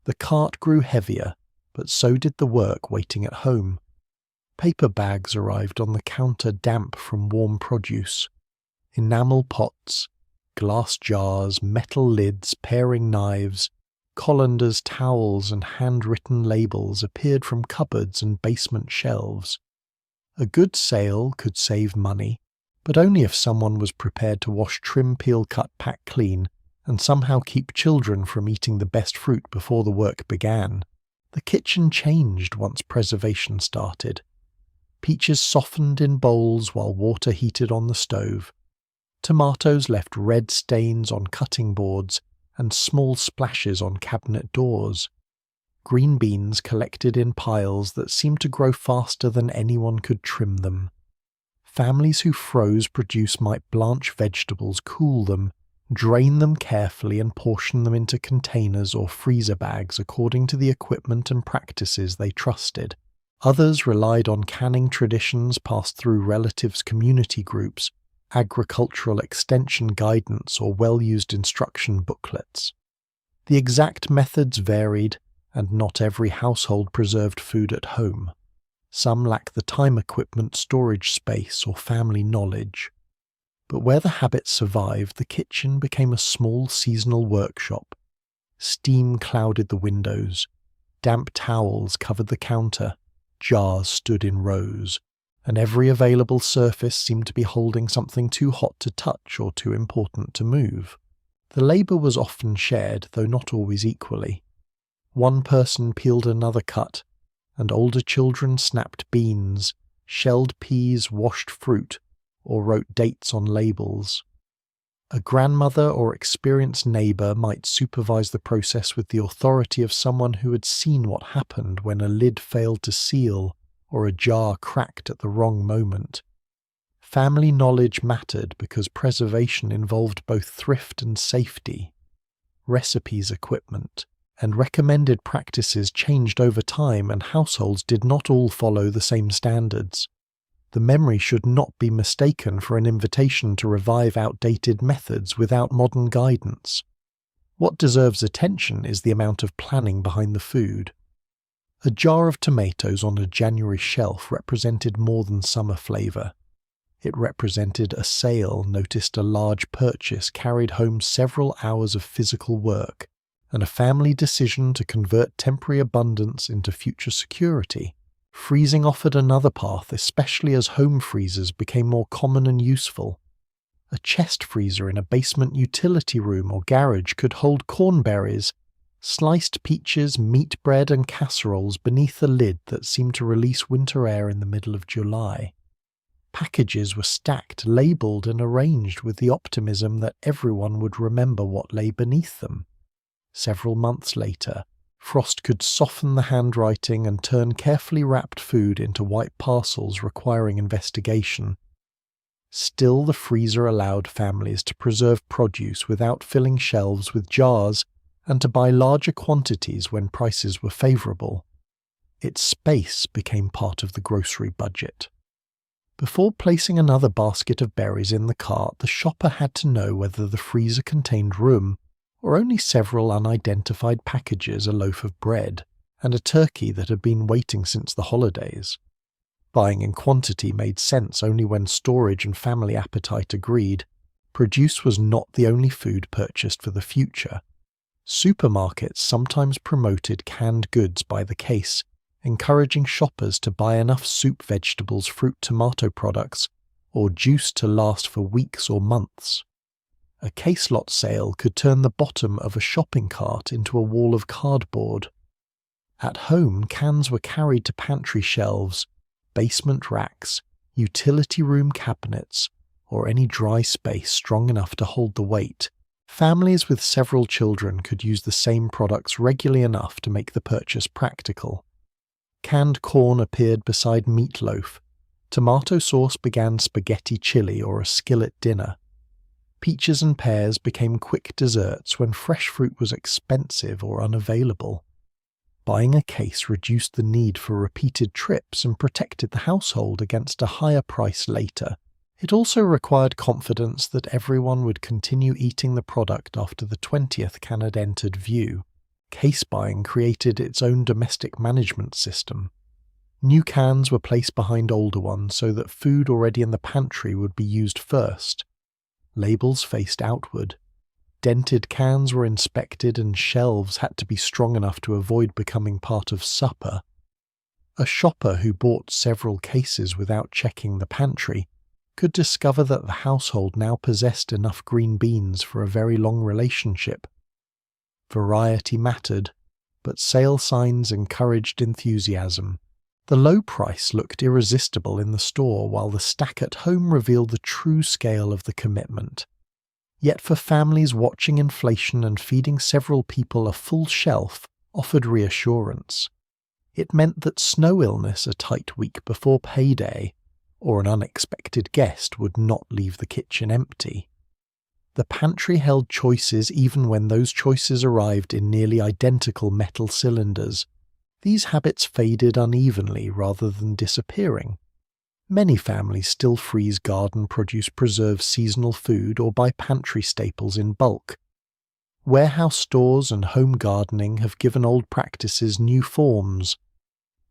The cart grew heavier, but so did the work waiting at home. Paper bags arrived on the counter damp from warm produce. Enamel pots, glass jars, metal lids, paring knives, colanders, towels, and handwritten labels appeared from cupboards and basement shelves. A good sale could save money, but only if someone was prepared to wash, trim, peel, cut, pack clean, and somehow keep children from eating the best fruit before the work began. The kitchen changed once preservation started. Peaches softened in bowls while water heated on the stove. Tomatoes left red stains on cutting boards and small splashes on cabinet doors. Green beans collected in piles that seemed to grow faster than anyone could trim them. Families who froze produce might blanch vegetables, cool them, drain them carefully and portion them into containers or freezer bags according to the equipment and practices they trusted. Others relied on canning traditions passed through relatives' community groups, agricultural extension guidance, or well-used instruction booklets. The exact methods varied, and not every household preserved food at home. Some lacked the time, equipment, storage space, or family knowledge. But where the habit survived, the kitchen became a small seasonal workshop. Steam clouded the windows. Damp towels covered the counter. Jars stood in rows. And every available surface seemed to be holding something too hot to touch or too important to move. The labour was often shared, though not always equally. One person peeled another cut, and older children snapped beans, shelled peas, washed fruit, or wrote dates on labels. A grandmother or experienced neighbour might supervise the process with the authority of someone who had seen what happened when a lid failed to seal or a jar cracked at the wrong moment. Family knowledge mattered because preservation involved both thrift and safety. Recipes, equipment, and recommended practices changed over time, and households did not all follow the same standards. The memory should not be mistaken for an invitation to revive outdated methods without modern guidance. What deserves attention is the amount of planning behind the food. A jar of tomatoes on a January shelf represented more than summer flavour. It represented a sale noticed a large purchase carried home several hours of physical work, and a family decision to convert temporary abundance into future security. Freezing offered another path, especially as home freezers became more common and useful. A chest freezer in a basement utility room or garage could hold cornberries, sliced peaches, meat bread and casseroles beneath a lid that seemed to release winter air in the middle of July. Packages were stacked, labelled and arranged with the optimism that everyone would remember what lay beneath them. Several months later, frost could soften the handwriting and turn carefully wrapped food into white parcels requiring investigation. Still, the freezer allowed families to preserve produce without filling shelves with jars and to buy larger quantities when prices were favourable. Its space became part of the grocery budget. Before placing another basket of berries in the cart, the shopper had to know whether the freezer contained room or only several unidentified packages, a loaf of bread, and a turkey that had been waiting since the holidays. Buying in quantity made sense only when storage and family appetite agreed. Produce was not the only food purchased for the future. Supermarkets sometimes promoted canned goods by the case, encouraging shoppers to buy enough soup, vegetables, fruit, tomato products, or juice to last for weeks or months. A case lot sale could turn the bottom of a shopping cart into a wall of cardboard. At home, cans were carried to pantry shelves, basement racks, utility room cabinets, or any dry space strong enough to hold the weight. Families with several children could use the same products regularly enough to make the purchase practical. Canned corn appeared beside meatloaf. Tomato sauce began spaghetti chili or a skillet dinner. Peaches and pears became quick desserts when fresh fruit was expensive or unavailable. Buying a case reduced the need for repeated trips and protected the household against a higher price later. It also required confidence that everyone would continue eating the product after the 20th can had entered view. Case buying created its own domestic management system. New cans were placed behind older ones so that food already in the pantry would be used first. Labels faced outward. Dented cans were inspected and shelves had to be strong enough to avoid becoming part of supper. A shopper who bought several cases without checking the pantry could discover that the household now possessed enough green beans for a very long relationship. Variety mattered, but sale signs encouraged enthusiasm. The low price looked irresistible in the store, while the stack at home revealed the true scale of the commitment. Yet for families watching inflation and feeding several people, a full shelf offered reassurance. It meant that snow illness a tight week before payday, or an unexpected guest would not leave the kitchen empty. The pantry held choices even when those choices arrived in nearly identical metal cylinders. These habits faded unevenly rather than disappearing. Many families still freeze garden produce, preserve seasonal food, or buy pantry staples in bulk. Warehouse stores and home gardening have given old practices new forms.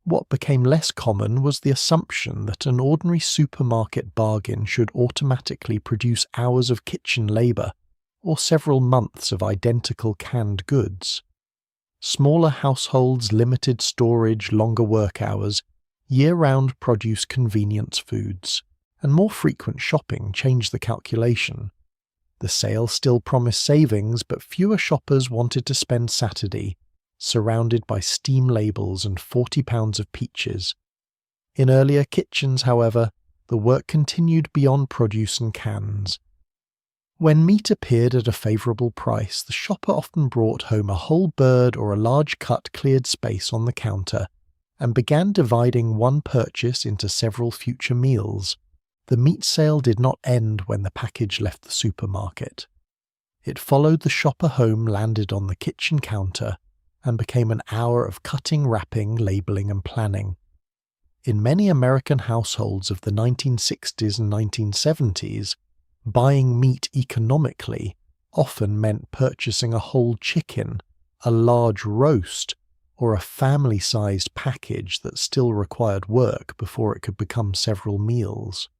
What became less common was the assumption that an ordinary supermarket bargain should automatically produce hours of kitchen labour or several months of identical canned goods. Smaller households, limited storage, longer work hours, year-round produce convenience foods, and more frequent shopping changed the calculation. The sale still promised savings, but fewer shoppers wanted to spend Saturday surrounded by steam labels and 40 pounds of peaches. In earlier kitchens, however, the work continued beyond produce and cans. When meat appeared at a favourable price, the shopper often brought home a whole bird or a large cut cleared space on the counter and began dividing one purchase into several future meals. The meat sale did not end when the package left the supermarket. It followed the shopper home, landed on the kitchen counter, and became an hour of cutting, wrapping, labelling and planning. In many American households of the 1960s and 1970s, buying meat economically often meant purchasing a whole chicken, a large roast, or a family-sized package that still required work before it could become several meals.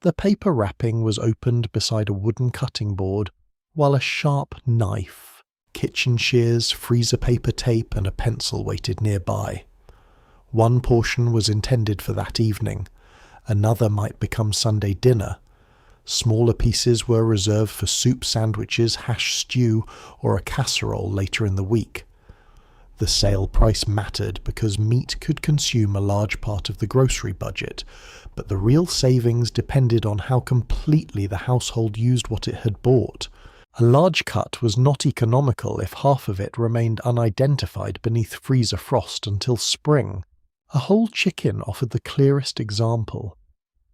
The paper wrapping was opened beside a wooden cutting board, while a sharp knife, kitchen shears, freezer paper tape, and a pencil waited nearby. One portion was intended for that evening, another might become Sunday dinner. Smaller pieces were reserved for soup, sandwiches, hash stew, or a casserole later in the week. The sale price mattered because meat could consume a large part of the grocery budget, but the real savings depended on how completely the household used what it had bought. A large cut was not economical if half of it remained unidentified beneath freezer frost until spring. A whole chicken offered the clearest example.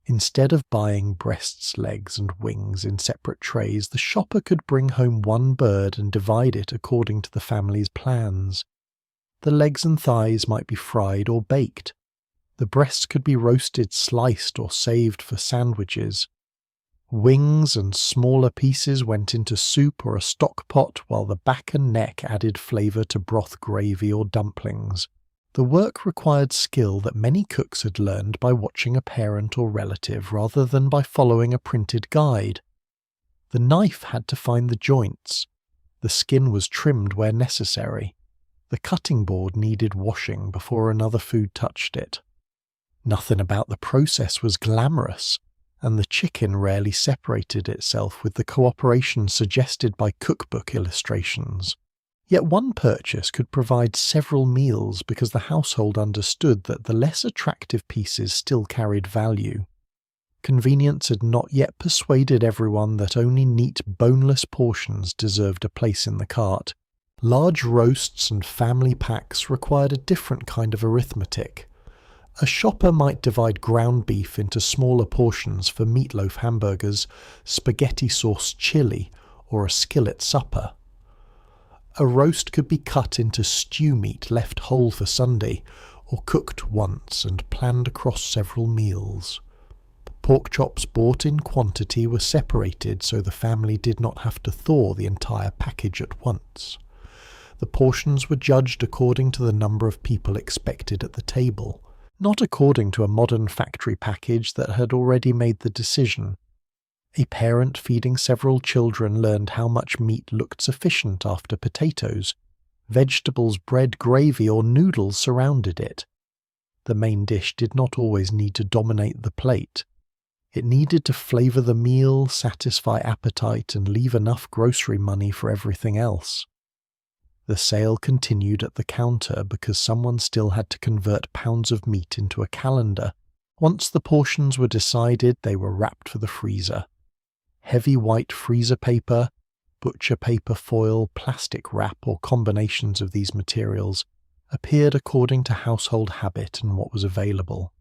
Instead of buying breasts, legs, and wings in separate trays, the shopper could bring home one bird and divide it according to the family's plans. The legs and thighs might be fried or baked. The breasts could be roasted, sliced, or saved for sandwiches. Wings and smaller pieces went into soup or a stock pot, while the back and neck added flavour to broth, gravy, or dumplings. The work required skill that many cooks had learned by watching a parent or relative rather than by following a printed guide. The knife had to find the joints. The skin was trimmed where necessary. The cutting board needed washing before another food touched it. Nothing about the process was glamorous, and the chicken rarely separated itself with the cooperation suggested by cookbook illustrations. Yet one purchase could provide several meals because the household understood that the less attractive pieces still carried value. Convenience had not yet persuaded everyone that only neat, boneless portions deserved a place in the cart. Large roasts and family packs required a different kind of arithmetic. A shopper might divide ground beef into smaller portions for meatloaf hamburgers, spaghetti-sauce chili, or a skillet supper. A roast could be cut into stew meat left whole for Sunday, or cooked once and planned across several meals. Pork chops bought in quantity were separated so the family did not have to thaw the entire package at once. The portions were judged according to the number of people expected at the table, not according to a modern factory package that had already made the decision. A parent feeding several children learned how much meat looked sufficient after potatoes, vegetables, bread, gravy, or noodles surrounded it. The main dish did not always need to dominate the plate. It needed to flavour the meal, satisfy appetite, and leave enough grocery money for everything else. The sale continued at the counter because someone still had to convert pounds of meat into a calendar. Once the portions were decided, they were wrapped for the freezer. Heavy white freezer paper, butcher paper foil, plastic wrap, or combinations of these materials appeared according to household habit and what was available.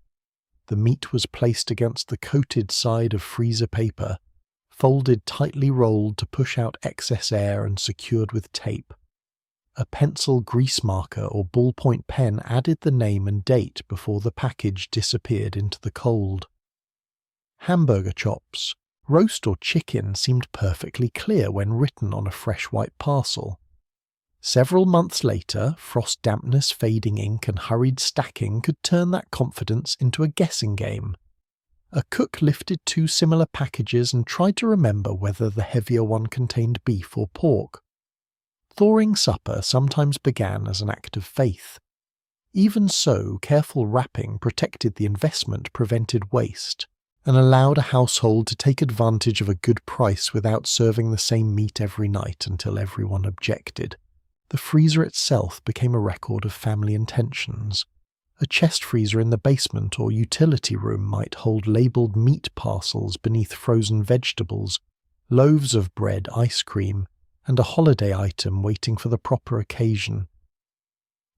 The meat was placed against the coated side of freezer paper, folded tightly rolled to push out excess air and secured with tape. A pencil grease marker or ballpoint pen added the name and date before the package disappeared into the cold. Hamburger chops, roast or chicken seemed perfectly clear when written on a fresh white parcel. Several months later, frost dampness, fading ink, and hurried stacking could turn that confidence into a guessing game. A cook lifted two similar packages and tried to remember whether the heavier one contained beef or pork. Thawing supper sometimes began as an act of faith. Even so, careful wrapping protected the investment, prevented waste, and allowed a household to take advantage of a good price without serving the same meat every night until everyone objected. The freezer itself became a record of family intentions. A chest freezer in the basement or utility room might hold labelled meat parcels beneath frozen vegetables, loaves of bread, ice cream, and a holiday item waiting for the proper occasion.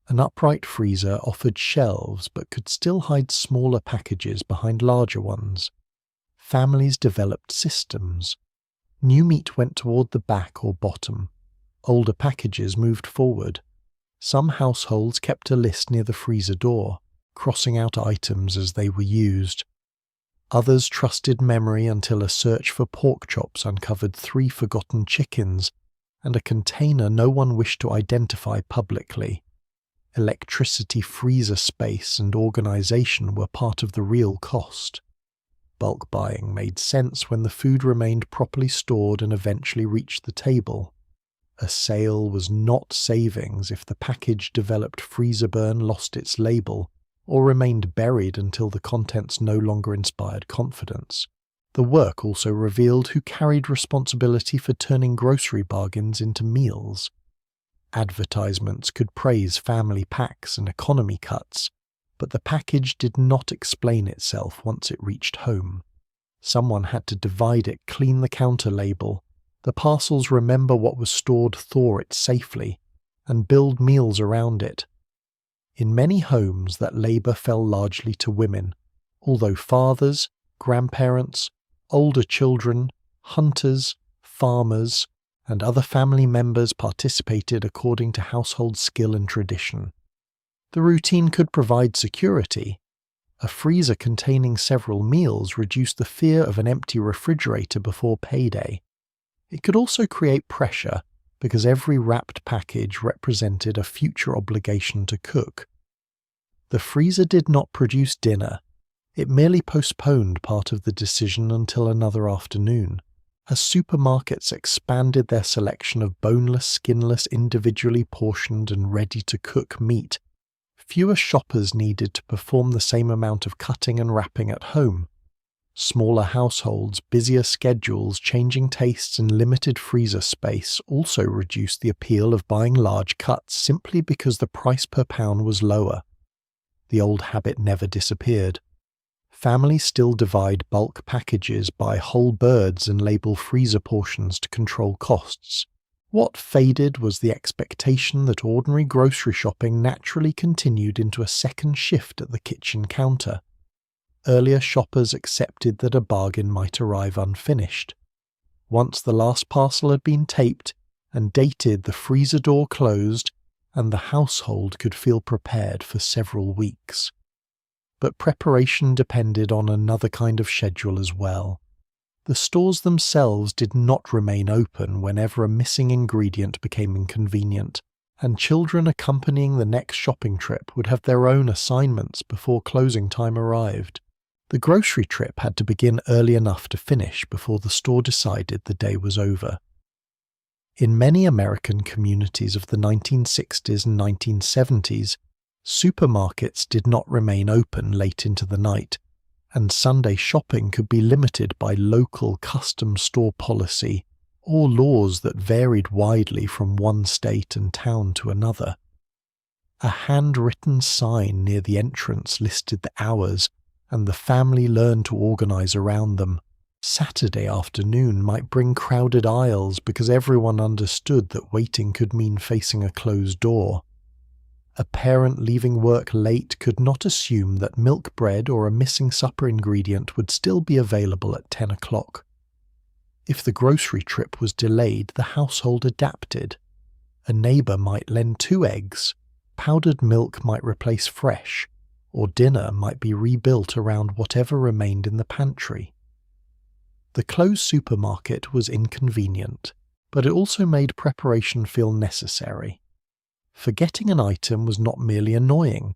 An upright freezer offered shelves but could still hide smaller packages behind larger ones. Families developed systems. New meat went toward the back or bottom. Older packages moved forward. Some households kept a list near the freezer door. crossing out items as they were used. Others trusted memory until a search for pork chops uncovered 3 forgotten chickens and a container no one wished to identify publicly. Electricity, freezer space, and organization were part of the real cost. Bulk buying made sense when the food remained properly stored and eventually reached the table. A sale was not savings if the package developed freezer burn, lost its label, or remained buried until the contents no longer inspired confidence. The work also revealed who carried responsibility for turning grocery bargains into meals. Advertisements could praise family packs and economy cuts, but the package did not explain itself once it reached home. Someone had to divide it, clean the counter label, the parcels remember what was stored, thaw it safely, and build meals around it. In many homes that labour fell largely to women, although fathers, grandparents, older children, hunters, farmers, and other family members participated according to household skill and tradition. The routine could provide security. A freezer containing several meals reduced the fear of an empty refrigerator before payday. It could also create pressure because every wrapped package represented a future obligation to cook. The freezer did not produce dinner. It merely postponed part of the decision until another afternoon. As supermarkets expanded their selection of boneless, skinless, individually portioned and ready-to-cook meat, fewer shoppers needed to perform the same amount of cutting and wrapping at home. Smaller households, busier schedules, changing tastes and limited freezer space also reduced the appeal of buying large cuts simply because the price per pound was lower. The old habit never disappeared. Families still divide bulk packages by whole birds and label freezer portions to control costs. What faded was the expectation that ordinary grocery shopping naturally continued into a second shift at the kitchen counter. Earlier shoppers accepted that a bargain might arrive unfinished. Once the last parcel had been taped and dated, the freezer door closed, and the household could feel prepared for several weeks. But preparation depended on another kind of schedule as well. The stores themselves did not remain open whenever a missing ingredient became inconvenient, and children accompanying the next shopping trip would have their own assignments before closing time arrived. The grocery trip had to begin early enough to finish before the store decided the day was over. In many American communities of the 1960s and 1970s, supermarkets did not remain open late into the night, and Sunday shopping could be limited by local custom store policy or laws that varied widely from one state and town to another. A handwritten sign near the entrance listed the hours, and the family learned to organize around them. Saturday afternoon might bring crowded aisles because everyone understood that waiting could mean facing a closed door. A parent leaving work late could not assume that milk bread or a missing supper ingredient would still be available at 10 o'clock. If the grocery trip was delayed, the household adapted. A neighbour might lend 2 eggs, powdered milk might replace fresh, or dinner might be rebuilt around whatever remained in the pantry. The closed supermarket was inconvenient, but it also made preparation feel necessary. Forgetting an item was not merely annoying.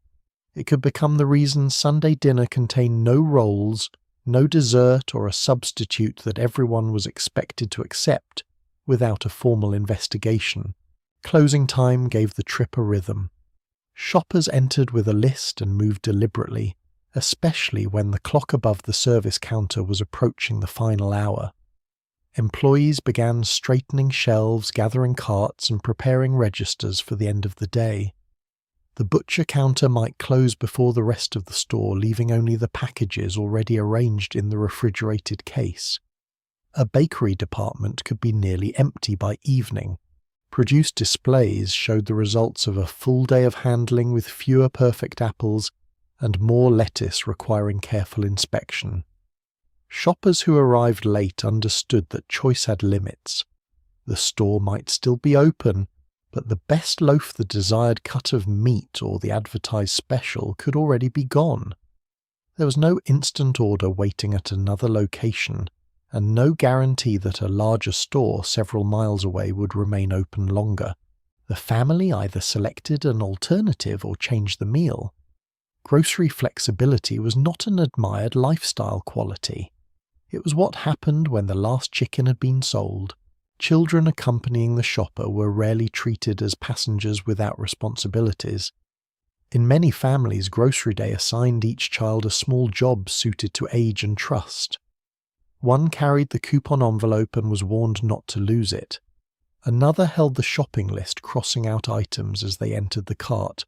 It could become the reason Sunday dinner contained no rolls, no dessert or a substitute that everyone was expected to accept without a formal investigation. Closing time gave the trip a rhythm. Shoppers entered with a list and moved deliberately, especially when the clock above the service counter was approaching the final hour. Employees began straightening shelves, gathering carts, and preparing registers for the end of the day. The butcher counter might close before the rest of the store, leaving only the packages already arranged in the refrigerated case. A bakery department could be nearly empty by evening. Produced displays showed the results of a full day of handling with fewer perfect apples and more lettuce requiring careful inspection. Shoppers who arrived late understood that choice had limits. The store might still be open, but the best loaf, the desired cut of meat, or the advertised special could already be gone. There was no instant order waiting at another location, and no guarantee that a larger store several miles away would remain open longer. The family either selected an alternative or changed the meal. Grocery flexibility was not an admired lifestyle quality. It was what happened when the last chicken had been sold. Children accompanying the shopper were rarely treated as passengers without responsibilities. In many families, grocery day assigned each child a small job suited to age and trust. One carried the coupon envelope and was warned not to lose it. Another held the shopping list, crossing out items as they entered the cart.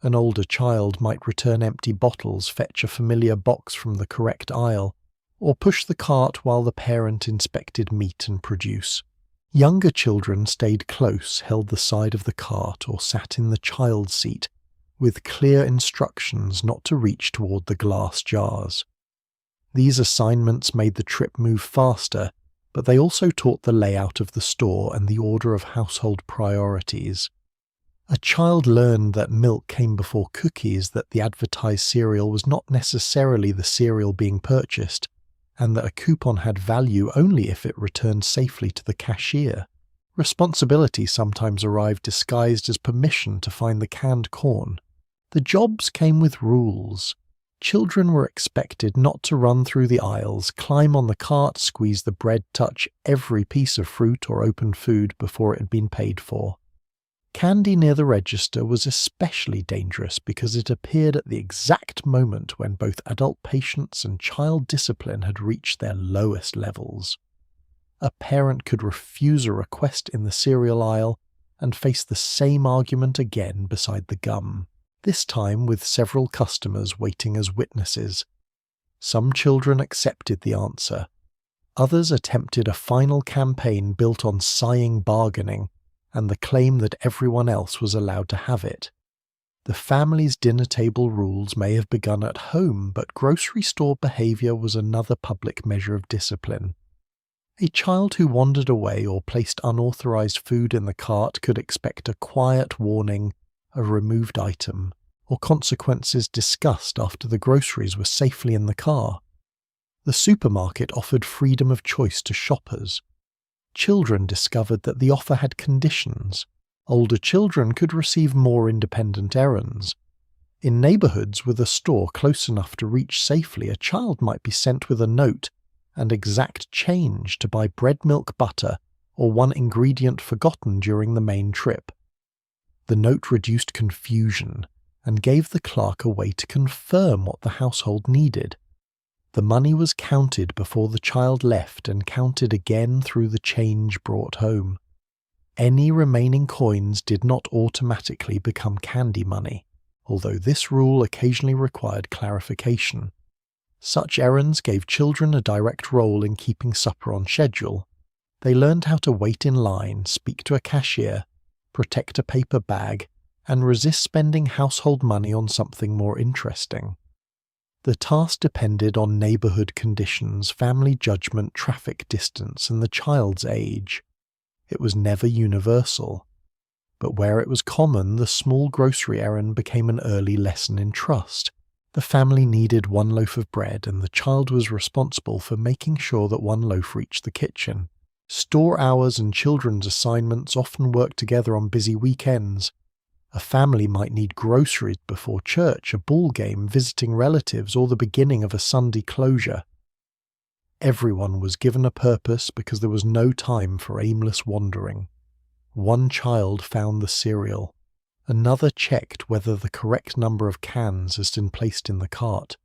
An older child might return empty bottles, fetch a familiar box from the correct aisle, or push the cart while the parent inspected meat and produce. Younger children stayed close, held the side of the cart, or sat in the child seat, with clear instructions not to reach toward the glass jars. These assignments made the trip move faster, but they also taught the layout of the store and the order of household priorities. A child learned that milk came before cookies, that the advertised cereal was not necessarily the cereal being purchased, and that a coupon had value only if it returned safely to the cashier. Responsibility sometimes arrived disguised as permission to find the canned corn. The jobs came with rules. Children were expected not to run through the aisles, climb on the cart, squeeze the bread, touch every piece of fruit or open food before it had been paid for. Candy near the register was especially dangerous because it appeared at the exact moment when both adult patience and child discipline had reached their lowest levels. A parent could refuse a request in the cereal aisle and face the same argument again beside the gum, this time with several customers waiting as witnesses. Some children accepted the answer. Others attempted a final campaign built on sighing bargaining and the claim that everyone else was allowed to have it. The family's dinner table rules may have begun at home, but grocery store behavior was another public measure of discipline. A child who wandered away or placed unauthorized food in the cart could expect a quiet warning, a removed item, or consequences discussed after the groceries were safely in the car. The supermarket offered freedom of choice to shoppers. Children discovered that the offer had conditions. Older children could receive more independent errands. In neighborhoods with a store close enough to reach safely, a child might be sent with a note and exact change to buy bread, milk, butter, or one ingredient forgotten during the main trip. The note reduced confusion and gave the clerk a way to confirm what the household needed. The money was counted before the child left and counted again through the change brought home. Any remaining coins did not automatically become candy money, although this rule occasionally required clarification. Such errands gave children a direct role in keeping supper on schedule. They learned how to wait in line, speak to a cashier, protect a paper bag, and resist spending household money on something more interesting. The task depended on neighborhood conditions, family judgment, traffic distance, and the child's age. It was never universal. But where it was common, the small grocery errand became an early lesson in trust. The family needed one loaf of bread, and the child was responsible for making sure that one loaf reached the kitchen. Store hours and children's assignments often worked together on busy weekends. A family might need groceries before church, a ball game, visiting relatives, or the beginning of a Sunday closure. Everyone was given a purpose because there was no time for aimless wandering. One child found the cereal. Another checked whether the correct number of cans had been placed in the cart.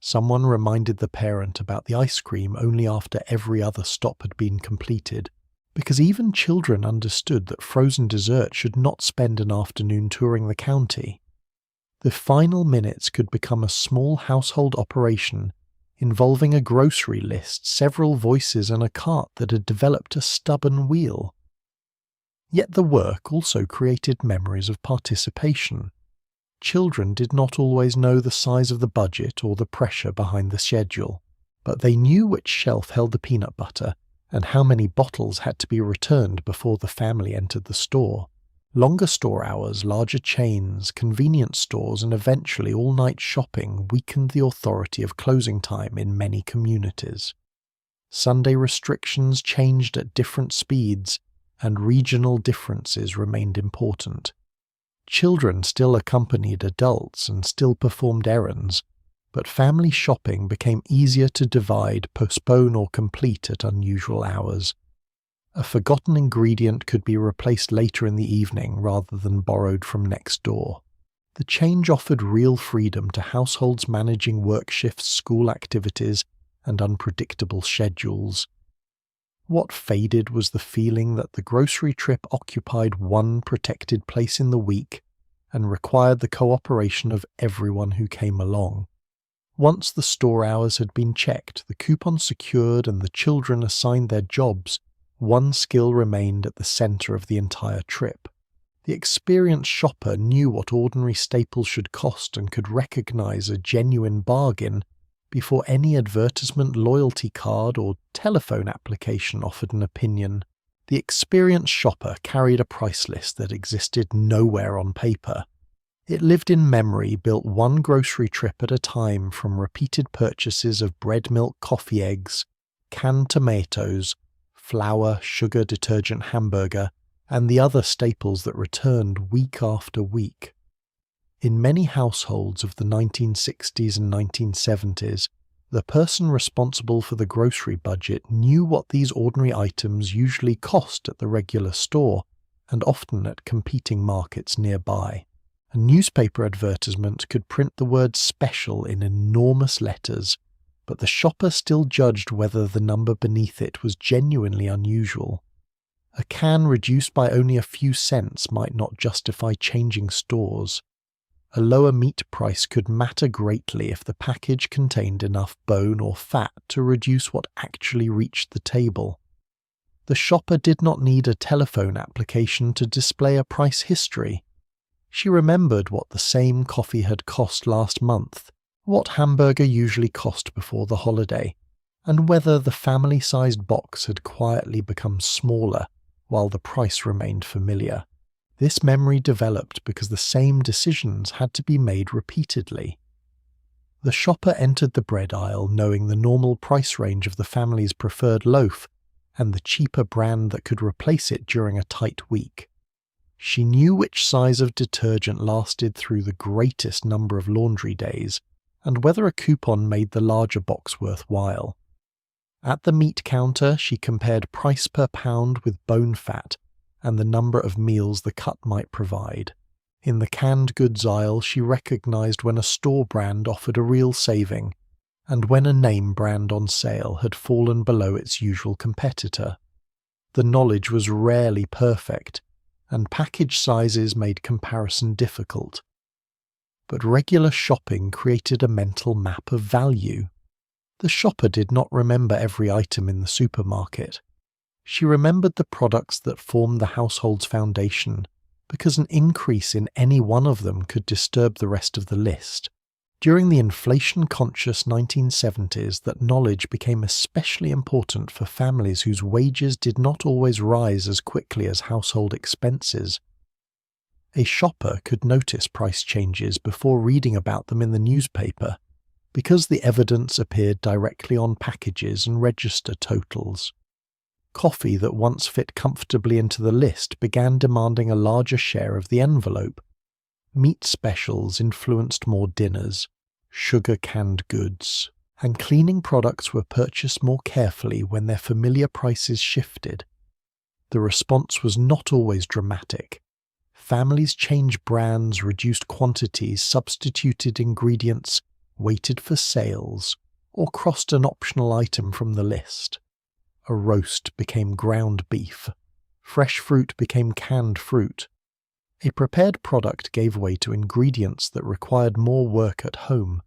Someone reminded the parent about the ice cream only after every other stop had been completed, because even children understood that frozen dessert should not spend an afternoon touring the county. The final minutes could become a small household operation involving a grocery list, several voices, and a cart that had developed a stubborn wheel. Yet the work also created memories of participation. Children did not always know the size of the budget or the pressure behind the schedule, but they knew which shelf held the peanut butter and how many bottles had to be returned before the family entered the store. Longer store hours, larger chains, convenience stores, and eventually all-night shopping weakened the authority of closing time in many communities. Sunday restrictions changed at different speeds, and regional differences remained important. Children still accompanied adults and still performed errands, but family shopping became easier to divide, postpone, or complete at unusual hours. A forgotten ingredient could be replaced later in the evening rather than borrowed from next door. The change offered real freedom to households managing work shifts, school activities, and unpredictable schedules. What faded was the feeling that the grocery trip occupied one protected place in the week and required the cooperation of everyone who came along. Once the store hours had been checked, the coupon secured, and the children assigned their jobs, one skill remained at the center of the entire trip. The experienced shopper knew what ordinary staples should cost and could recognize a genuine bargain before any advertisement, loyalty card, or telephone application offered an opinion. The experienced shopper carried a price list that existed nowhere on paper. It lived in memory, built one grocery trip at a time from repeated purchases of bread, milk, coffee, eggs, canned tomatoes, flour, sugar, detergent, hamburger, and the other staples that returned week after week. In many households of the 1960s and 1970s, the person responsible for the grocery budget knew what these ordinary items usually cost at the regular store, and often at competing markets nearby. A newspaper advertisement could print the word special in enormous letters, but the shopper still judged whether the number beneath it was genuinely unusual. A can reduced by only a few cents might not justify changing stores. A lower meat price could matter greatly if the package contained enough bone or fat to reduce what actually reached the table. The shopper did not need a telephone application to display a price history. She remembered what the same coffee had cost last month, what hamburger usually cost before the holiday, and whether the family-sized box had quietly become smaller while the price remained familiar. This memory developed because the same decisions had to be made repeatedly. The shopper entered the bread aisle knowing the normal price range of the family's preferred loaf and the cheaper brand that could replace it during a tight week. She knew which size of detergent lasted through the greatest number of laundry days, and whether a coupon made the larger box worthwhile. At the meat counter, she compared price per pound with bone fat and the number of meals the cut might provide. In the canned goods aisle, she recognized when a store brand offered a real saving, and when a name brand on sale had fallen below its usual competitor. The knowledge was rarely perfect, and package sizes made comparison difficult. But regular shopping created a mental map of value. The shopper did not remember every item in the supermarket. She remembered the products that formed the household's foundation, because an increase in any one of them could disturb the rest of the list. During the inflation-conscious 1970s, that knowledge became especially important for families whose wages did not always rise as quickly as household expenses. A shopper could notice price changes before reading about them in the newspaper, because the evidence appeared directly on packages and register totals. Coffee that once fit comfortably into the list began demanding a larger share of the envelope. Meat specials influenced more dinners, sugar canned goods, and cleaning products were purchased more carefully when their familiar prices shifted. The response was not always dramatic. Families changed brands, reduced quantities, substituted ingredients, waited for sales, or crossed an optional item from the list. A roast became ground beef. Fresh fruit became canned fruit. A prepared product gave way to ingredients that required more work at home.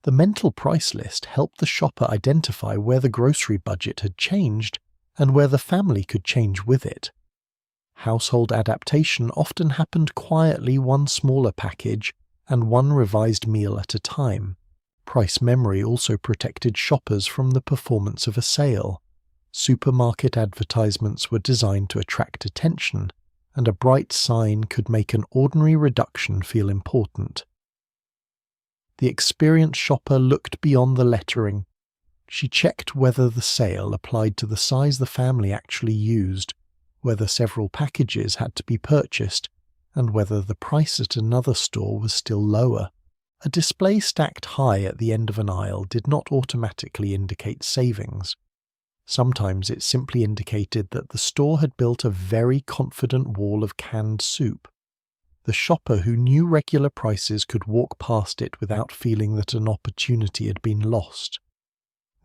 The mental price list helped the shopper identify where the grocery budget had changed and where the family could change with it. Household adaptation often happened quietly, one smaller package and one revised meal at a time. Price memory also protected shoppers from the performance of a sale. Supermarket advertisements were designed to attract attention, and a bright sign could make an ordinary reduction feel important. The experienced shopper looked beyond the lettering. She checked whether the sale applied to the size the family actually used, whether several packages had to be purchased, and whether the price at another store was still lower. A display stacked high at the end of an aisle did not automatically indicate savings. Sometimes it simply indicated that the store had built a very confident wall of canned soup. The shopper who knew regular prices could walk past it without feeling that an opportunity had been lost.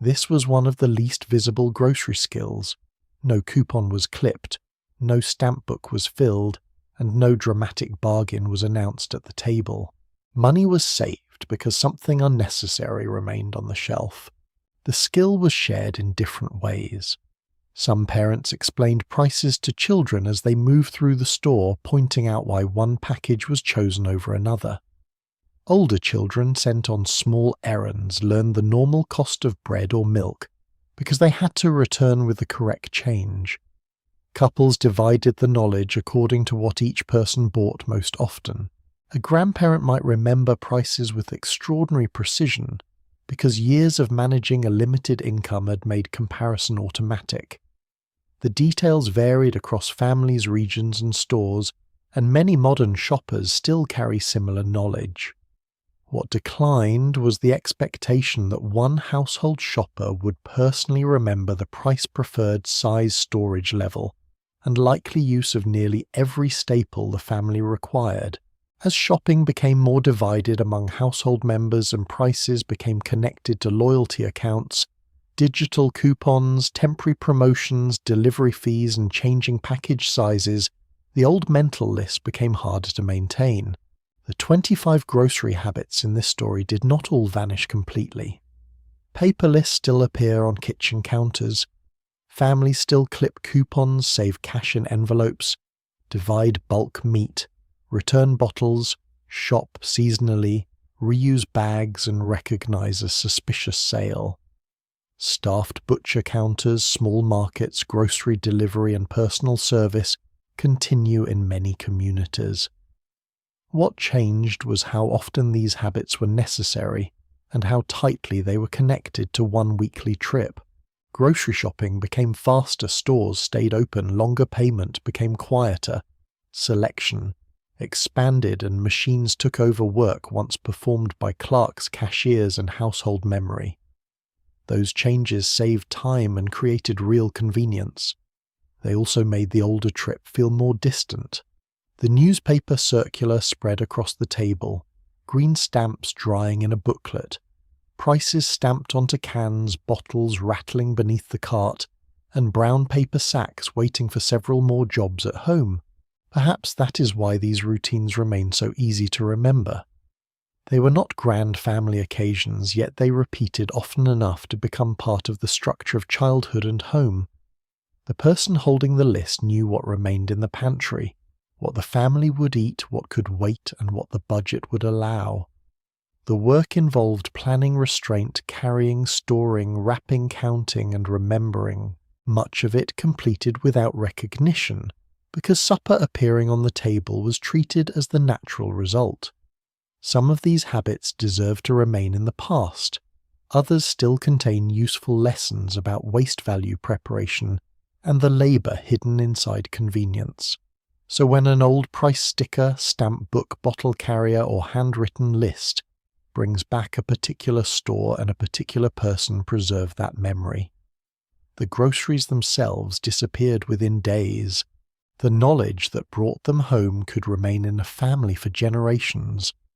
This was one of the least visible grocery skills. No coupon was clipped, no stamp book was filled, and no dramatic bargain was announced at the table. Money was saved because something unnecessary remained on the shelf. The skill was shared in different ways. Some parents explained prices to children as they moved through the store, pointing out why one package was chosen over another. Older children sent on small errands learned the normal cost of bread or milk because they had to return with the correct change. Couples divided the knowledge according to what each person bought most often. A grandparent might remember prices with extraordinary precision because years of managing a limited income had made comparison automatic. The details varied across families, regions, and stores, and many modern shoppers still carry similar knowledge. What declined was the expectation that one household shopper would personally remember the price-preferred size storage level and likely use of nearly every staple the family required. As shopping became more divided among household members and prices became connected to loyalty accounts, digital coupons, temporary promotions, delivery fees, and changing package sizes, the old mental list became harder to maintain. The 25 grocery habits in this story did not all vanish completely. Paper lists still appear on kitchen counters. Families still clip coupons, save cash in envelopes, divide bulk meat, return bottles, shop seasonally, reuse bags, and recognize a suspicious sale. Staffed butcher counters, small markets, grocery delivery, and personal service continue in many communities. What changed was how often these habits were necessary and how tightly they were connected to one weekly trip. Grocery shopping became faster, stores stayed open, longer payment became quieter, selection expanded, and machines took over work once performed by clerks, cashiers, and household memory. Those changes saved time and created real convenience. They also made the older trip feel more distant. The newspaper circular spread across the table, green stamps drying in a booklet, prices stamped onto cans, bottles rattling beneath the cart, and brown paper sacks waiting for several more jobs at home. Perhaps that is why these routines remain so easy to remember. They were not grand family occasions, yet they repeated often enough to become part of the structure of childhood and home. The person holding the list knew what remained in the pantry, what the family would eat, what could wait, and what the budget would allow. The work involved planning, restraint, carrying, storing, wrapping, counting, and remembering, much of it completed without recognition, because supper appearing on the table was treated as the natural result. Some of these habits deserve to remain in the past. Others still contain useful lessons about waste value preparation and the labour hidden inside convenience. So when an old price sticker, stamp book, bottle carrier, or handwritten list brings back a particular store and a particular person, preserve that memory. The groceries themselves disappeared within days. The knowledge that brought them home could remain in a family for generations.